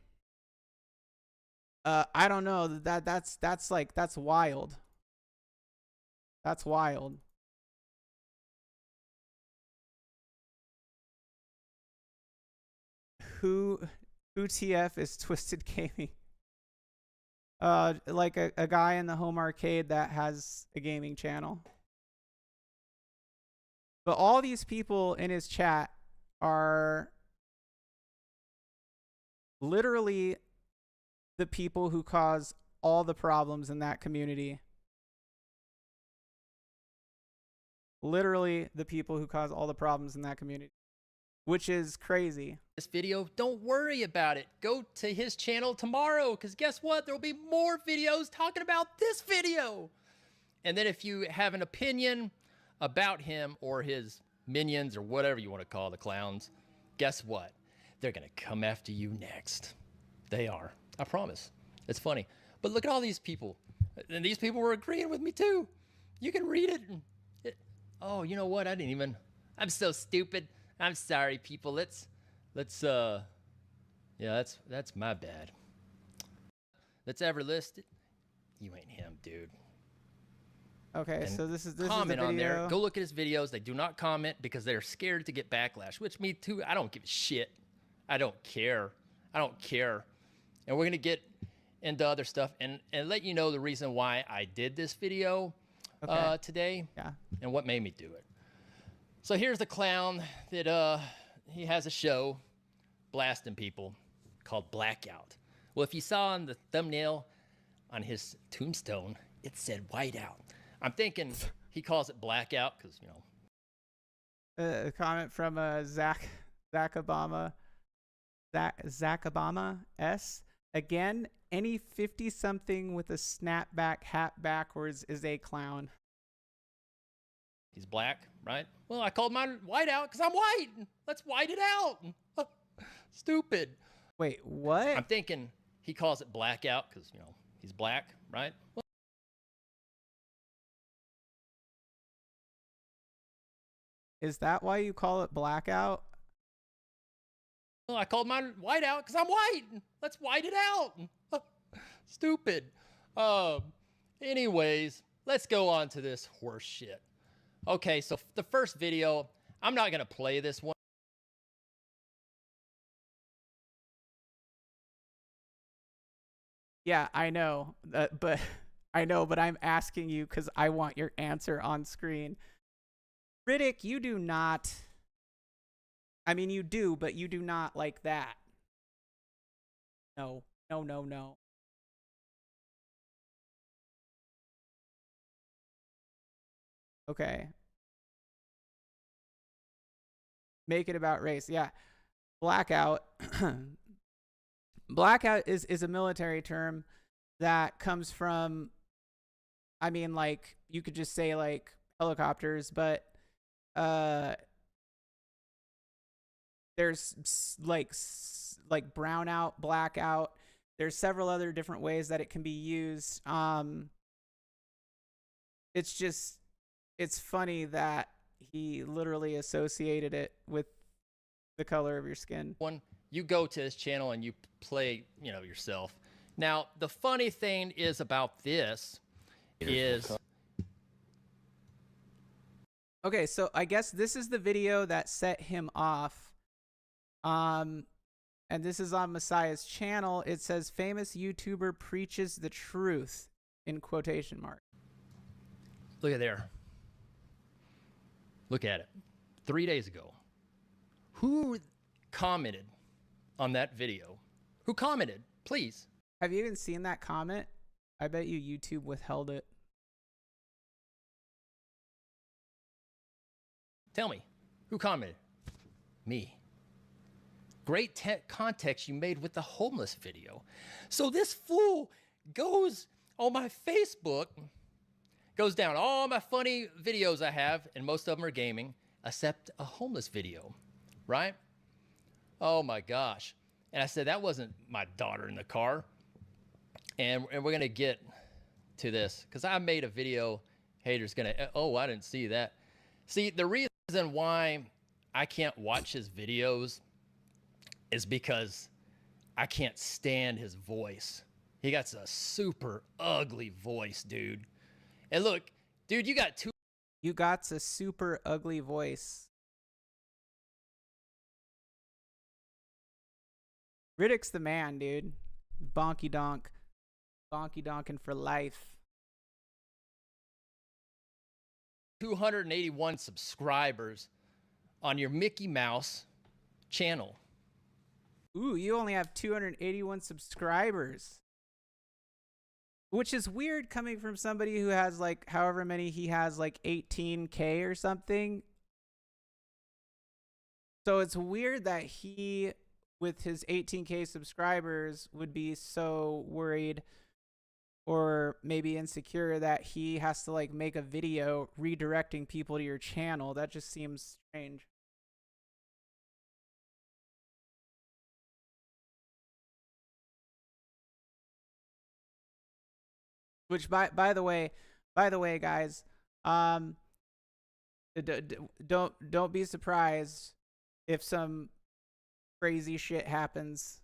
I don't know, that's wild. That's wild. Who TF is Twisted Gaming? Like a guy in the home arcade that has a gaming channel. But all these people in his chat are literally the people who cause all the problems in that community. Literally the people who cause all the problems in that community, which is crazy. This video, don't worry about it. Go to his channel tomorrow, because guess what? There will be more videos talking about this video. And then if you have an opinion about him or his minions or whatever you want to call the clowns, guess what? They're going to come after you next. They are. I promise. It's funny. But look at all these people. And these people were agreeing with me too. You can read it. Oh, you know what? I'm so stupid. I'm sorry, people. Yeah, that's my bad. That's ever listed. You ain't him, dude. Okay, And so this is the comment video. on there. Go look at his videos. They do not comment because they're scared to get backlash, which me too. I don't give a shit. I don't care. And we're gonna get into other stuff and let you know the reason why I did this video today. Yeah. And what made me do it. So here's the clown that he has a show blasting people called Blackout. Well, if you saw on the thumbnail on his tombstone, it said whiteout. I'm thinking he calls it blackout because, you know. A comment from Zach Obama. Zach Obama S. Again, any 50-something with a snapback hat backwards is a clown. He's black, right? Well, I called mine whiteout because I'm white. Let's white it out. Stupid. Wait, what? I'm thinking he calls it blackout because, you know, he's black, right? Well, Is that why you call it blackout? I called mine whiteout because I'm white. Let's white it out. Stupid. Anyways, let's go on to this horse shit. Okay, so the first video, I'm not going to play this one. Yeah, I know, but I'm asking you because I want your answer on screen. Riddick, you do not. I mean, you do, but you do not like that. No. Okay. Make it about race. Yeah. Blackout. Blackout is a military term that comes from, I mean, like, you could just say like helicopters, but there's like brown out, black out. There's several other different ways that it can be used. It's funny that he literally associated it with the color of your skin. One, you go to his channel and you play, yourself. Now, the funny thing is about this is... Okay, so I guess this is the video that set him off. And this is on Messiah's channel. It says famous YouTuber preaches the truth in quotation marks. Look at there. Look at it. 3 days ago. Who commented on that video? Who commented? Please. Have you even seen that comment? I bet you YouTube withheld it. Tell me. Who commented? Me. Great context you made with the homeless video. So this fool goes on my Facebook, goes down all my funny videos I have, and most of them are gaming, except a homeless video, right? Oh my gosh. And I said, that wasn't my daughter in the car. And we're going to get to this because I made a video. Haters going to, oh, I didn't see that. See, the reason why I can't watch his videos is because I can't stand his voice. He got a super ugly voice, dude. And look, dude, you got a super ugly voice. Riddick's the man, dude. Bonky donk. Bonky donkin' for life. 281 subscribers on your Mickey Mouse channel. Ooh, you only have 281 subscribers. Which is weird coming from somebody who has like however many he has, like 18K or something. So it's weird that he, with his 18K subscribers, would be so worried or maybe insecure that he has to like make a video redirecting people to your channel. That just seems strange. Which by the way, guys, don't be surprised if some crazy shit happens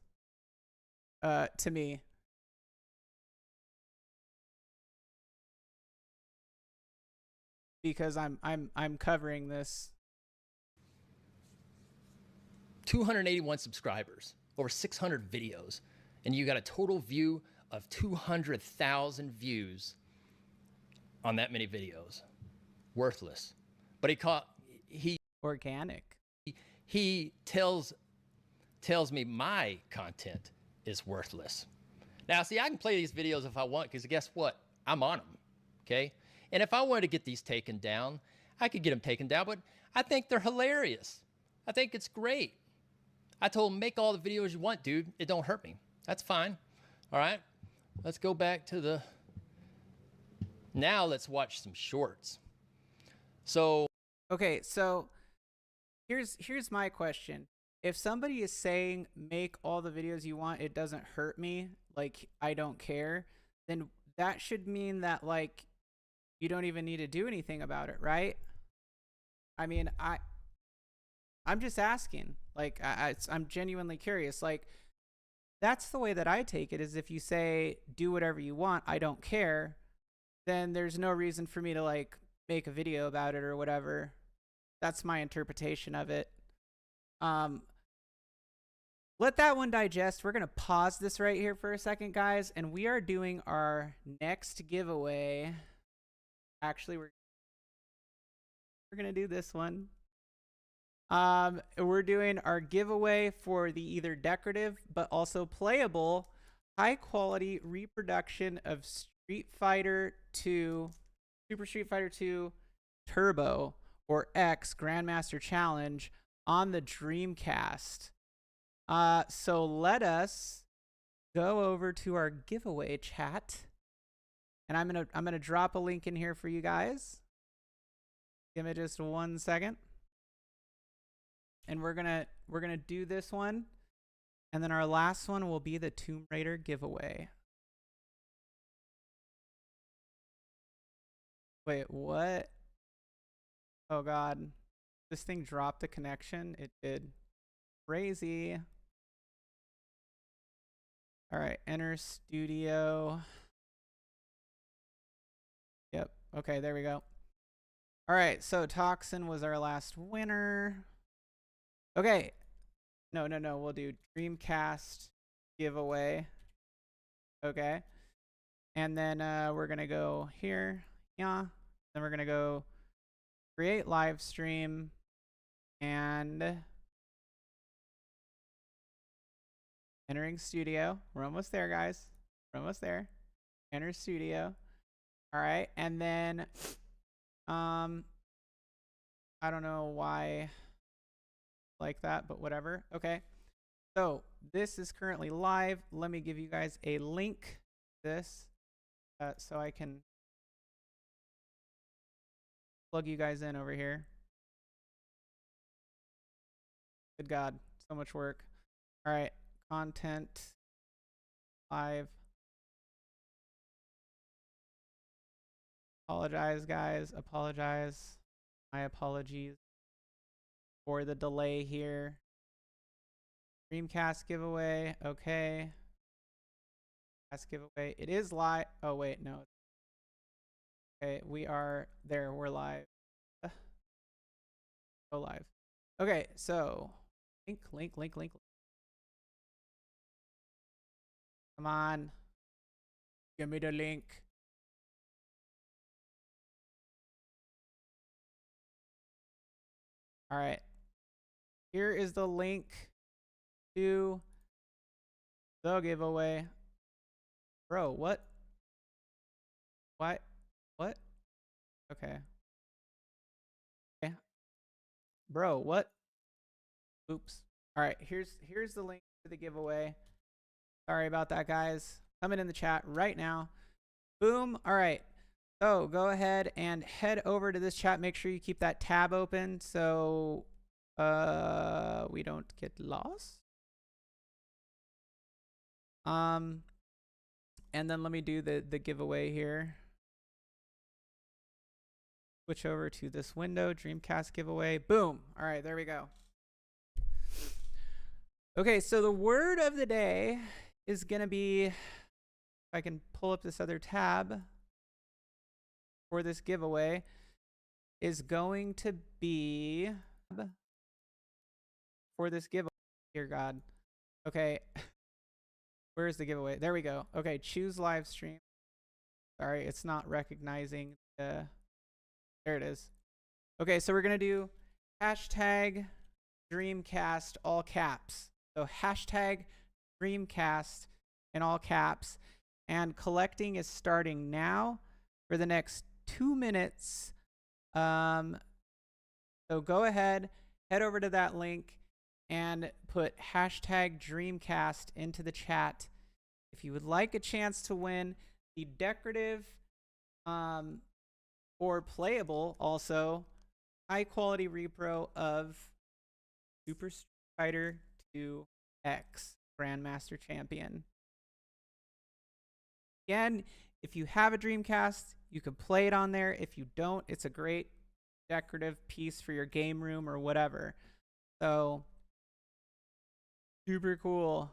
to me. Because I'm covering this. 281 subscribers, over 600 videos, and you got a total view of 200,000 views on that many videos. Worthless. But he organic. He tells me my content is worthless. Now, see, I can play these videos if I want, because guess what? I'm on them, okay? And if I wanted to get these taken down, I could get them taken down, but I think they're hilarious. I think it's great. I told him, make all the videos you want, dude. It don't hurt me. That's fine. All right? Let's go back to the... Now let's watch some shorts. So... Okay, so here's my question. If somebody is saying, make all the videos you want, it doesn't hurt me, like, I don't care, then that should mean that, like, you don't even need to do anything about it, right? I mean, I'm just asking. Like, I'm genuinely curious. Like, that's the way that I take it, is if you say, do whatever you want, I don't care, then there's no reason for me to, like, make a video about it or whatever. That's my interpretation of it. Let that one digest. We're going to pause this right here for a second, guys, and we are doing our next giveaway. Actually, we're going to do this one. We're doing our giveaway for the either decorative but also playable high quality reproduction of Super Street Fighter 2 Turbo or X Grandmaster Challenge on the Dreamcast. So let us go over to our giveaway chat, and I'm gonna drop a link in here for you guys. Give me just 1 second. And we're gonna do this one. And then our last one will be the Tomb Raider giveaway. Wait, what? Oh god. This thing dropped the connection. It did. Crazy. All right, enter studio. Yep. Okay, there we go. All right, so Toxin was our last winner. Okay. No. We'll do Dreamcast giveaway. Okay. And then we're going to go here. Yeah. Then we're going to go create live stream and entering studio. We're almost there, guys. We're almost there. Enter studio. All right. And then I don't know why like that, but whatever. Okay. So this is currently live. Let me give you guys a link to this so I can plug you guys in over here. Good God, so much work. All right, content live. Apologize, guys. Apologize. My apologies for the delay here. Dreamcast giveaway. Okay. Dreamcast giveaway. It is live. Oh, wait. No. Okay. We are there. We're live. Go live. Okay. So link. Come on. Give me the link. All right. Here is the link to the giveaway. Bro, what? What? Okay. Bro, what? Oops. All right, here's the link to the giveaway. Sorry about that, guys. Coming in the chat right now. Boom. All right. So go ahead and head over to this chat. Make sure you keep that tab open so we don't get lost. And then let me do the giveaway here. Switch over to this window, Dreamcast giveaway. Boom. All right, there we go. Okay, so the word of the day is going to be, if I can pull up this other tab for this giveaway, is going to be, for this giveaway, dear God. Okay, where's the giveaway? There we go. Okay, choose live stream. Sorry, it's not recognizing the, there it is. Okay, so we're going to do hashtag Dreamcast all caps. So hashtag Dreamcast in all caps. And collecting is starting now for the next 2 minutes. So go ahead, head over to that link and put hashtag Dreamcast into the chat if you would like a chance to win the decorative or playable also high quality repro of Super Street Fighter 2 X Grandmaster Champion. Again, if you have a Dreamcast, you can play it on there. If you don't, it's a great decorative piece for your game room or whatever. So, super cool.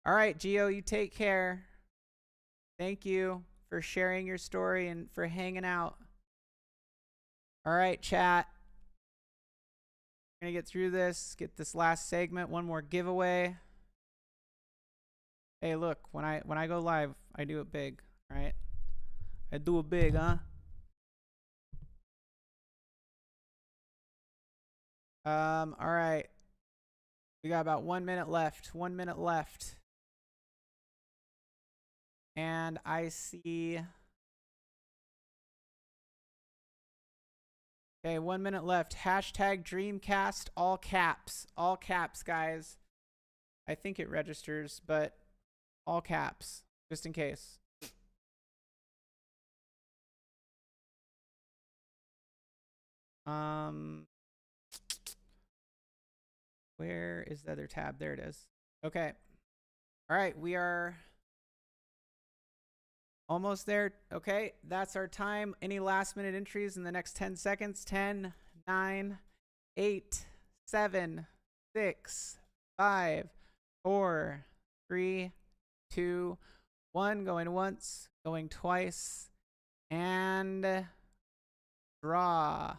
All right, Gio, you take care. Thank you for sharing your story and for hanging out. All right, chat. We're going to get through this, get this last segment, one more giveaway. Hey, look, when I go live, I do it big, all right? I do it big, huh? All right. We got about 1 minute left. 1 minute left. And I see. Okay, 1 minute left. Hashtag Dreamcast, all caps. All caps, guys. I think it registers, but all caps, just in case. Where is the other tab? There it is. Okay. All right, we are almost there. Okay, that's our time. Any last minute entries in the next 10 seconds? 10, 9, 8, 7, 6, 5, 4, 3, 2, 1. Going once, going twice, and draw.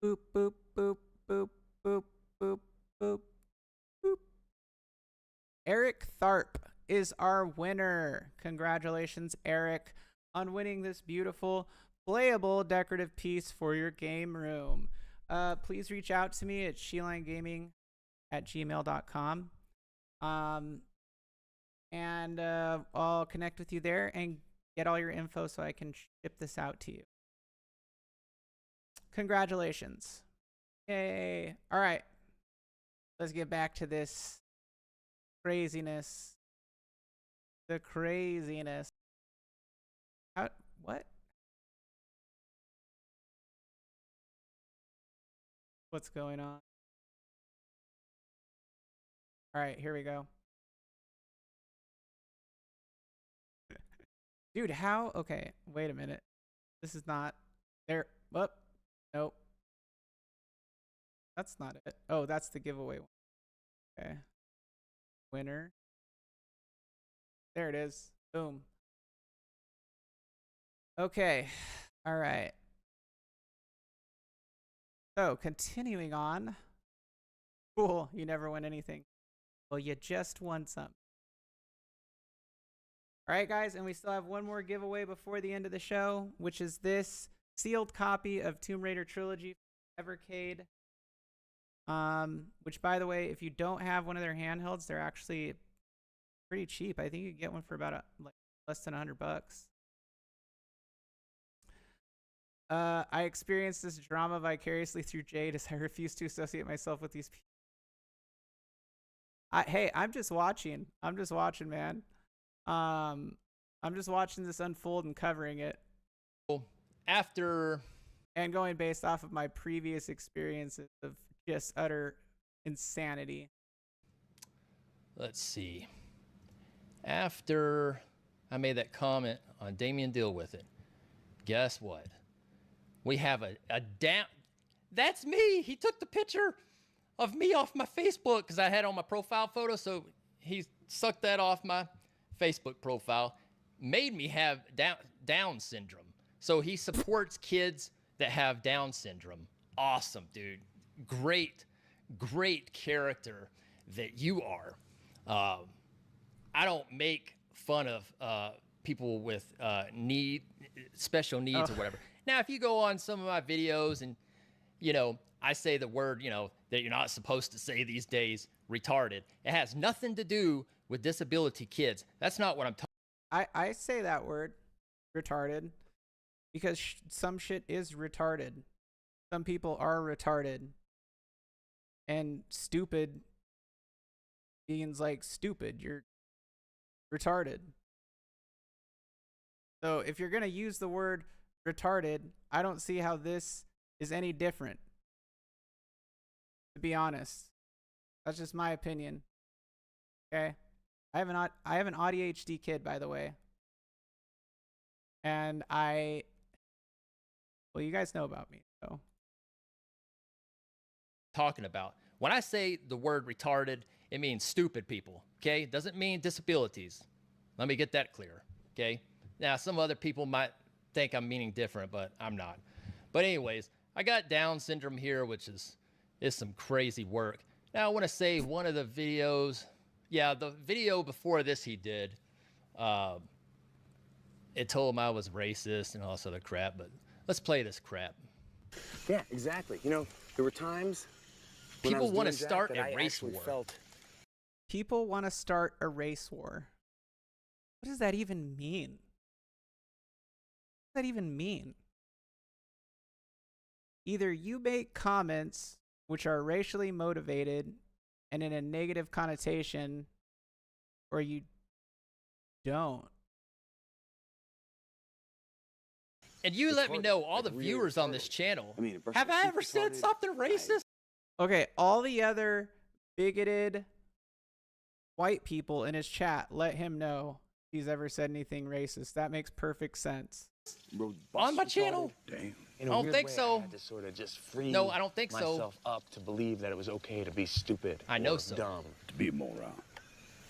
Boop, boop, boop, boop, boop, boop, boop, boop. Eric Tharp is our winner. Congratulations, Eric, on winning this beautiful, playable, decorative piece for your game room. Please reach out to me at shelinegaming@gmail.com. And I'll connect with you there and get all your info so I can ship this out to you. Congratulations. Yay. All right. Let's get back to this craziness. The craziness. What? What's going on? All right, here we go. Dude, how? Okay, wait a minute. This is not there. Whoop. Nope. That's not it. Oh, that's the giveaway one. Okay. Winner. There it is. Boom. Okay. All right. So, continuing on. Cool. You never win anything. Well, you just won some. All right, guys. And we still have one more giveaway before the end of the show, which is this sealed copy of Tomb Raider Trilogy Evercade. Which, by the way, if you don't have one of their handhelds, they're actually pretty cheap. I think you can get one for about like less than $100. I experienced this drama vicariously through Jade as I refuse to associate myself with these people. Hey, I'm just watching. I'm just watching, man. I'm just watching this unfold and covering it. After and going based off of my previous experiences of just utter insanity. Let's see. After I made that comment on Damien Deal With It, guess what? We have a down. That's me. He took the picture of me off my Facebook because I had on my profile photo. So he sucked that off my Facebook profile, made me have Down syndrome. So he supports kids that have Down syndrome. Awesome, dude. Great character that you are. I don't make fun of people with special needs or whatever. Now, if you go on some of my videos and, I say the word, that you're not supposed to say these days, retarded. It has nothing to do with disability kids. That's not what I'm talking about. I say that word, retarded, because some shit is retarded. Some people are retarded. And stupid means like stupid. You're retarded. So if you're going to use the word retarded, I don't see how this is any different. To be honest. That's just my opinion. Okay? I have an ADHD kid, by the way. And well, you guys know about me, so. Talking about. When I say the word retarded, it means stupid people, okay? It doesn't mean disabilities. Let me get that clear, okay? Now, some other people might think I'm meaning different, but I'm not. But anyways, I got Down syndrome here, which is some crazy work. Now, I want to say one of the videos, the video before this he did, it told him I was racist and all this other crap, but let's play this crap. Yeah, exactly. There were times people want to start a race war. People want to start a race war. What does that even mean? What does that even mean? Either you make comments which are racially motivated and in a negative connotation, or you don't. And you let me know, all the viewers on this channel, have I ever said something racist? Okay, all the other bigoted white people in his chat, let him know if he's ever said anything racist. That makes perfect sense. On my channel? Damn. I don't think so. I had to sort of just free No, I don't think so. myself up to believe that it was okay to be stupid. I know or so. Dumb. To be a moron.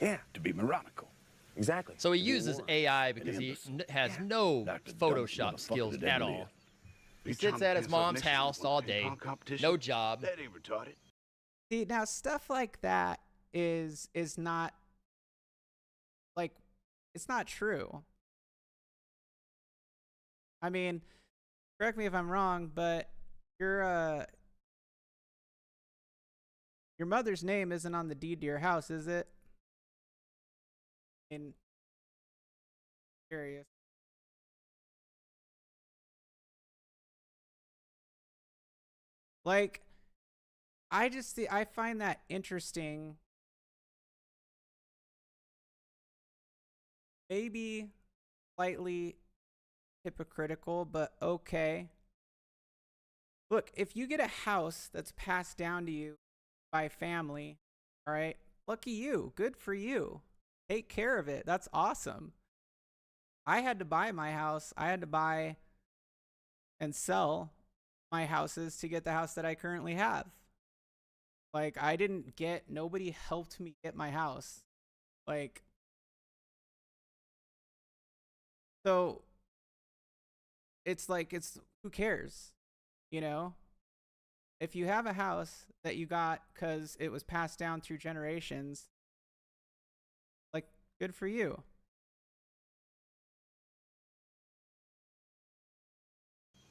Yeah, To be moronical. exactly. So he To be a uses moron. AI because he has no Like the dumbest Photoshop motherfucker skills that at ever all. lived. He You sits trying to at his piss off mom's next to house you all for a day, ping-pong competition? no job. That ain't retarded. See, now stuff like that is not like, it's not true. I mean, correct me if I'm wrong, but your mother's name isn't on the deed to your house, is it? In curious. Like, I find that interesting. Maybe slightly hypocritical, but okay. Look, if you get a house that's passed down to you by family, all right, lucky you. Good for you. Take care of it. That's awesome. I had to buy my house. I had to buy and sell my houses to get the house that I currently have. Like, nobody helped me get my house. Like, so it's like, who cares? You know? If you have a house that you got because it was passed down through generations, like, good for you.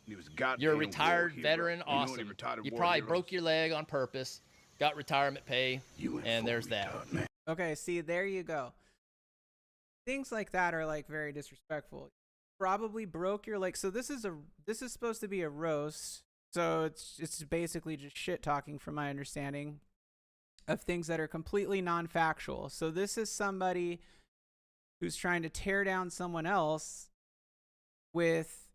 He was a goddamn You're a war retired hero. veteran, You know any awesome. retired You war probably heroes? broke your leg on purpose, got retirement pay, You went and full there's that. retard, man. Okay, see, there you go. Things like that are like very disrespectful. Probably broke your leg. So this is supposed to be a roast. So it's basically just shit talking from my understanding of things that are completely non-factual. So this is somebody who's trying to tear down someone else with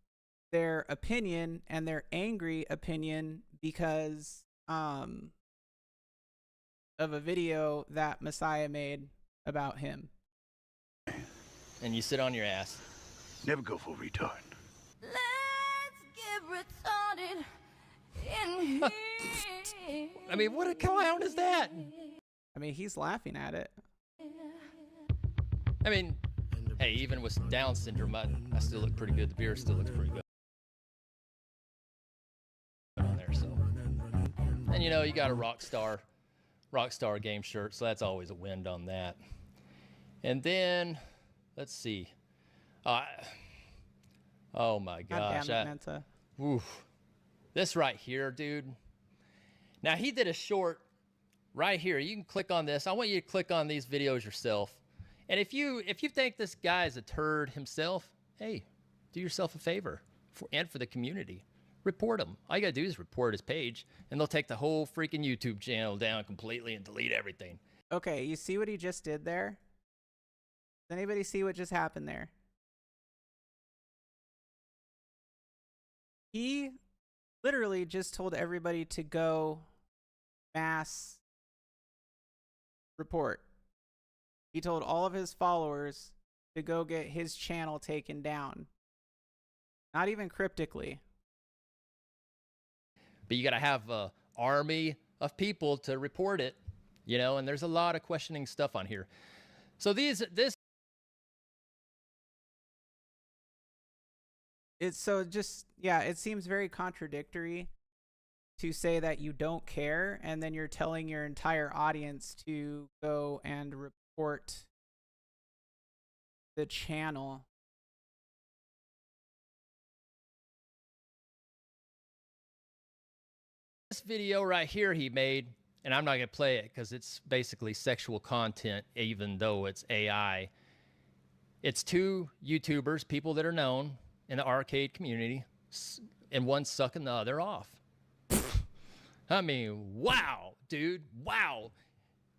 their opinion, and their angry opinion because of a video that Messiah made about him. And you sit on your ass. Never go full retard. Let's get retarded in here. I mean, what a clown is that? I mean, he's laughing at it. I mean, hey, even with Down syndrome, I still look pretty good. The beer still looks pretty good on there. So, and you know, you got a Rockstar game shirt, so that's always a win on that. And then, let's see. Oh my gosh. God damn it, Menta. Oof. This right here, dude. Now, he did a short right here. You can click on this. I want you to click on these videos yourself. And if you think this guy is a turd himself, hey, do yourself a favor and for the community. Report him. All you got to do is report his page, and they'll take the whole freaking YouTube channel down completely and delete everything. Okay, you see what he just did there? Does anybody see what just happened there? He literally just told everybody to go mass report. He told all of his followers to go get his channel taken down. Not even cryptically. But you got to have an army of people to report it, you know, and there's a lot of questioning stuff on here. So this it seems very contradictory to say that you don't care, and then you're telling your entire audience to go and report the channel. This video right here he made, and I'm not going to play it because it's basically sexual content, even though it's AI. It's two YouTubers, people that are known in the arcade community, and one's sucking the other off. I mean, wow, dude, wow.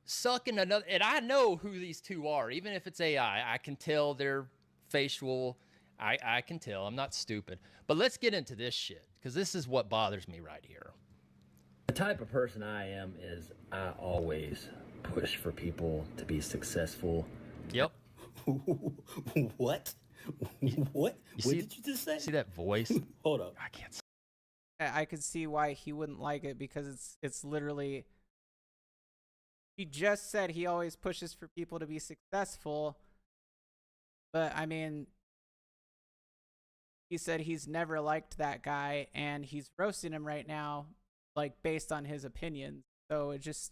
Sucking another, and I know who these two are, even if it's AI. I can tell their facial I can tell. I'm not stupid. But let's get into this shit, because this is what bothers me right here. The type of person I am is I always push for people to be successful. Yep. What? What? What did you just say? See that voice? Hold up. I can't. I could see why he wouldn't like it, because it's literally, he just said he always pushes for people to be successful, but I mean, he said he's never liked that guy and he's roasting him right now, like based on his opinions. So it just,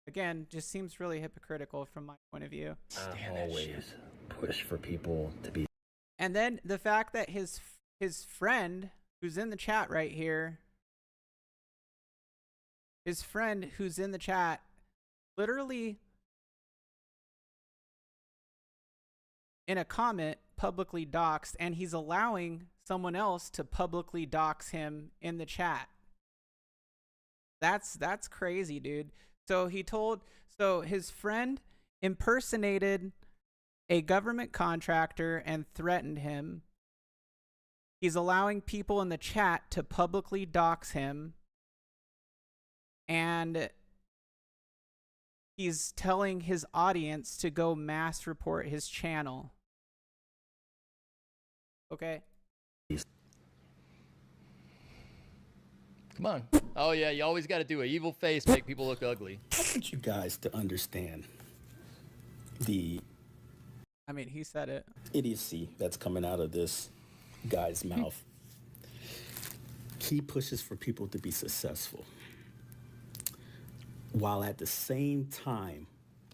again, just seems really hypocritical from my point of view. I always push for people to be. And then the fact that his friend who's in the chat right here, his friend who's in the chat literally in a comment publicly doxed, and he's allowing someone else to publicly dox him in the chat. That's crazy, dude. So his friend impersonated a government contractor and threatened him. He's allowing people in the chat to publicly dox him. And he's telling his audience to go mass report his channel. Okay? Come on. Oh, yeah, you always got to do an evil face, make people look ugly. I want you guys to understand the I mean, he said it. idiocy that's coming out of this guy's mouth. He pushes for people to be successful, while at the same time,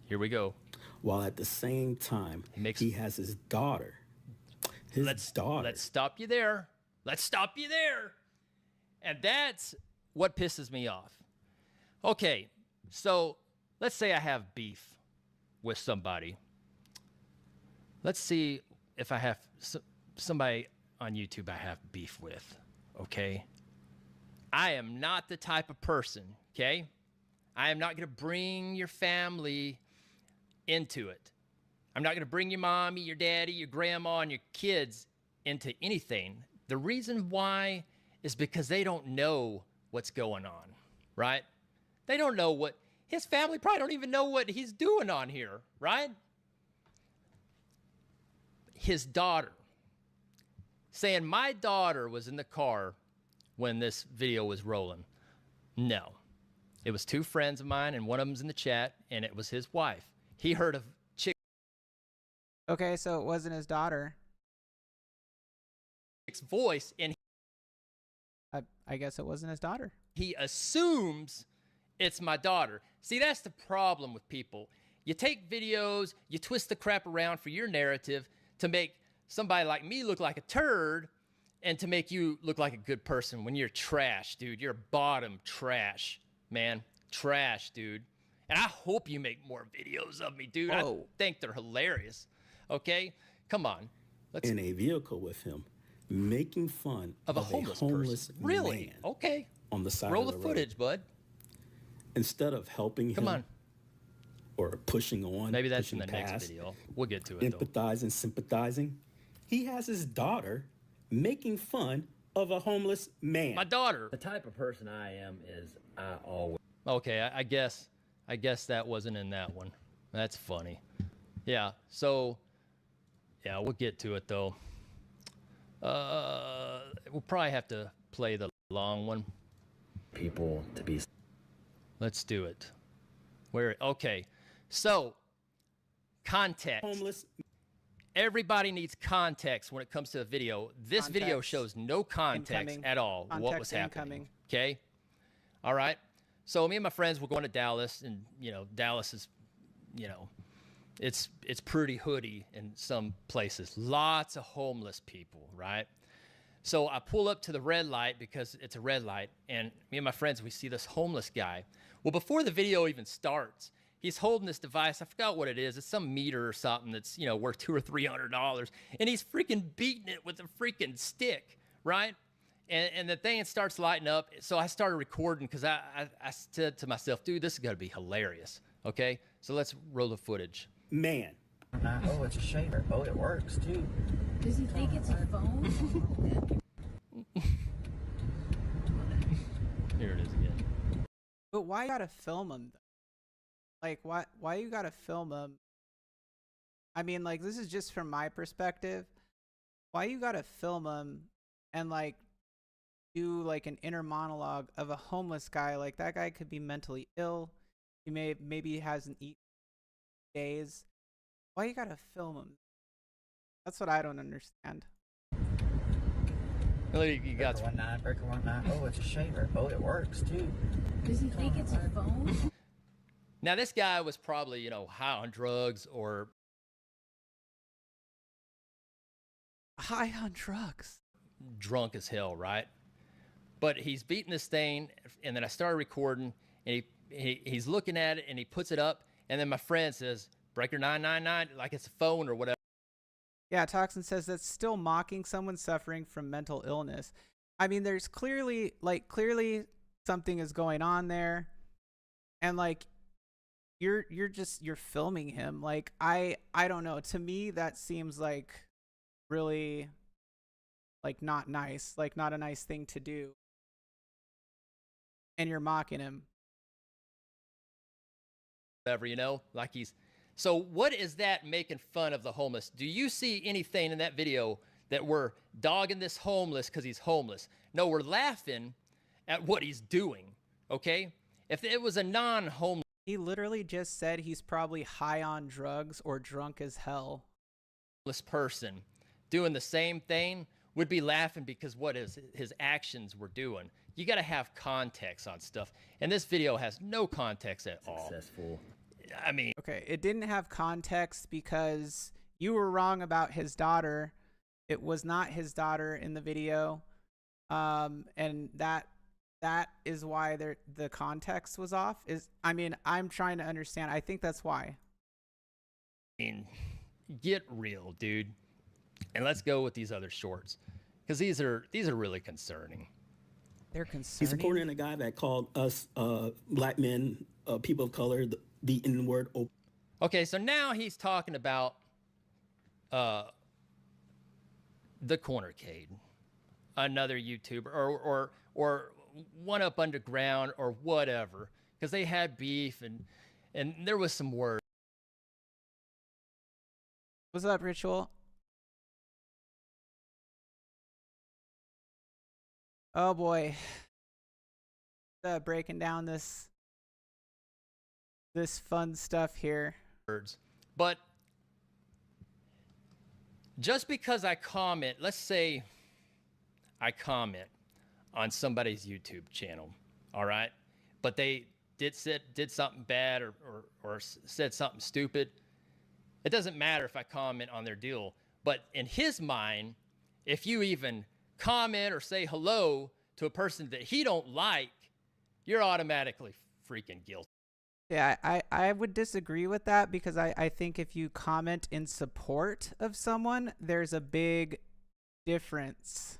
Here we go. he has his daughter. Let's stop you there. Let's stop you there. And that's what pisses me off. Okay, so let's say I have beef with somebody. Let's see if I have somebody on YouTube I have beef with, okay? I am not the type of person, okay? I am not going to bring your family into it. I'm not going to bring your mommy, your daddy, your grandma, and your kids into anything. The reason why is because they don't know what's going on, right? They don't know what, his family probably don't even know what he's doing on here, right? His daughter, saying my daughter was in the car when this video was rolling. No. It was two friends of mine, and one of them's in the chat, and it was his wife. He heard of Okay, so it wasn't his daughter. chick's voice, and I guess it wasn't his daughter. he assumes it's my daughter. See, that's the problem with people. You take videos, you twist the crap around for your narrative to make somebody like me look like a turd and to make you look like a good person when you're trash, dude. You're bottom trash, man. Trash, dude. And I hope you make more videos of me, dude. I think they're hilarious. Okay? Come on. Let's in a vehicle with him, making fun of a homeless person. Really? man Okay. on the side Roll of the the road. footage, bud. Instead of helping Come him on. or pushing on, Maybe that's in pushing the past, next video. We'll get to it, though. empathizing, sympathizing, he has his daughter making fun of a homeless man. My daughter. The type of person I am is I always. Okay, I guess that wasn't in that one. That's funny. Yeah, so, yeah, we'll get to it, though. We'll probably have to play the long one. People to be. Let's do it. Okay, so, context. Homeless. Everybody needs context when it comes to a video. This video Context. shows no context Incoming. at all what was Context happening. incoming. Okay? All right? So me and my friends were going to Dallas, and, you know, Dallas is, you know, it's pretty hoody in some places. Lots of homeless people, right? So I pull up to the red light because it's a red light, and me and my friends, we see this homeless guy. Well, before the video even starts, he's holding this device. I forgot what it is. It's some meter or something that's, you know, worth $200 or $300. And he's freaking beating it with a freaking stick, right? And the thing starts lighting up. So I started recording because I said to myself, dude, this is going to be hilarious. Okay? So let's roll the footage. Man. Oh, it's a shaver. Oh, it works too. Does he think it's a phone? Here it is again. But why you gotta film him? Like, why you gotta film him? I mean, like, this is just from my perspective. Why you gotta film him and like do like an inner monologue of a homeless guy? Like, that guy could be mentally ill. He maybe hasn't eaten days. Why you gotta film him? That's what I don't understand. Look, you got Breaker 19. Oh, it's a shaver. Oh, it works too. Does he think it's a phone? now. This guy was probably, you know, high on drugs or High on drugs. drunk as hell, right? But he's beating this thing, and then I started recording, and he's looking at it, and he puts it up, and then my friend says, Breaker 999, like it's a phone or whatever. Yeah, Toxin says that's still mocking someone suffering from mental illness. I mean, there's clearly something is going on there, and like you're filming him. Like I don't know. To me, that seems like really like not nice, like not a nice thing to do. And you're mocking him. Whatever, you know, like he's. So what is that making fun of the homeless? Do you see anything in that video that we're dogging this homeless because he's homeless? No, we're laughing at what he's doing, okay? If it was a non-homeless He literally just said he's probably high on drugs or drunk as hell. person doing the same thing, would be laughing because what his actions were doing. You got to have context on stuff. And this video has no context at all. Successful. I mean, Okay, it didn't have context because you were wrong about his daughter. It was not his daughter in the video. And that is why the context was off. I'm trying to understand. I think that's why. Get real, dude. And let's go with these other shorts, because these are really concerning. They're concerning. He's supporting a guy that called us black men, people of color, the N-word. Okay, so now he's talking about the Cornercade, another YouTuber, or One Up Underground, or whatever, because they had beef and there was some words. What's up, Ritual? Oh boy. Breaking down this fun stuff here. But just because I comment, let's say I comment on somebody's YouTube channel, all right? But they did something bad or said something stupid. It doesn't matter if I comment on their deal. But in his mind, if you even comment or say hello to a person that he don't like, you're automatically freaking guilty. Yeah, I would disagree with that because I think if you comment in support of someone, there's a big difference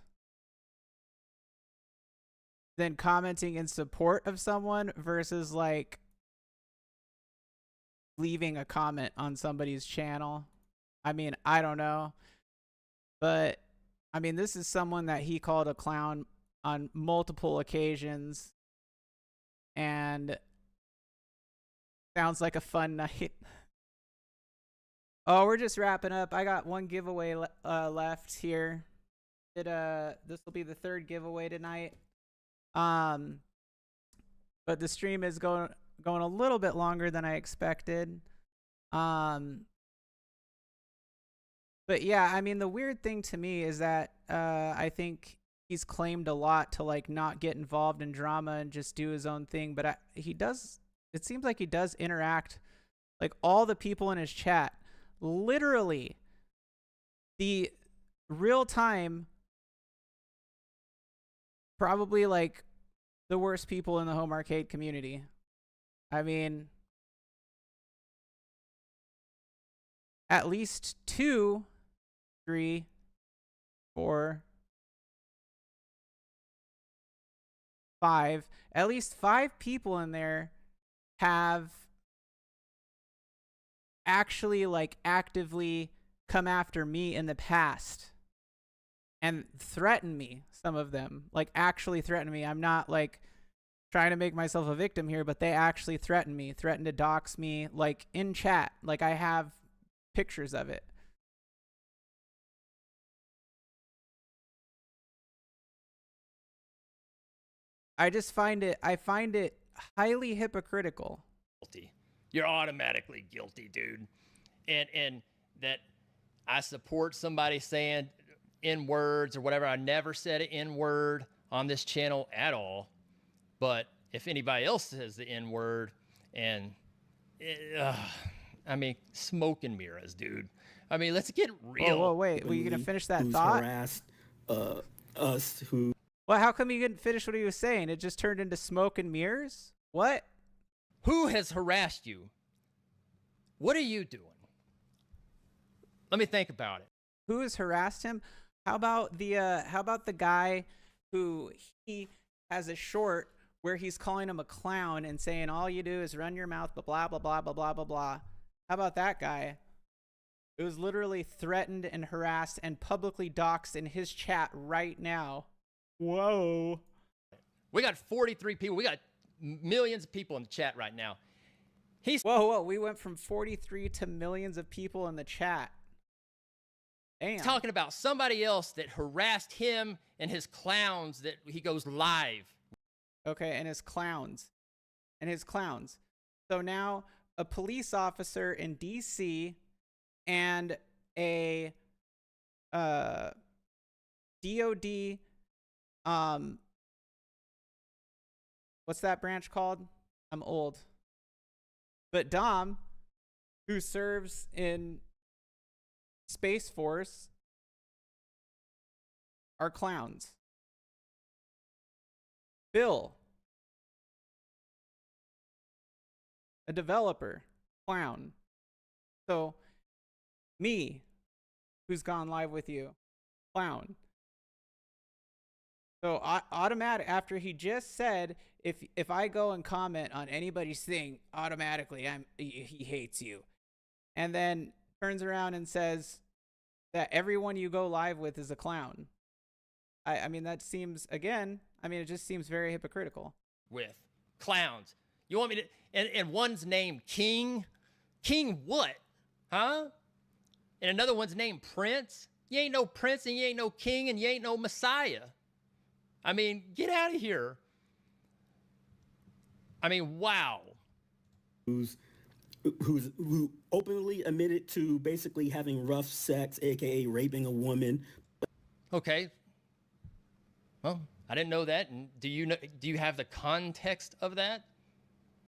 than commenting in support of someone versus like leaving a comment on somebody's channel. I mean, I don't know. But I mean, this is someone that he called a clown on multiple occasions, and sounds like a fun night. Oh, we're just wrapping up. I got one giveaway left here. This will be the third giveaway tonight. But the stream is going a little bit longer than I expected. But yeah, I mean, the weird thing to me is that I think he's claimed a lot to like not get involved in drama and just do his own thing, but he does. It seems like he does interact, like all the people in his chat, literally the real time, probably like the worst people in the home arcade community. I mean, at least 2, 3, 4, 5, at least 5 people in there have actually like actively come after me in the past and threaten me. Some of them, like, actually threaten me. I'm not like trying to make myself a victim here, but they actually threaten me, threaten to dox me, like in chat. Like, I have pictures of it. I find it highly hypocritical. Guilty. You're automatically guilty, dude. And that I support somebody saying N words or whatever. I never said an N word on this channel at all. But if anybody else says the N word, and I mean, smoke and mirrors, dude. I mean, let's get real. Whoa, wait. Were you gonna finish that thought? Harassed us who. Well, how come you couldn't finish what he was saying? It just turned into smoke and mirrors? What? Who has harassed you? What are you doing? Let me think about it. Who has harassed him? How about the guy who he has a short where he's calling him a clown and saying all you do is run your mouth, blah blah blah blah blah blah blah. How about that guy? It was literally threatened and harassed and publicly doxxed in his chat right now. Whoa. We got 43 people. We got millions of people in the chat right now. Whoa. We went from 43 to millions of people in the chat. Damn. He's talking about somebody else that harassed him and his clowns that he goes live. Okay, and his clowns. So now a police officer in DC and a DOD, what's that branch called? I'm old. But Dom, who serves in Space Force, are clowns. Bill, a developer, clown. So me, who's gone live with you, clown. So automatic, after he just said, if I go and comment on anybody's thing, automatically he hates you. And then turns around and says that everyone you go live with is a clown. I mean, that seems, again, it just seems very hypocritical. With clowns. You want me to, and one's named King? King what? Huh? And another one's named Prince? You ain't no prince and you ain't no king and you ain't no Messiah. I mean, get out of here. I mean, wow. Who openly admitted to basically having rough sex, aka raping a woman. Okay. Well, I didn't know that. And do you have the context of that?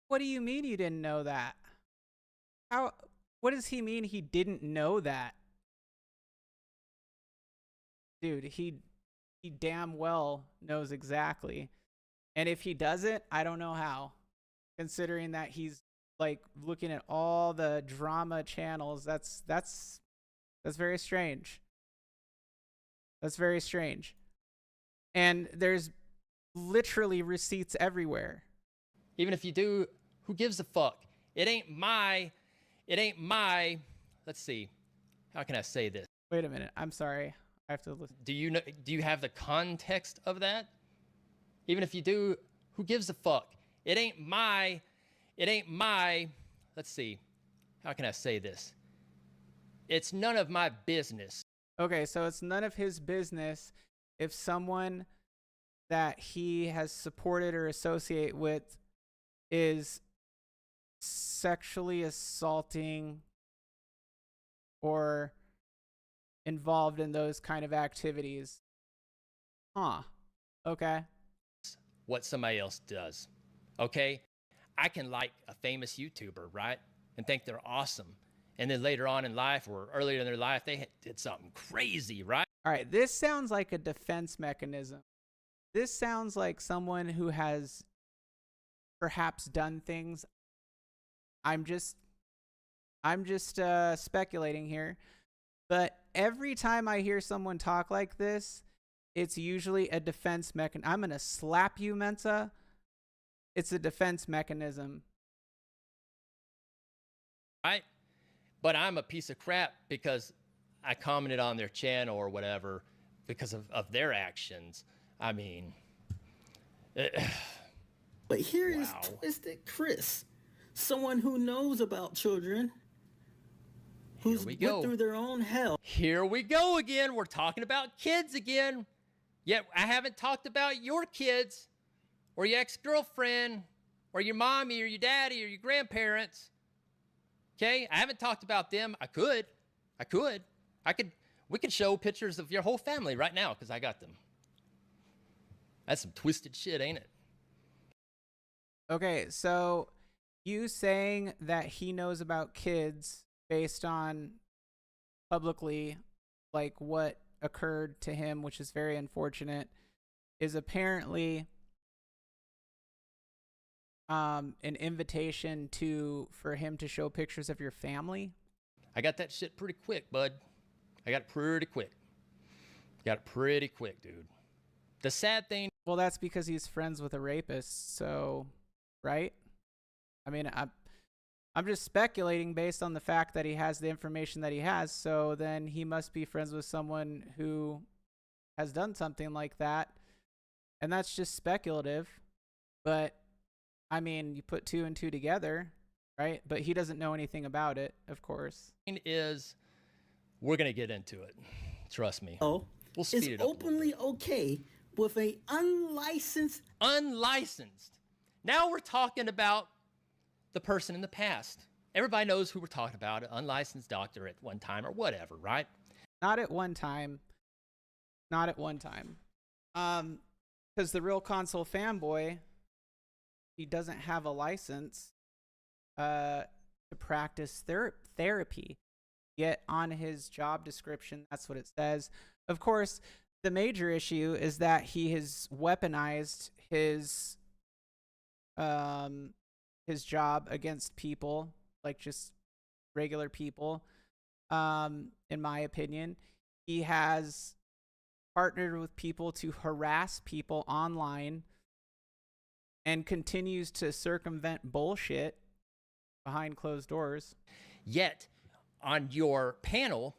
What do you mean you didn't know that? What does he mean he didn't know that? Dude, he damn well knows exactly. And if he doesn't, I don't know how. Considering that he's like looking at all the drama channels, that's very strange. That's very strange. And there's literally receipts everywhere. Even if you do, who gives a fuck? It ain't my, let's see. How can I say this? Wait a minute. I'm sorry. I have to listen. Do you have the context of that? Even if you do, who gives a fuck? It ain't my, let's see. How can I say this? It's none of my business. Okay, so it's none of his business if someone that he has supported or associate with is sexually assaulting or involved in those kind of activities. Huh. Okay. What somebody else does. Okay? I can like a famous YouTuber, right? And think they're awesome. And then later on in life or earlier in their life, they did something crazy, right? All right. This sounds like a defense mechanism. This sounds like someone who has perhaps done things. I'm just speculating here. But every time I hear someone talk like this, it's usually a defense mechanism. I'm going to slap you, Mensa. It's a defense mechanism. Right? But I'm a piece of crap because I commented on their channel or whatever because of their actions. I mean, But here is Wow. Twisted Chris, someone who knows about children, who's we went go. through their own hell. Here we go again. We're talking about kids again. Yet I haven't talked about your kids or your ex-girlfriend or your mommy or your daddy or your grandparents. Okay? I haven't talked about them. I could. We could show pictures of your whole family right now because I got them. That's some twisted shit, ain't it? Okay, so you saying that he knows about kids based on publicly, like what occurred to him, which is very unfortunate, is apparently an invitation for him to show pictures of your family. I got that shit pretty quick, bud. I got it pretty quick. Got it pretty quick, dude. The sad thing. Well, that's because he's friends with a rapist, so, right? I mean, I'm just speculating based on the fact that he has the information that he has, so then he must be friends with someone who has done something like that, and that's just speculative. But, I mean, you put two and two together, right? But he doesn't know anything about it, of course. Is we're going to get into it. Trust me. Oh, We'll speed is it up. openly okay with a unlicensed. Unlicensed. Now we're talking about the person in the past. Everybody knows who we're talking about, an unlicensed doctor at one time or whatever, right? Not at one time. Not at one time. Because the Real Console fanboy, he doesn't have a license to practice therapy. Yet on his job description, that's what it says. Of course, the major issue is that he has weaponized his job against people, like just regular people. In my opinion, he has partnered with people to harass people online and continues to circumvent bullshit behind closed doors. Yet on your panel,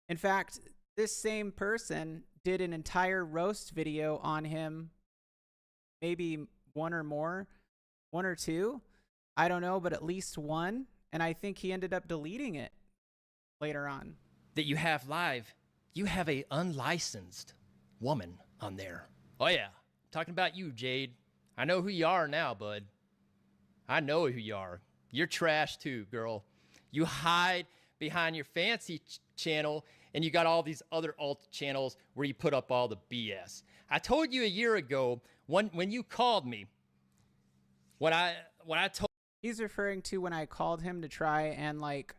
in fact, this same person did an entire roast video on him, maybe one or two, I don't know, but at least one, and I think he ended up deleting it later on. that you have live, you have a unlicensed woman on there. Oh yeah, I'm talking about you, Jade. I know who you are now, bud. I know who you are. You're trash too, girl. You hide behind your fancy channel, and you got all these other alt channels where you put up all the BS. I told you a year ago when you called me, when I told. He's referring to when I called him to try and like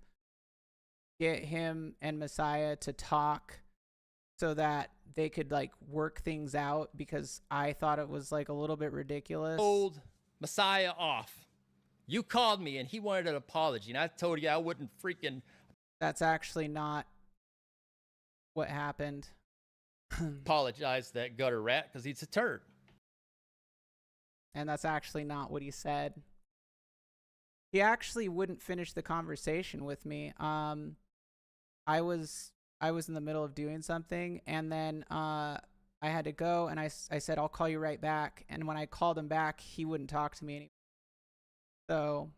get him and Messiah to talk so that they could like work things out, because I thought it was like a little bit ridiculous. Told Messiah off. You called me and he wanted an apology, and I told you I wouldn't freaking. That's actually not what happened. Apologize to that gutter rat because he's a turd. And that's actually not what he said. He actually wouldn't finish the conversation with me. I was in the middle of doing something, and then I had to go, and I said, I'll call you right back. And when I called him back, he wouldn't talk to me anymore. So.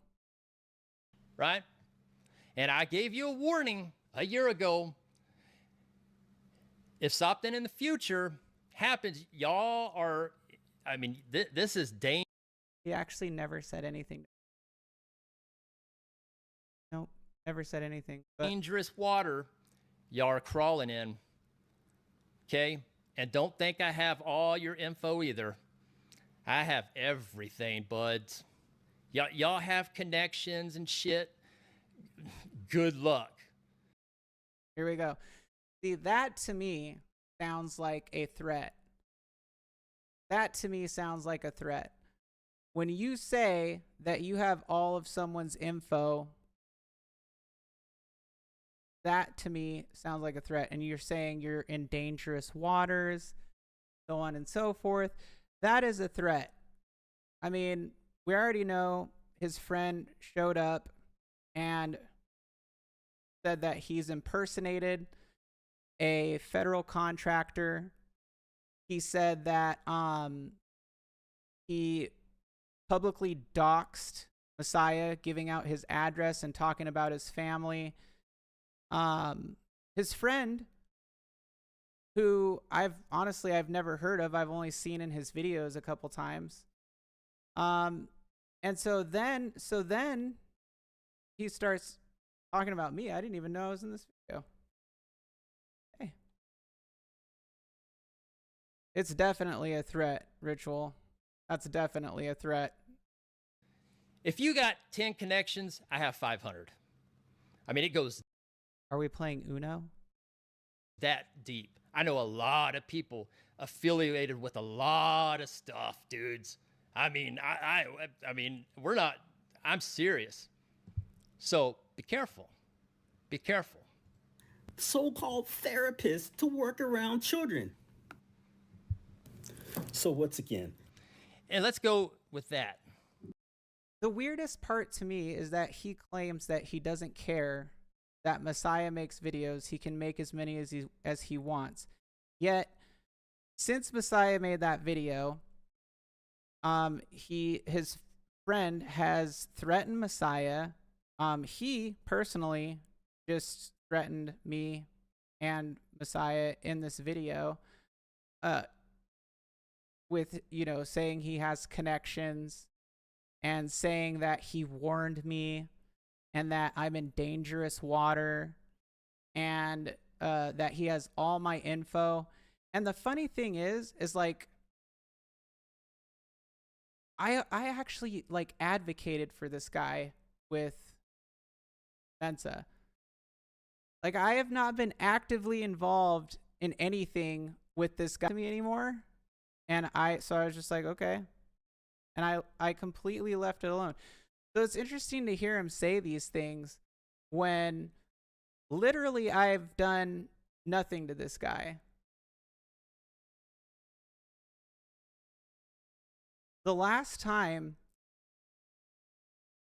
Right? And I gave you a warning a year ago. If something in the future happens, y'all are, I mean, this is dangerous. He actually never said anything. Nope, never said anything. Dangerous water y'all are crawling in. Okay? And don't think I have all your info either. I have everything, buds. Y'all have connections and shit. Good luck. Here we go. See, that to me sounds like a threat. That to me sounds like a threat. When you say that you have all of someone's info, that to me sounds like a threat. And you're saying you're in dangerous waters, so on and so forth. That is a threat. I mean, we already know his friend showed up and said that he's impersonated a federal contractor. He said that he publicly doxed Messiah, giving out his address and talking about his family. His friend, who I've never heard of. I've only seen in his videos a couple times. And so then he starts talking about me. I didn't even know I was in this video. Hey. It's definitely a threat, Ritual. That's definitely a threat. If you got 10 connections, I have 500. I mean, it goes. Are we playing Uno? That deep. I know a lot of people affiliated with a lot of stuff, dudes. I mean, I mean, we're not. I'm serious. So be careful. Be careful. So-called therapists to work around children. So what's again? And let's go with that. The weirdest part to me is that he claims that he doesn't care that Messiah makes videos. He can make as many as he wants. Yet, since Messiah made that video, his friend has threatened Messiah. He personally just threatened me and Messiah in this video, with, saying he has connections and saying that he warned me and that I'm in dangerous water and that he has all my info. And the funny thing is like, I actually like advocated for this guy with Mensa. Like, I have not been actively involved in anything with this guy to me anymore. And so I was just like, okay. And I completely left it alone. So it's interesting to hear him say these things when literally I've done nothing to this guy. The last time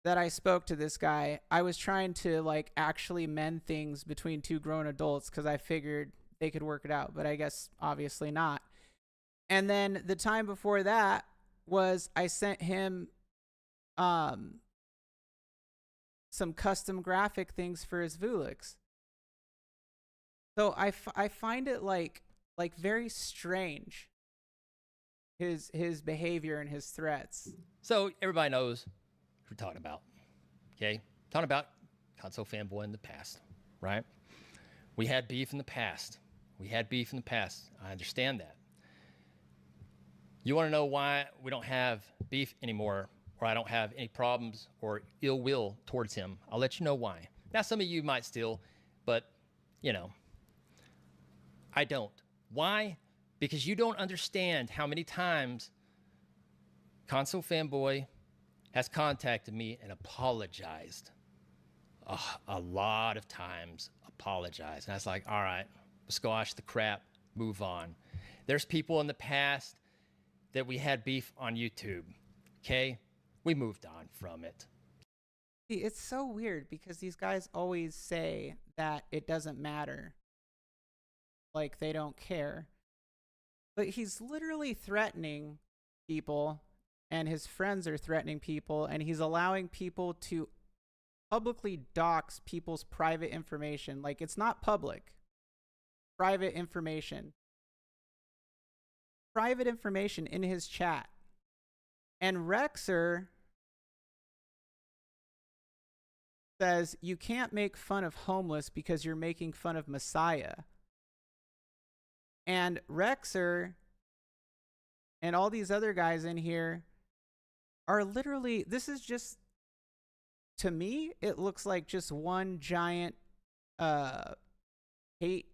that I spoke to this guy, I was trying to like actually mend things between two grown adults because I figured they could work it out, but I guess obviously not. And then the time before that was I sent him some custom graphic things for his Vulix. So I find it like very strange, his behavior and his threats. So everybody knows who we're talking about. Okay? Talking about Console Fanboy in the past, right? We had beef in the past. I understand that. You want to know why we don't have beef anymore, or I don't have any problems or ill will towards him? I'll let you know why. Now, some of you might still, but, I don't. Why? Because you don't understand how many times Console Fanboy has contacted me and apologized. A lot of times apologized. And I was like, all right, squash the crap, move on. There's people in the past that we had beef on YouTube, okay? We moved on from it. It's so weird because these guys always say that it doesn't matter. Like, they don't care. But he's literally threatening people, and his friends are threatening people, and he's allowing people to publicly dox people's private information. Like, it's not public. Private information. Private information in his chat. And Rexer says, you can't make fun of homeless because you're making fun of Messiah. And Rexer and all these other guys in here are literally, this is just, to me, it looks like just one giant hate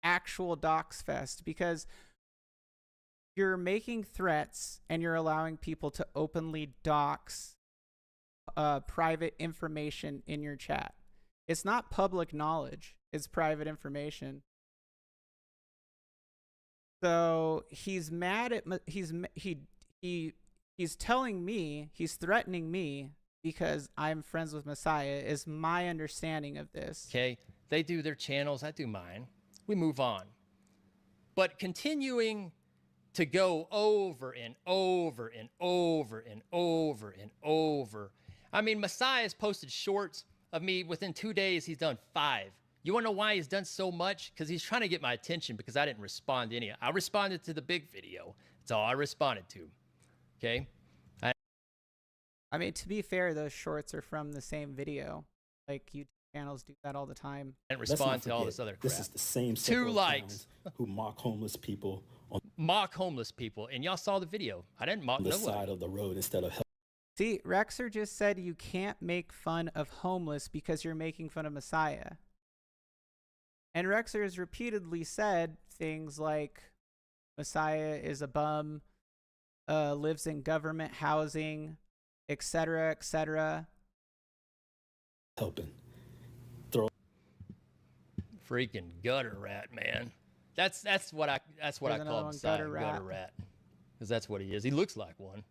actual dox fest, because you're making threats and you're allowing people to openly dox private information in your chat. It's not public knowledge, it's private information. So he's mad at he's telling me, he's threatening me because I'm friends with Messiah, is my understanding of this. Okay, They do their channels. I do mine. We move on. But continuing to go over and over and over and over and over. I mean, Messiah has posted shorts of me within 2 days. He's done 5. You want to know why he's done so much? Because he's trying to get my attention because I didn't respond to any. I responded to the big video. That's all I responded to. Okay? I mean, to be fair, those shorts are from the same video. Like, YouTube channels do that all the time. And respond to all this other crap. This is the same 2 likes. who mock homeless people on mock homeless people. And y'all saw the video. I didn't mock the nobody. side of the road instead of help. See, Rexer just said you can't make fun of homeless because you're making fun of Messiah. And Rexer has repeatedly said things like Messiah is a bum, lives in government housing, etc., etc. Helping. Freaking gutter rat, man. That's what I call Messiah, gutter rat. Because that's what he is. He looks like one.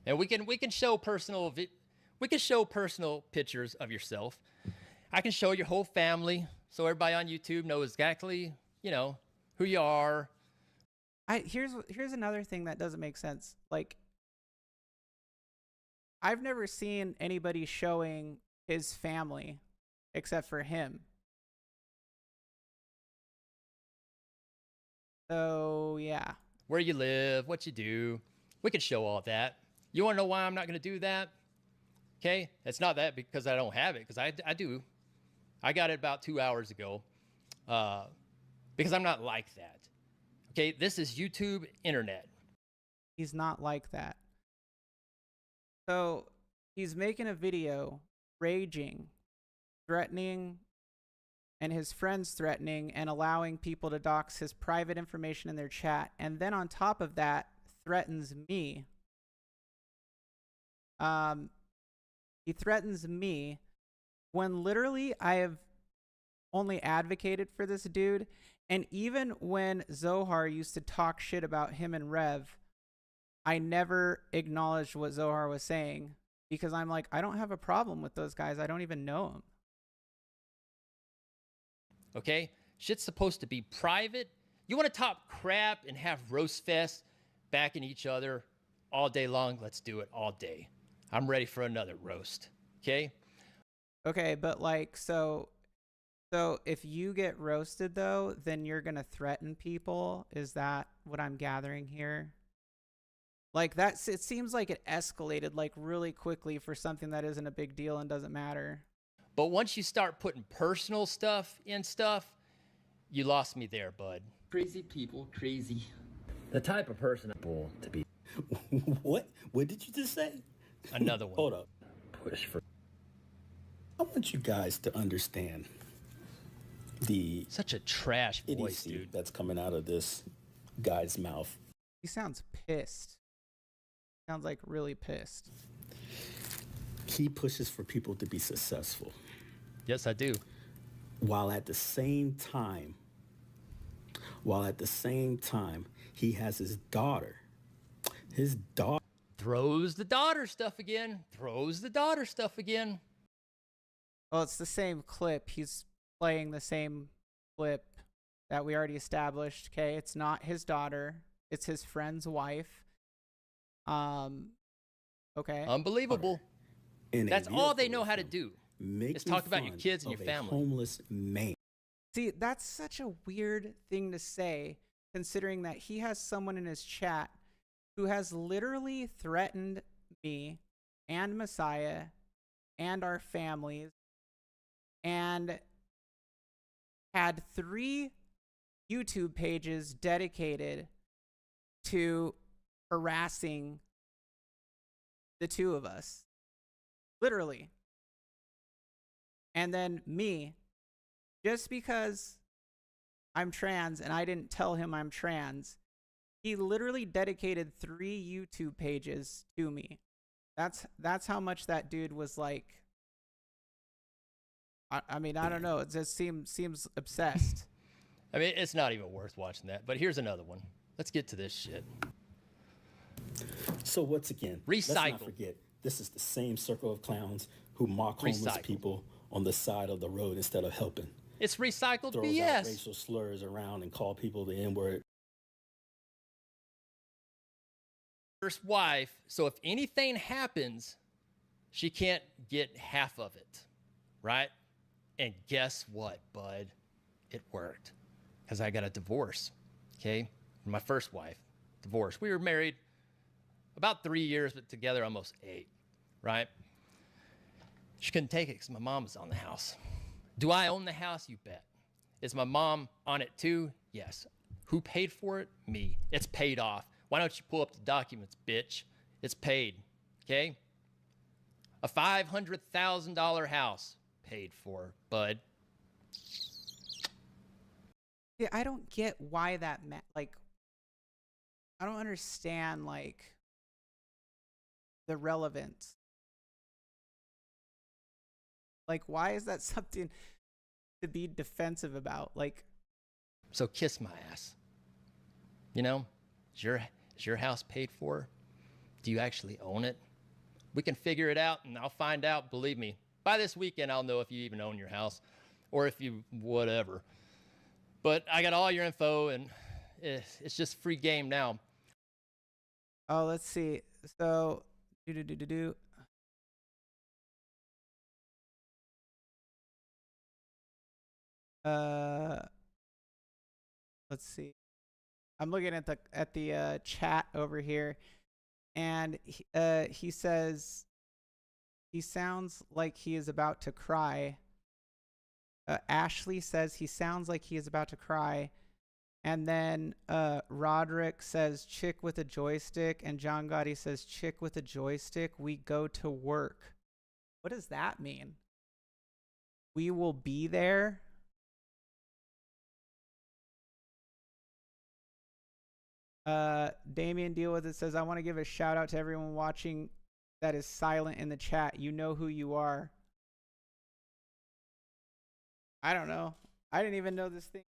And we can show personal pictures of yourself. I can show your whole family so everybody on YouTube knows exactly, who you are. Here's another thing that doesn't make sense. Like, I've never seen anybody showing his family except for him. So, yeah. Where you live, what you do. We can show all that. You want to know why I'm not going to do that? Okay? It's not that because I don't have it, because I do. I got it about 2 hours ago because I'm not like that. Okay? This is YouTube internet. He's not like that. So, he's making a video raging, threatening, and his friends threatening and allowing people to dox his private information in their chat. And then on top of that, threatens me. He threatens me when literally I have only advocated for this dude. And even when Zohar used to talk shit about him and Rev, I never acknowledged what Zohar was saying because I'm like, I don't have a problem with those guys. I don't even know them. Okay? Shit's supposed to be private. You want to talk crap and have roast fest backing each other all day long? Let's do it all day. I'm ready for another roast. Okay? Okay, but like, so if you get roasted though, then you're going to threaten people. Is that what I'm gathering here? Like it seems like it escalated like really quickly for something that isn't a big deal and doesn't matter. But once you start putting personal stuff in stuff, you lost me there, bud. Crazy people, crazy. The type of person to be. What? What did you just say? Another one. Hold up. Push for. I want you guys to understand the such a trash voice, idiocy dude, that's coming out of this guy's mouth. He sounds pissed. Sounds like really pissed. He pushes for people to be successful. Yes, I do. While at the same time, he has his daughter. His daughter throws the daughter stuff again. Well, it's the same clip. He's playing the same clip that we already established. Okay, it's not his daughter. It's his friend's wife. Okay. Unbelievable. That's all they know how to do. Is talk about your kids and your family. Homeless man. See, that's such a weird thing to say, considering that he has someone in his chat who has literally threatened me and Messiah and our families and had 3 YouTube pages dedicated to harassing the 2 of us. Literally. And then me, just because I'm trans and I didn't tell him I'm trans, he literally dedicated 3 YouTube pages to me. That's how much that dude was like. I mean, I don't know. It just seems obsessed. I mean, it's not even worth watching that. But here's another one. Let's get to this shit. So once again, recycle. Let's not forget, this is the same circle of clowns who mock homeless people on the side of the road instead of helping. It's recycled Throws BS. out racial slurs around and call people the N-word. First wife, so if anything happens, she can't get half of it, right? And guess what, bud? It worked, because I got a divorce, okay? From my first wife, divorce. We were married about 3 years, but together almost 8, right? She couldn't take it because my mom was on the house. Do I own the house? You bet. Is my mom on it too? Yes. Who paid for it? Me. It's paid off. Why don't you pull up the documents, bitch? It's paid, okay? A $500,000 house paid for, bud. Yeah, I don't get why that like, I don't understand, like, the relevance. Like, why is that something to be defensive about? Like, So kiss my ass. You know, is your house paid for? Do you actually own it? We can figure it out, and I'll find out. Believe me, by this weekend, I'll know if you even own your house, or if you whatever. But I got all your info, and it's just free game now. oh, let's see. So, let's see. I'm looking at the chat over here, and he says he sounds like he is about to cry. Ashley says he sounds like he is about to cry. And then Roderick says chick with a joystick, and John Gotti says chick with a joystick, we go to work. What does that mean? We will be there? Damien Deal With It says, I want to give a shout out to everyone watching that is silent in the chat. You know who you are. I don't know. I didn't even know this thing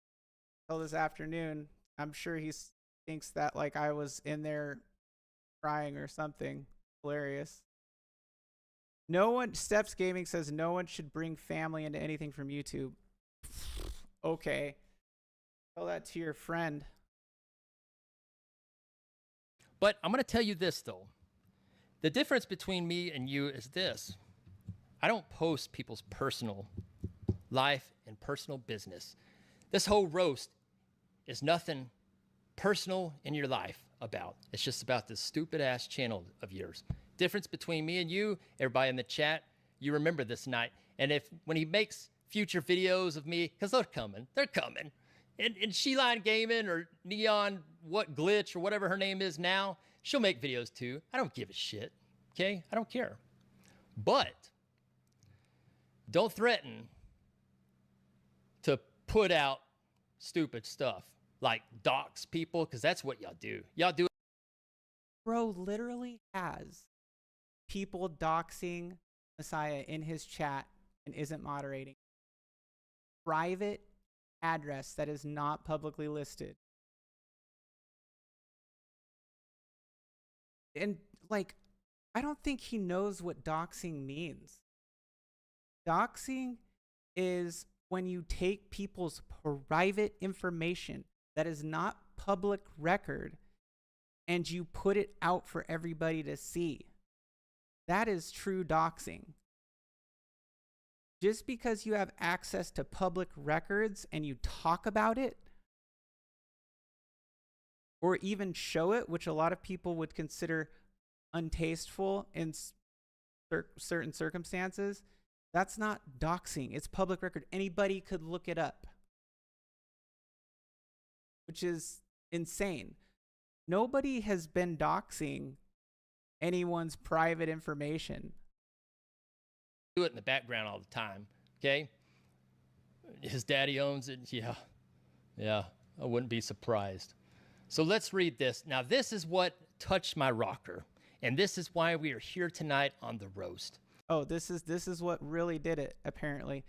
until this afternoon. I'm sure he thinks that like I was in there crying or something. Hilarious. No one, Steps Gaming says no one should bring family into anything from YouTube. Okay. Tell that to your friend. But I'm going to tell you this, though. The difference between me and you is this. I don't post people's personal life and personal business. This whole roast is nothing personal in your life about. It's just about this stupid-ass channel of yours. Difference between me and you, everybody in the chat, you remember this night. And when he makes future videos of me, because they're coming. And She-Line Gaming or Neon, what Glitch or whatever her name is now, she'll make videos too. I don't give a shit, okay? I don't care. But don't threaten to put out stupid stuff like dox people, because that's what y'all do. Y'all do. Bro literally has people doxing Messiah in his chat and isn't moderating. Private address that is not publicly listed. And like, I don't think he knows what doxing means. Doxing is when you take people's private information that is not public record and you put it out for everybody to see. That is true doxing. Just because you have access to public records and you talk about it, or even show it, which a lot of people would consider untasteful in certain circumstances, that's not doxing. It's public record. Anybody could look it up, which is insane. Nobody has been doxing anyone's private information. Do it in the background all the time, okay? His daddy owns it. Yeah, I wouldn't be surprised. So let's read this. Now, this is what touched my rocker, and this is why we are here tonight on the roast. Oh, this is what really did it, apparently.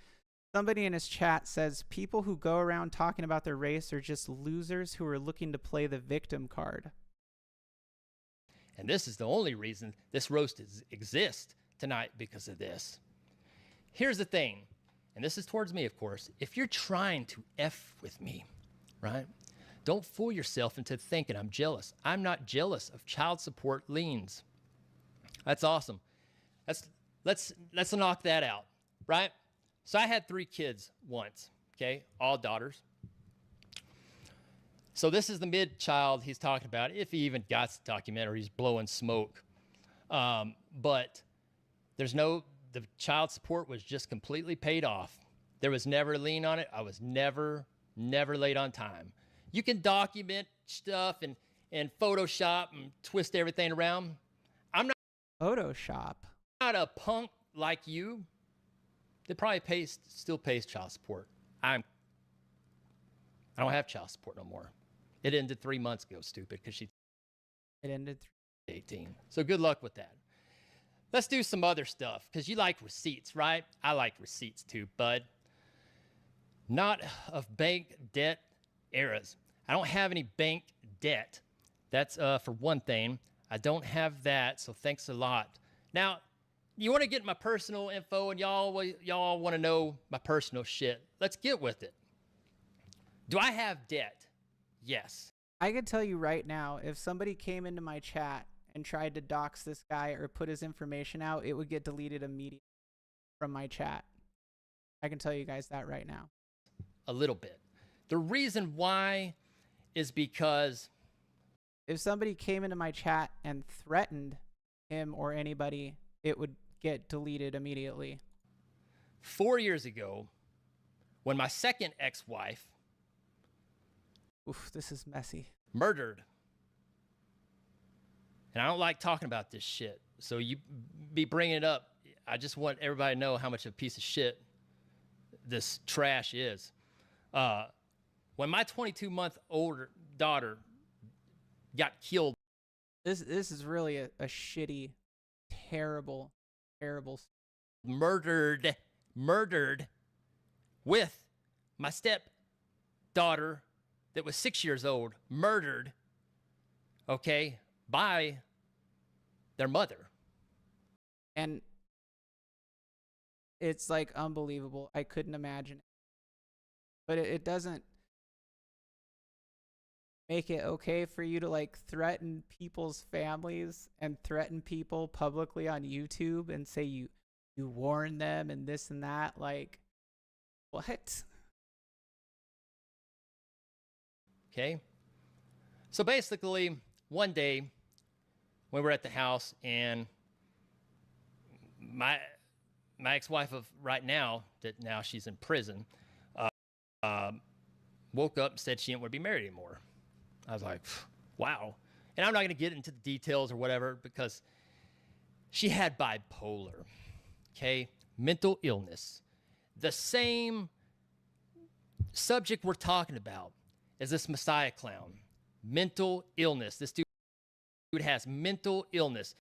Somebody in his chat says people who go around talking about their race are just losers who are looking to play the victim card. And this is the only reason this roast exists tonight, because of this. Here's the thing. and this is towards me, of course, if you're trying to F with me, right? Don't fool yourself into thinking I'm jealous. I'm not jealous of child support liens. That's awesome. Let's knock that out, right? So I had 3 kids once, okay? All daughters. So this is the mid-child he's talking about, if he even got the documentary, he's blowing smoke. But the child support was just completely paid off. There was never a lien on it. I was never late on time. You can document stuff and Photoshop and twist everything around. I'm not Photoshop. Not a punk like you. They probably still pays child support. I don't have child support no more. It ended 3 months ago, stupid, because it ended 18. So good luck with that. Let's do some other stuff, because you like receipts, right? I like receipts too, bud. Not of bank debt eras. I don't have any bank debt. That's for one thing. I don't have that, so thanks a lot. Now, you want to get my personal info, and y'all want to know my personal shit. Let's get with it. Do I have debt? Yes. I can tell you right now, if somebody came into my chat and tried to dox this guy or put his information out, it would get deleted immediately from my chat. I can tell you guys that right now. A little bit. The reason why is because if somebody came into my chat and threatened him or anybody, it would get deleted immediately. 4 years ago, when my second ex-wife, oof, this is messy, murdered, and I don't like talking about this shit, so you be bringing it up. I just want everybody to know how much of a piece of shit this trash is. When my 22-month-old daughter got killed. This is really a shitty, terrible. Murdered with my stepdaughter that was 6 years old, murdered, okay, by their mother. And it's like unbelievable. I couldn't imagine it. But it doesn't make it okay for you to like threaten people's families and threaten people publicly on YouTube and say you warn them and this and that. Like, what? Okay. So basically, one day we were at the house, and my ex-wife of right now, that now she's in prison, woke up and said she didn't want to be married anymore. I was like, wow. And I'm not going to get into the details or whatever, because she had bipolar, okay? Mental illness. The same subject we're talking about is this Messiah clown. Mental illness. This dude has mental illness.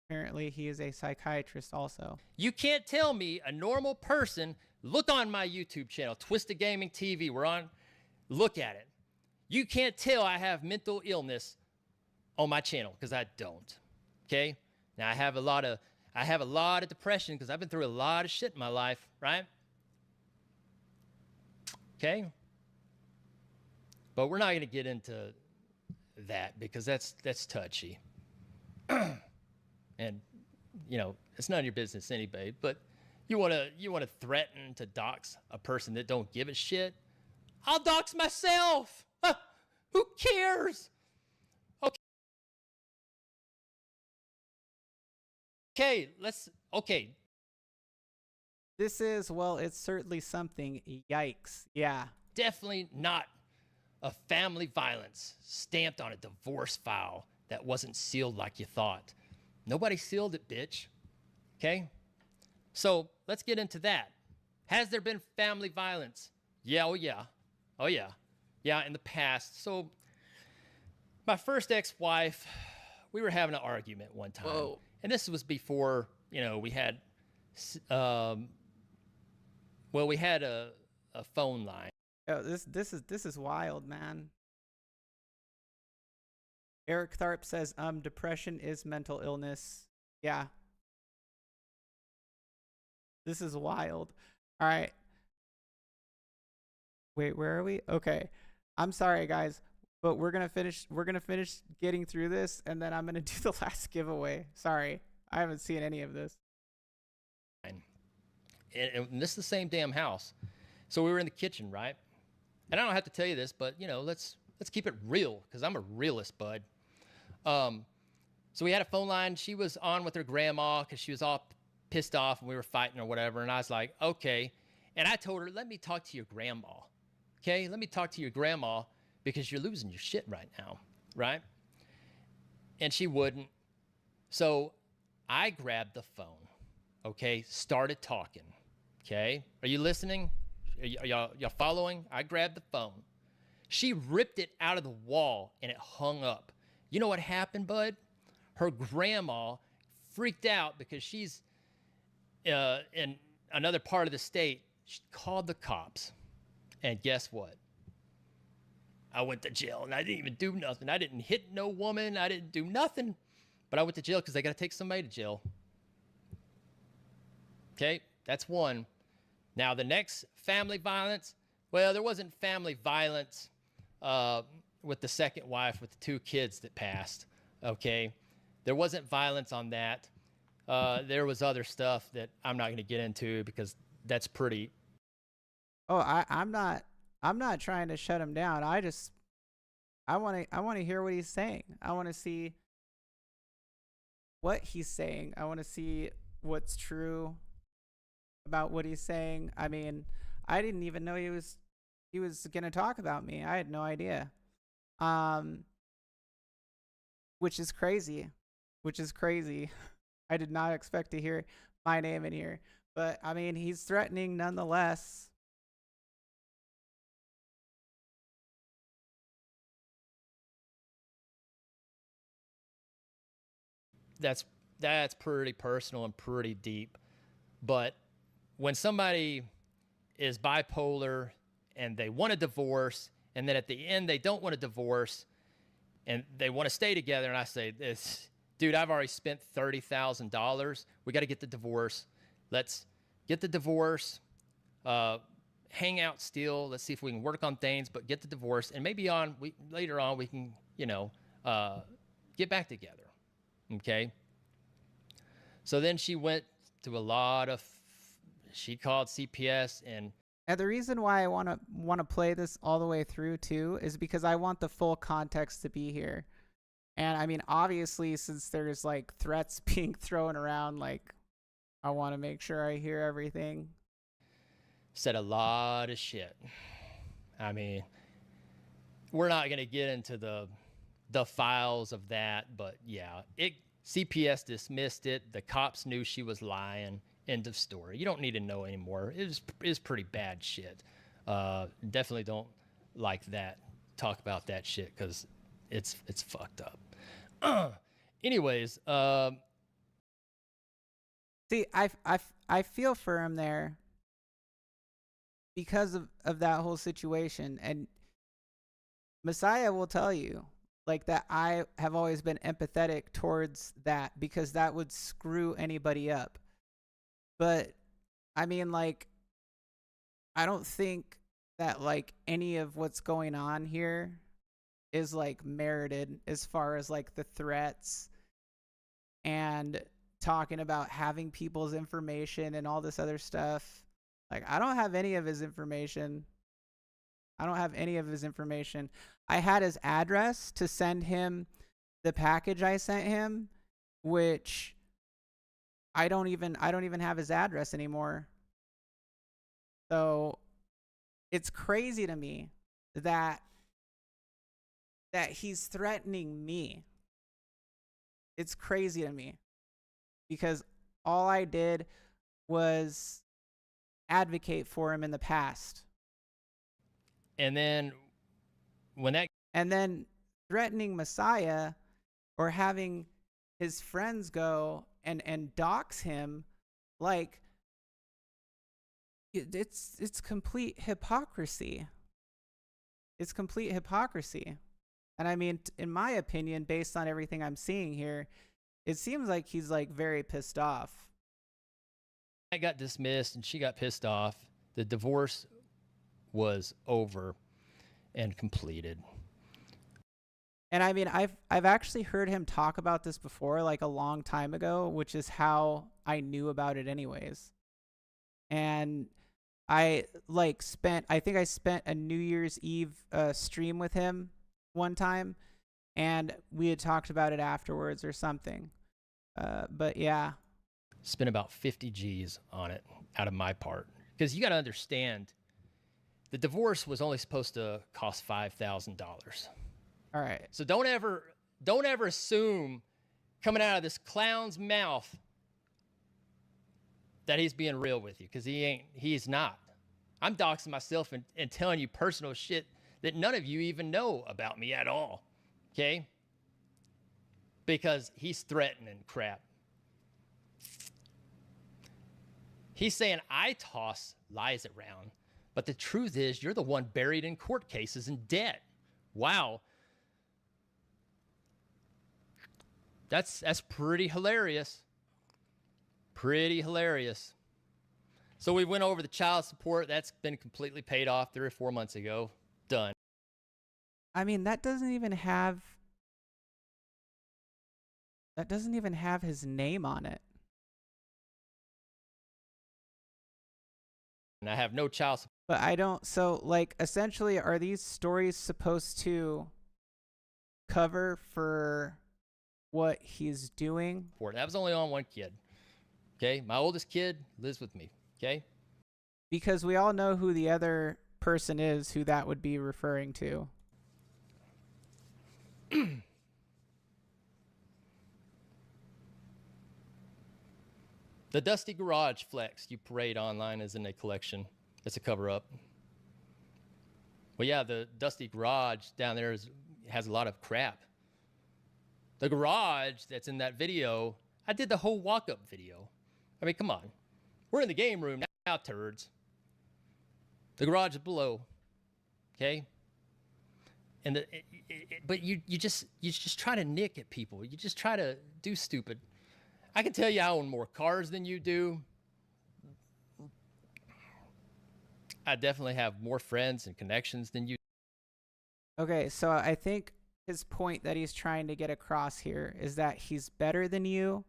Apparently he is a psychiatrist also. You can't tell me a normal person, look on my YouTube channel, Twisted Gaming TV, we're on, look at it. You can't tell I have mental illness on my channel, because I don't. Okay? Now I have a lot of depression, because I've been through a lot of shit in my life, right? Okay? But we're not going to get into that, because that's touchy. And you know, it's none of your business anyway, but you want to threaten to dox a person that don't give a shit? I'll dox myself. Who cares? Okay, okay. This is, well, it's certainly something. Yikes. Yeah. Definitely not a family violence stamped on a divorce file that wasn't sealed like you thought. Nobody sealed it, bitch. Okay? So let's get into that. Has there been family violence? Yeah, oh yeah. Oh yeah. Yeah, in the past. So my first ex-wife, we were having an argument one time. Whoa. And this was before, you know, we had, we had a phone line. Oh, this is wild, man. Eric Tharp says, depression is mental illness. Yeah. This is wild. All right. Wait, where are we? Okay. I'm sorry, guys, but we're gonna finish getting through this, and then I'm gonna do the last giveaway. Sorry, I haven't seen any of this. And this is the same damn house. So we were in the kitchen, right? And I don't have to tell you this, but you know, let's keep it real, because I'm a realist, bud. So we had a phone line. She was on with her grandma because she was all pissed off and we were fighting or whatever. And I was like, okay. And I told her, let me talk to your grandma. Okay, let me talk to your grandma because you're losing your shit right now, right? And she wouldn't. So I grabbed the phone, okay, started talking, okay? Are you listening? Are y'all following? I grabbed the phone. She ripped it out of the wall and it hung up. You know what happened, bud? Her grandma freaked out because she's in another part of the state. She called the cops. And guess what? I went to jail and I didn't even do nothing. I didn't hit no woman. I didn't do nothing. But I went to jail because they got to take somebody to jail. Okay, that's one. Now, the next family violence, well, there wasn't family violence with the second wife with the 2 kids that passed, okay? There wasn't violence on that. There was other stuff that I'm not going to get into because that's pretty. Oh, I'm not trying to shut him down. I want to hear what he's saying. I want to see what he's saying. I want to see what's true about what he's saying. I mean, I didn't even know he was going to talk about me. I had no idea. Which is crazy. I did not expect to hear my name in here. But I mean, he's threatening nonetheless. That's pretty personal and pretty deep. But when somebody is bipolar and they want a divorce, and then at the end they don't want a divorce, and they want to stay together, and I say, "This dude, I've already spent $30,000. We got to get the divorce. Let's get the divorce. Hang out still. Let's see if we can work on things, but get the divorce, and maybe later on we can, get back together." Okay. So then she went to she called CPS and the reason why I want to play this all the way through too is because I want the full context to be here. And I mean, obviously, since there's like threats being thrown around, like I want to make sure I hear everything. Said a lot of shit. I mean, we're not going to get into the files of that, but yeah, CPS dismissed it. The cops knew she was lying. End of story. You don't need to know anymore. It was pretty bad shit. Definitely don't like that. Talk about that shit because it's fucked up. Anyways, see, I feel for him there because of that whole situation, and Messiah will tell you like that I have always been empathetic towards that because that would screw anybody up. But I mean, like, I don't think that like any of what's going on here is like merited as far as like the threats and talking about having people's information and all this other stuff. Like, I don't have any of his information. I had his address to send him the package I sent him, which I don't even have his address anymore. So it's crazy to me that he's threatening me. It's crazy to me because all I did was advocate for him in the past. And then threatening Messiah or having his friends go and dox him, like it's complete hypocrisy. It's complete hypocrisy. And I mean, in my opinion, based on everything I'm seeing here, it seems like he's like very pissed off. I got dismissed and she got pissed off. The divorce was over and completed. And I mean, I've actually heard him talk about this before, like a long time ago, which is how I knew about it anyways. And I think I spent a New Year's Eve stream with him one time, and we had talked about it afterwards or something. But yeah. Spent about 50 G's on it out of my part. Because you got to understand, the divorce was only supposed to cost $5,000. All right. So don't ever assume coming out of this clown's mouth that he's being real with you, because he's not. I'm doxing myself and telling you personal shit that none of you even know about me at all. Okay? Because he's threatening crap. He's saying I toss lies around, but the truth is you're the one buried in court cases and debt. Wow. That's pretty hilarious. Pretty hilarious. So we went over the child support. That's been completely paid off 3 or 4 months ago. Done. I mean, that doesn't even have his name on it. And I have no child support. But I don't, so like essentially are these stories supposed to cover for what he's doing? That was only on one kid. Okay? My oldest kid lives with me. Okay? Because we all know who the other person is who that would be referring to. The Dusty Garage Flex you parade online is in a collection. It's a cover-up. Well, yeah, the Dusty Garage down there has a lot of crap. The garage that's in that video, I did the whole walk-up video. I mean, come on. We're in the game room now, turds. The garage is below. Okay? And but you just try to nick at people. You just try to do stupid. I can tell you I own more cars than you do. I definitely have more friends and connections than you. Okay, so I think his point that he's trying to get across here is that he's better than you.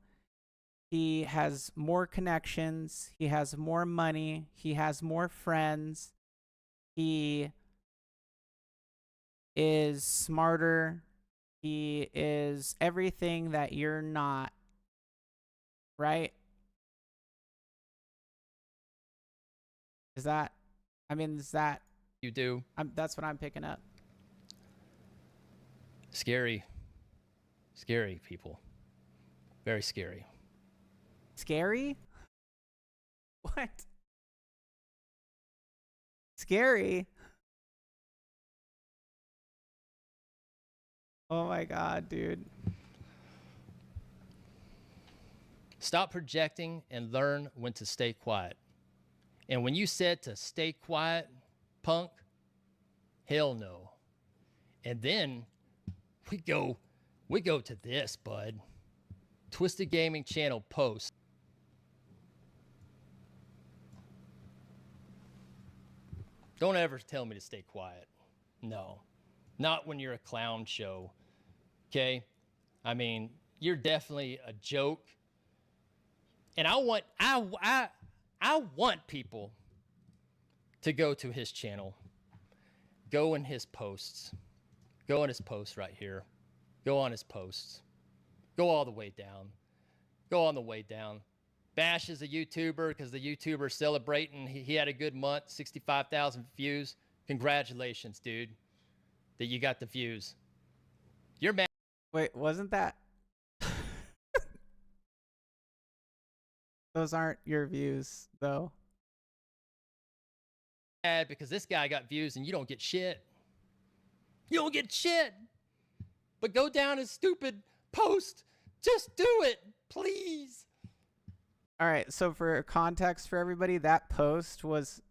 He has more connections. He has more money. He has more friends. He is smarter. He is everything that you're not. Right? Is that you do? That's what I'm picking up. Scary people. Very scary. Scary? What? Scary? Oh my God, dude. Stop projecting and learn when to stay quiet. And when you said to stay quiet, punk, hell no. And then we go to this, bud. Twisted Gaming Channel post. Don't ever tell me to stay quiet. No. Not when you're a clown show. Okay? I mean, you're definitely a joke. And I want people to go to his channel. Go in his posts. Go in his posts right here. Go on his posts. Go all the way down. Go on the way down. Bash is a YouTuber because the YouTuber's celebrating. He had a good month, 65,000 views. Congratulations, dude, that you got the views. You're mad. Wait, wasn't that? Those aren't your views, though. Mad because this guy got views and you don't get shit. You don't get shit. But go down his stupid post. Just do it, please. All right, so for context for everybody, that post was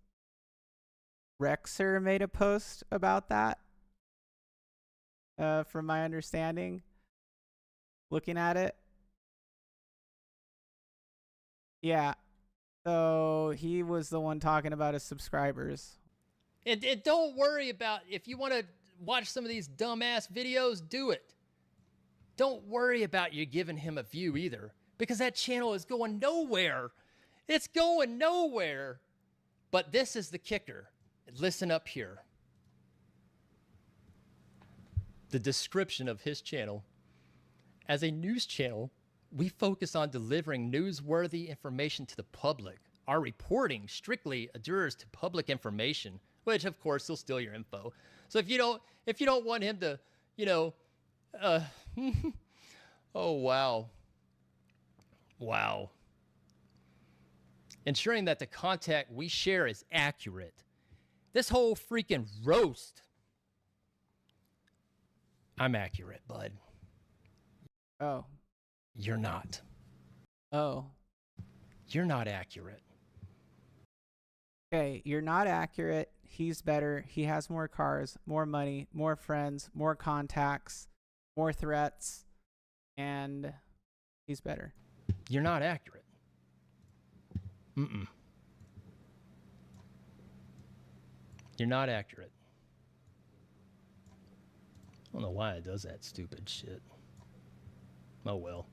Rexer made a post about that. From my understanding, looking at it. Yeah, So he was the one talking about his subscribers. And don't worry about if you want to watch some of these dumbass videos, do it. Don't worry about you giving him a view either, because that channel is going nowhere. It's going nowhere. But this is the kicker. Listen up here. The description of his channel. As a news channel, we focus on delivering newsworthy information to the public. Our reporting strictly adheres to public information, which of course will steal your info. So if you don't want him to, oh wow. Wow. Ensuring that the content we share is accurate. This whole freaking roast. I'm accurate, bud. Oh. You're not. Oh. You're not accurate. Okay, you're not accurate. He's better. He has more cars, more money, more friends, more contacts, more threats, and he's better. You're not accurate. Mm-mm. You're not accurate. I don't know why it does that stupid shit. Oh well.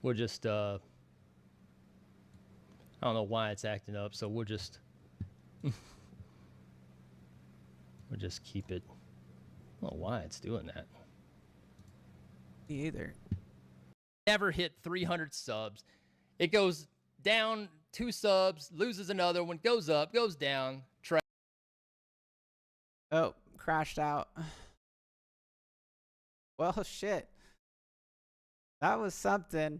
We'll just, I don't know why it's acting up, so we'll just, we'll just keep it. I don't know why it's doing that. Me either. Never hit 300 subs. It goes down 2 subs, loses another one, goes up, goes down. Oh, crashed out. Well, shit. That was something.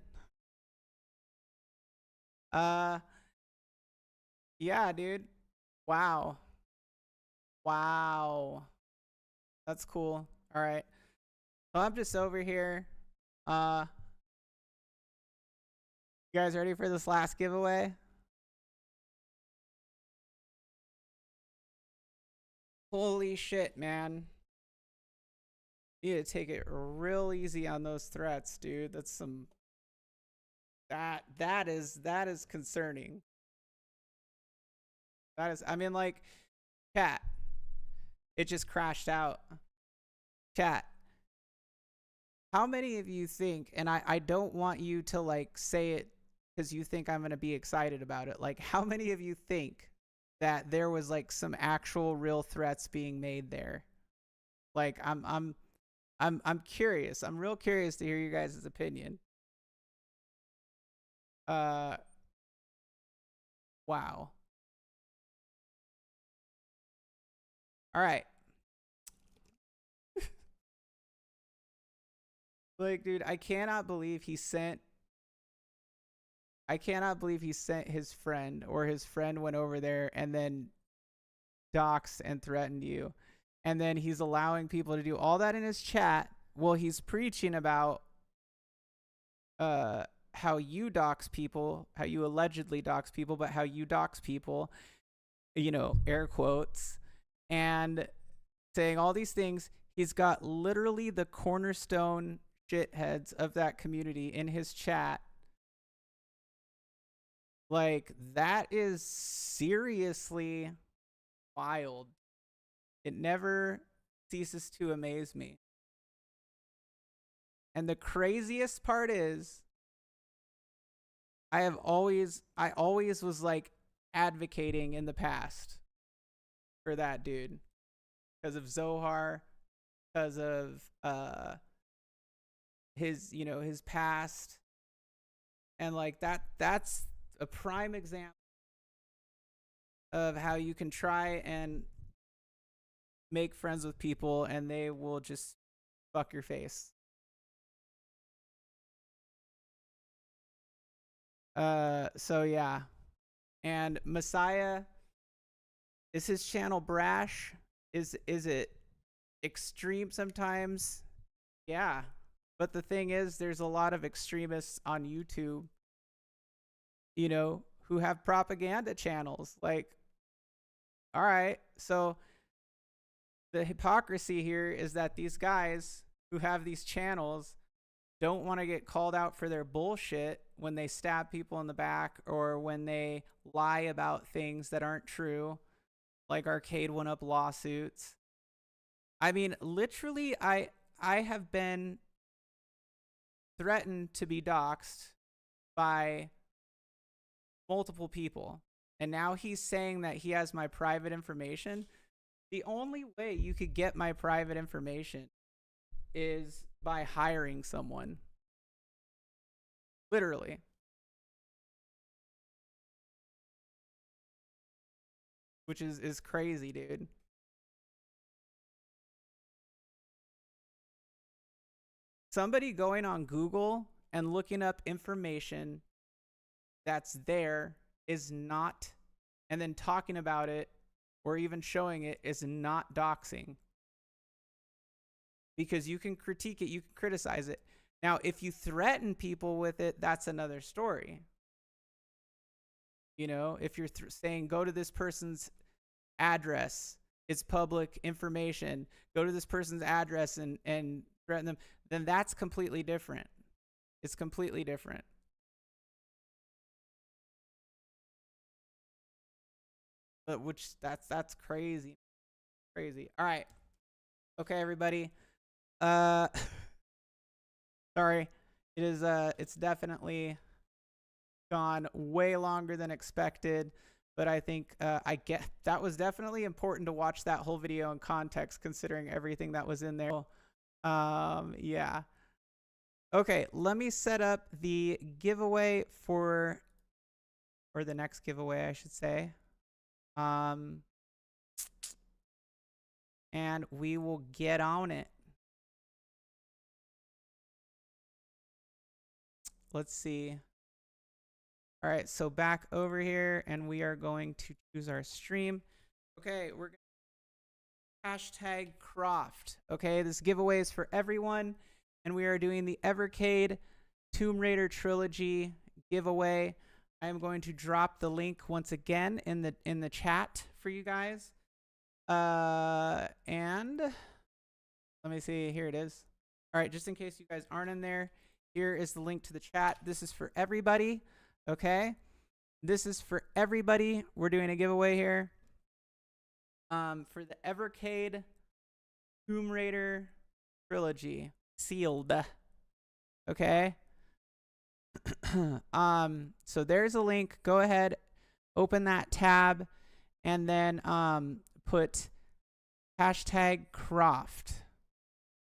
Yeah, dude. Wow. Wow. That's cool. All right. So I'm just over here. You guys ready for this last giveaway? Holy shit, man. You need to take it real easy on those threats, dude. That's some that is concerning. That is, I mean, like, chat. It just crashed out. Chat. How many of you think, and I don't want you to like say it because you think I'm gonna be excited about it. Like, how many of you think that there was like some actual real threats being made there? Like, I'm curious. I'm real curious to hear you guys' opinion. Wow. All right. Like, dude, I cannot believe he sent his friend, or his friend went over there and then doxed and threatened you. And then he's allowing people to do all that in his chat while he's preaching about how you dox people, how you allegedly dox people, but how you dox people, air quotes, and saying all these things. He's got literally the cornerstone shitheads of that community in his chat. Like, that is seriously wild. It never ceases to amaze me. And the craziest part is, I always was like advocating in the past for that dude because of Zohar, because of his past, and like that's a prime example of how you can try and make friends with people and they will just fuck your face. So yeah. And Messiah, is his channel brash? Is it extreme sometimes? Yeah. But the thing is, there's a lot of extremists on YouTube, who have propaganda channels. Like, all right, so the hypocrisy here is that these guys who have these channels don't want to get called out for their bullshit when they stab people in the back or when they lie about things that aren't true, like Arcade One Up lawsuits. I mean, literally, I have been threatened to be doxxed by multiple people. And now he's saying that he has my private information. The only way you could get my private information is by hiring someone. Literally. Which is crazy, dude. Somebody going on Google and looking up information that's there is not, and then talking about it or even showing it is not doxing. Because you can critique it, you can criticize it. Now, if you threaten people with it, that's another story. You know, if you're saying, go to this person's address, it's public information, go to this person's address and threaten them, then that's completely different. It's completely different. But which that's crazy. Crazy. All right. Okay, everybody. Sorry. It is it's definitely gone way longer than expected, but I think I get that was definitely important to watch that whole video in context considering everything that was in there. Yeah. Okay, let me set up the giveaway or the next giveaway, I should say. And we will get on it. Let's see. All right, so back over here, and we are going to choose our stream. Okay, we're going to hashtag Croft. Okay, this giveaway is for everyone, and we are doing the Evercade Tomb Raider Trilogy giveaway. I am going to drop the link once again in the chat for you guys. And let me see. Here it is. All right, just in case you guys aren't in there, here is the link to the chat. This is for everybody. Okay, this is for everybody. We're doing a giveaway here. For the Evercade Tomb Raider Trilogy sealed. Okay. So there's a link. Go ahead, open that tab, and then put hashtag Croft.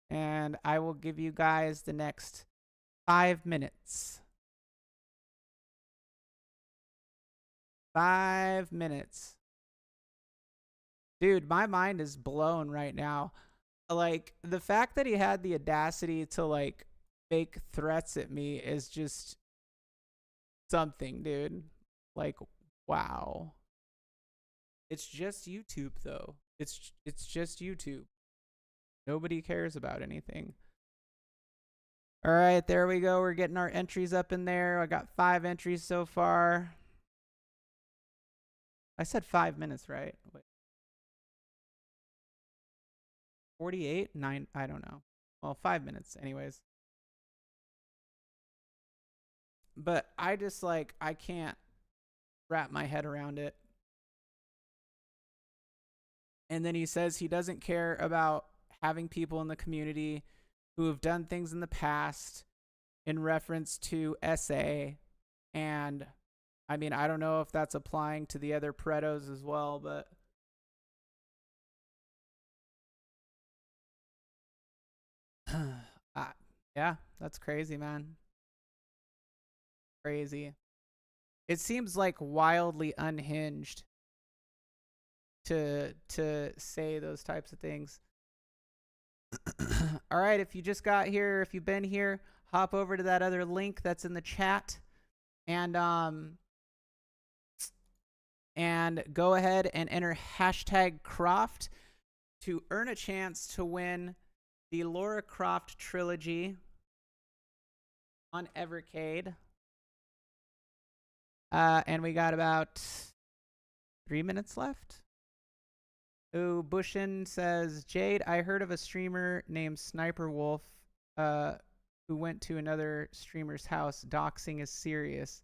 And I will give you guys the next 5 minutes. 5 minutes. Dude, my mind is blown right now. Like, the fact that he had the audacity to, like, make threats at me is just something, dude. Like, wow. It's just YouTube, though. It's just YouTube. Nobody cares about anything. All right, there we go. We're getting our entries up in there. I got 5 entries so far. I said 5 minutes, right? Wait. 48? 9? I don't know. Well, 5 minutes anyways. But I just, like, I can't wrap my head around it. And then he says he doesn't care about having people in the community who have done things in the past in reference to SA. And I mean, I don't know if that's applying to the other Paretos as well, but yeah, that's crazy, man. Crazy. It seems like wildly unhinged to say those types of things. All right, if you just got here, if you've been here, hop over to that other link that's in the chat and go ahead and enter hashtag Croft to earn a chance to win the Lara Croft trilogy on Evercade. And we got about 3 minutes left. Ooh, Bushin says, Jade, I heard of a streamer named Sniper Wolf who went to another streamer's house. Doxing is serious.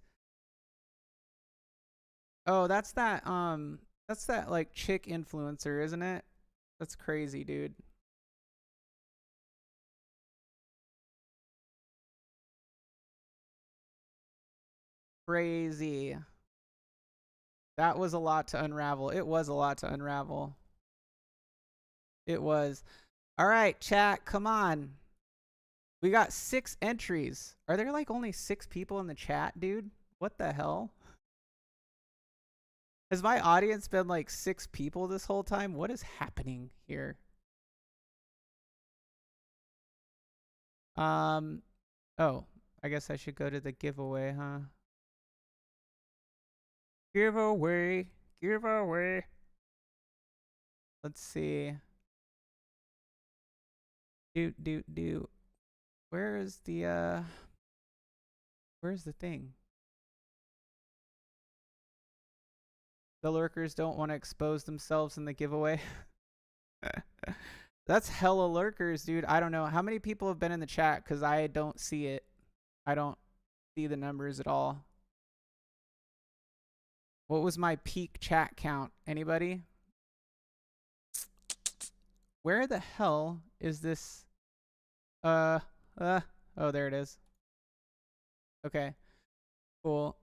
Oh, that's that like chick influencer, isn't it? That's crazy, dude. Crazy. That was a lot to unravel. It was a lot to unravel. It was. All right, chat, come on. We got 6 entries. Are there like only 6 people in the chat, dude? What the hell? Has my audience been like 6 people this whole time? What is happening here? Oh, I guess I should go to the giveaway, huh? Giveaway. Let's see. Where's the thing? The lurkers don't want to expose themselves in the giveaway. That's hella lurkers, dude. I don't know. How many people have been in the chat? Because I don't see it. I don't see the numbers at all. What was my peak chat count? Anybody? Where the hell is this? Oh, there it is. Okay. Cool.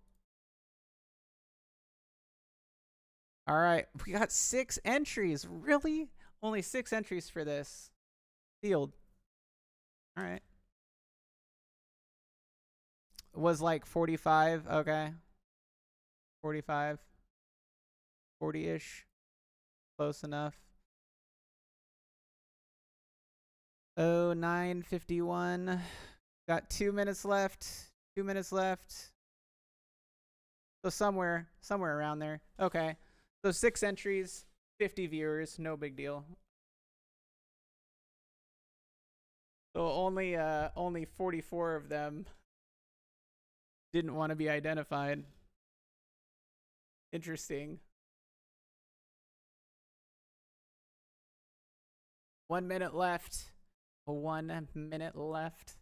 All right. We got 6 entries. Really? Only 6 entries for this. Sealed. All right. It was like 45. Okay. 45. 40-ish. Close enough. Oh, 9:51. Got 2 minutes left. 2 minutes left. So somewhere around there. Okay. So 6 entries, 50 viewers, no big deal. So only 44 of them didn't want to be identified. Interesting. 1 minute left. 1 minute left.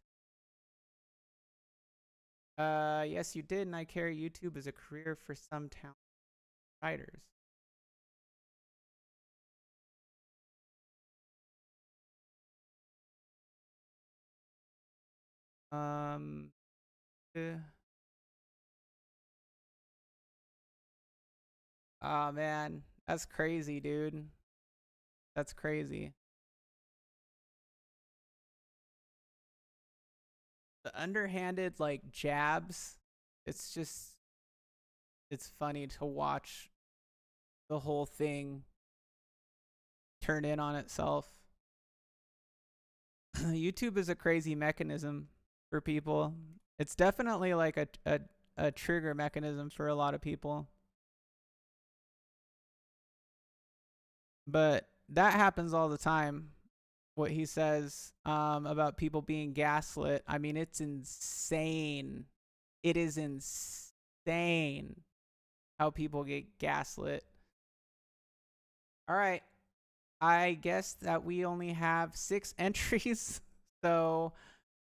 Yes, you did, and I carry YouTube as a career for some talent writers. Oh man, that's crazy, dude. That's crazy. The underhanded like jabs, it's funny to watch the whole thing turn in on itself. YouTube is a crazy mechanism for people. It's definitely like a trigger mechanism for a lot of people. But that happens all the time. What he says about people being gaslit. I mean, it's insane. It is insane how people get gaslit. All right. I guess that we only have 6 entries. So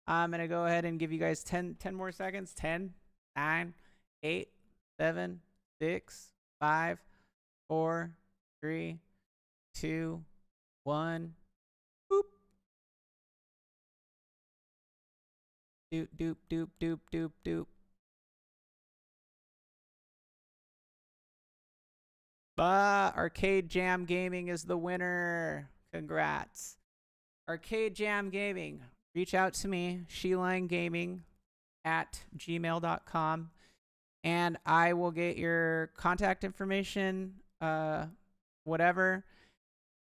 I'm going to go ahead and give you guys 10 more seconds. 10, 9, 8, 7, 6, 5, 4, 3, 2, 1. Boop. Doop, doop, doop, doop, doop, doop. Arcade Jam Gaming is the winner. Congrats. Arcade Jam Gaming. Reach out to me, shelinegaming@gmail.com, and I will get your contact information, whatever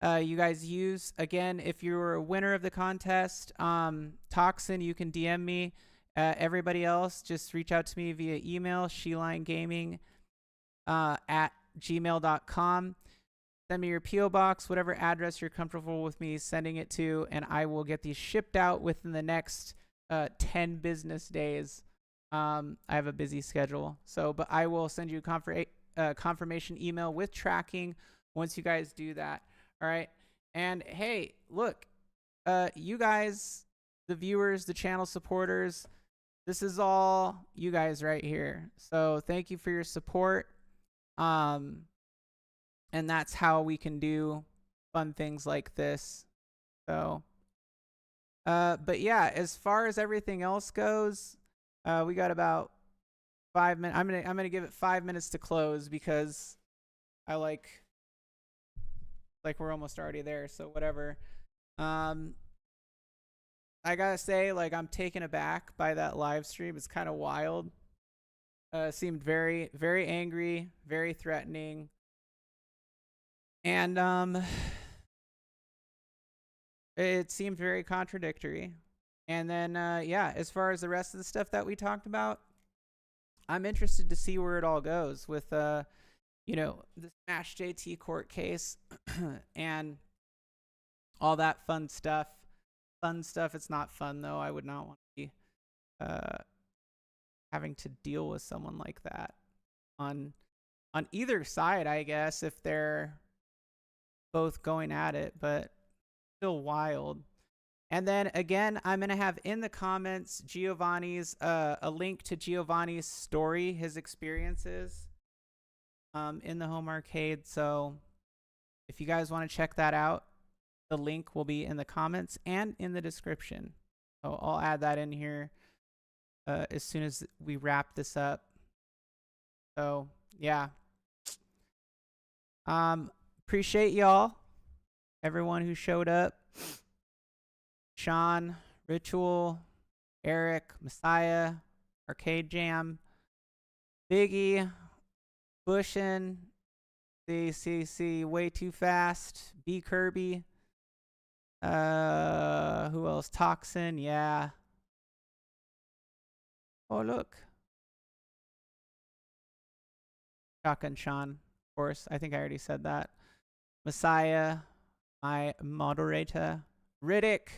you guys use. Again, if you're a winner of the contest, Toxin, you can DM me. Everybody else, just reach out to me via email, shelinegaming@gmail.com. Send me your P.O. box, whatever address you're comfortable with me sending it to, and I will get these shipped out within the next 10 business days. I have a busy schedule, but I will send you a confirmation email with tracking once you guys do that. All right. And hey, look, you guys, the viewers, the channel supporters. This is all you guys right here. So thank you for your support. And that's how we can do fun things like this. So, but yeah, as far as everything else goes, we got about 5 minutes. I'm gonna give it 5 minutes to close because I like we're almost already there. So whatever. I gotta say, like, I'm taken aback by that live stream. It's kind of wild. Seemed very, very angry, very threatening. And it seemed very contradictory. And then yeah, as far as the rest of the stuff that we talked about, I'm interested to see where it all goes with you know, the Smash JT court case and all that fun stuff. Fun stuff. It's not fun though. I would not want to be having to deal with someone like that on either side, I guess, if they're both going at it, but still wild. And then again, I'm going to have in the comments Giovanni's a link to Giovanni's story, his experiences in the home arcade. So if you guys want to check that out, the link will be in the comments and in the description. So I'll add that in here as soon as we wrap this up. So yeah. Appreciate y'all. Everyone who showed up. Sean, Ritual, Eric, Messiah, Arcade Jam, Biggie, Bushin, CCC, Way Too Fast, B Kirby. Who else? Toxin, yeah. Oh, look. Shotgun Sean, of course. I think I already said that. Messiah, my moderator. Riddick.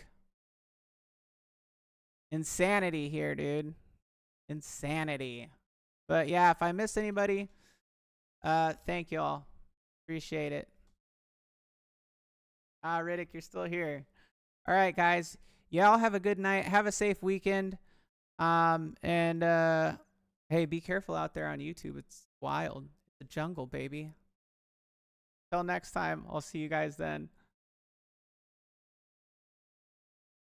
Insanity here, dude. Insanity. But yeah, if I miss anybody, thank y'all. Appreciate it. Riddick, you're still here. All right, guys. Y'all have a good night. Have a safe weekend. And hey, be careful out there on YouTube. It's wild. It's a jungle, baby. Till next time, I'll see you guys then.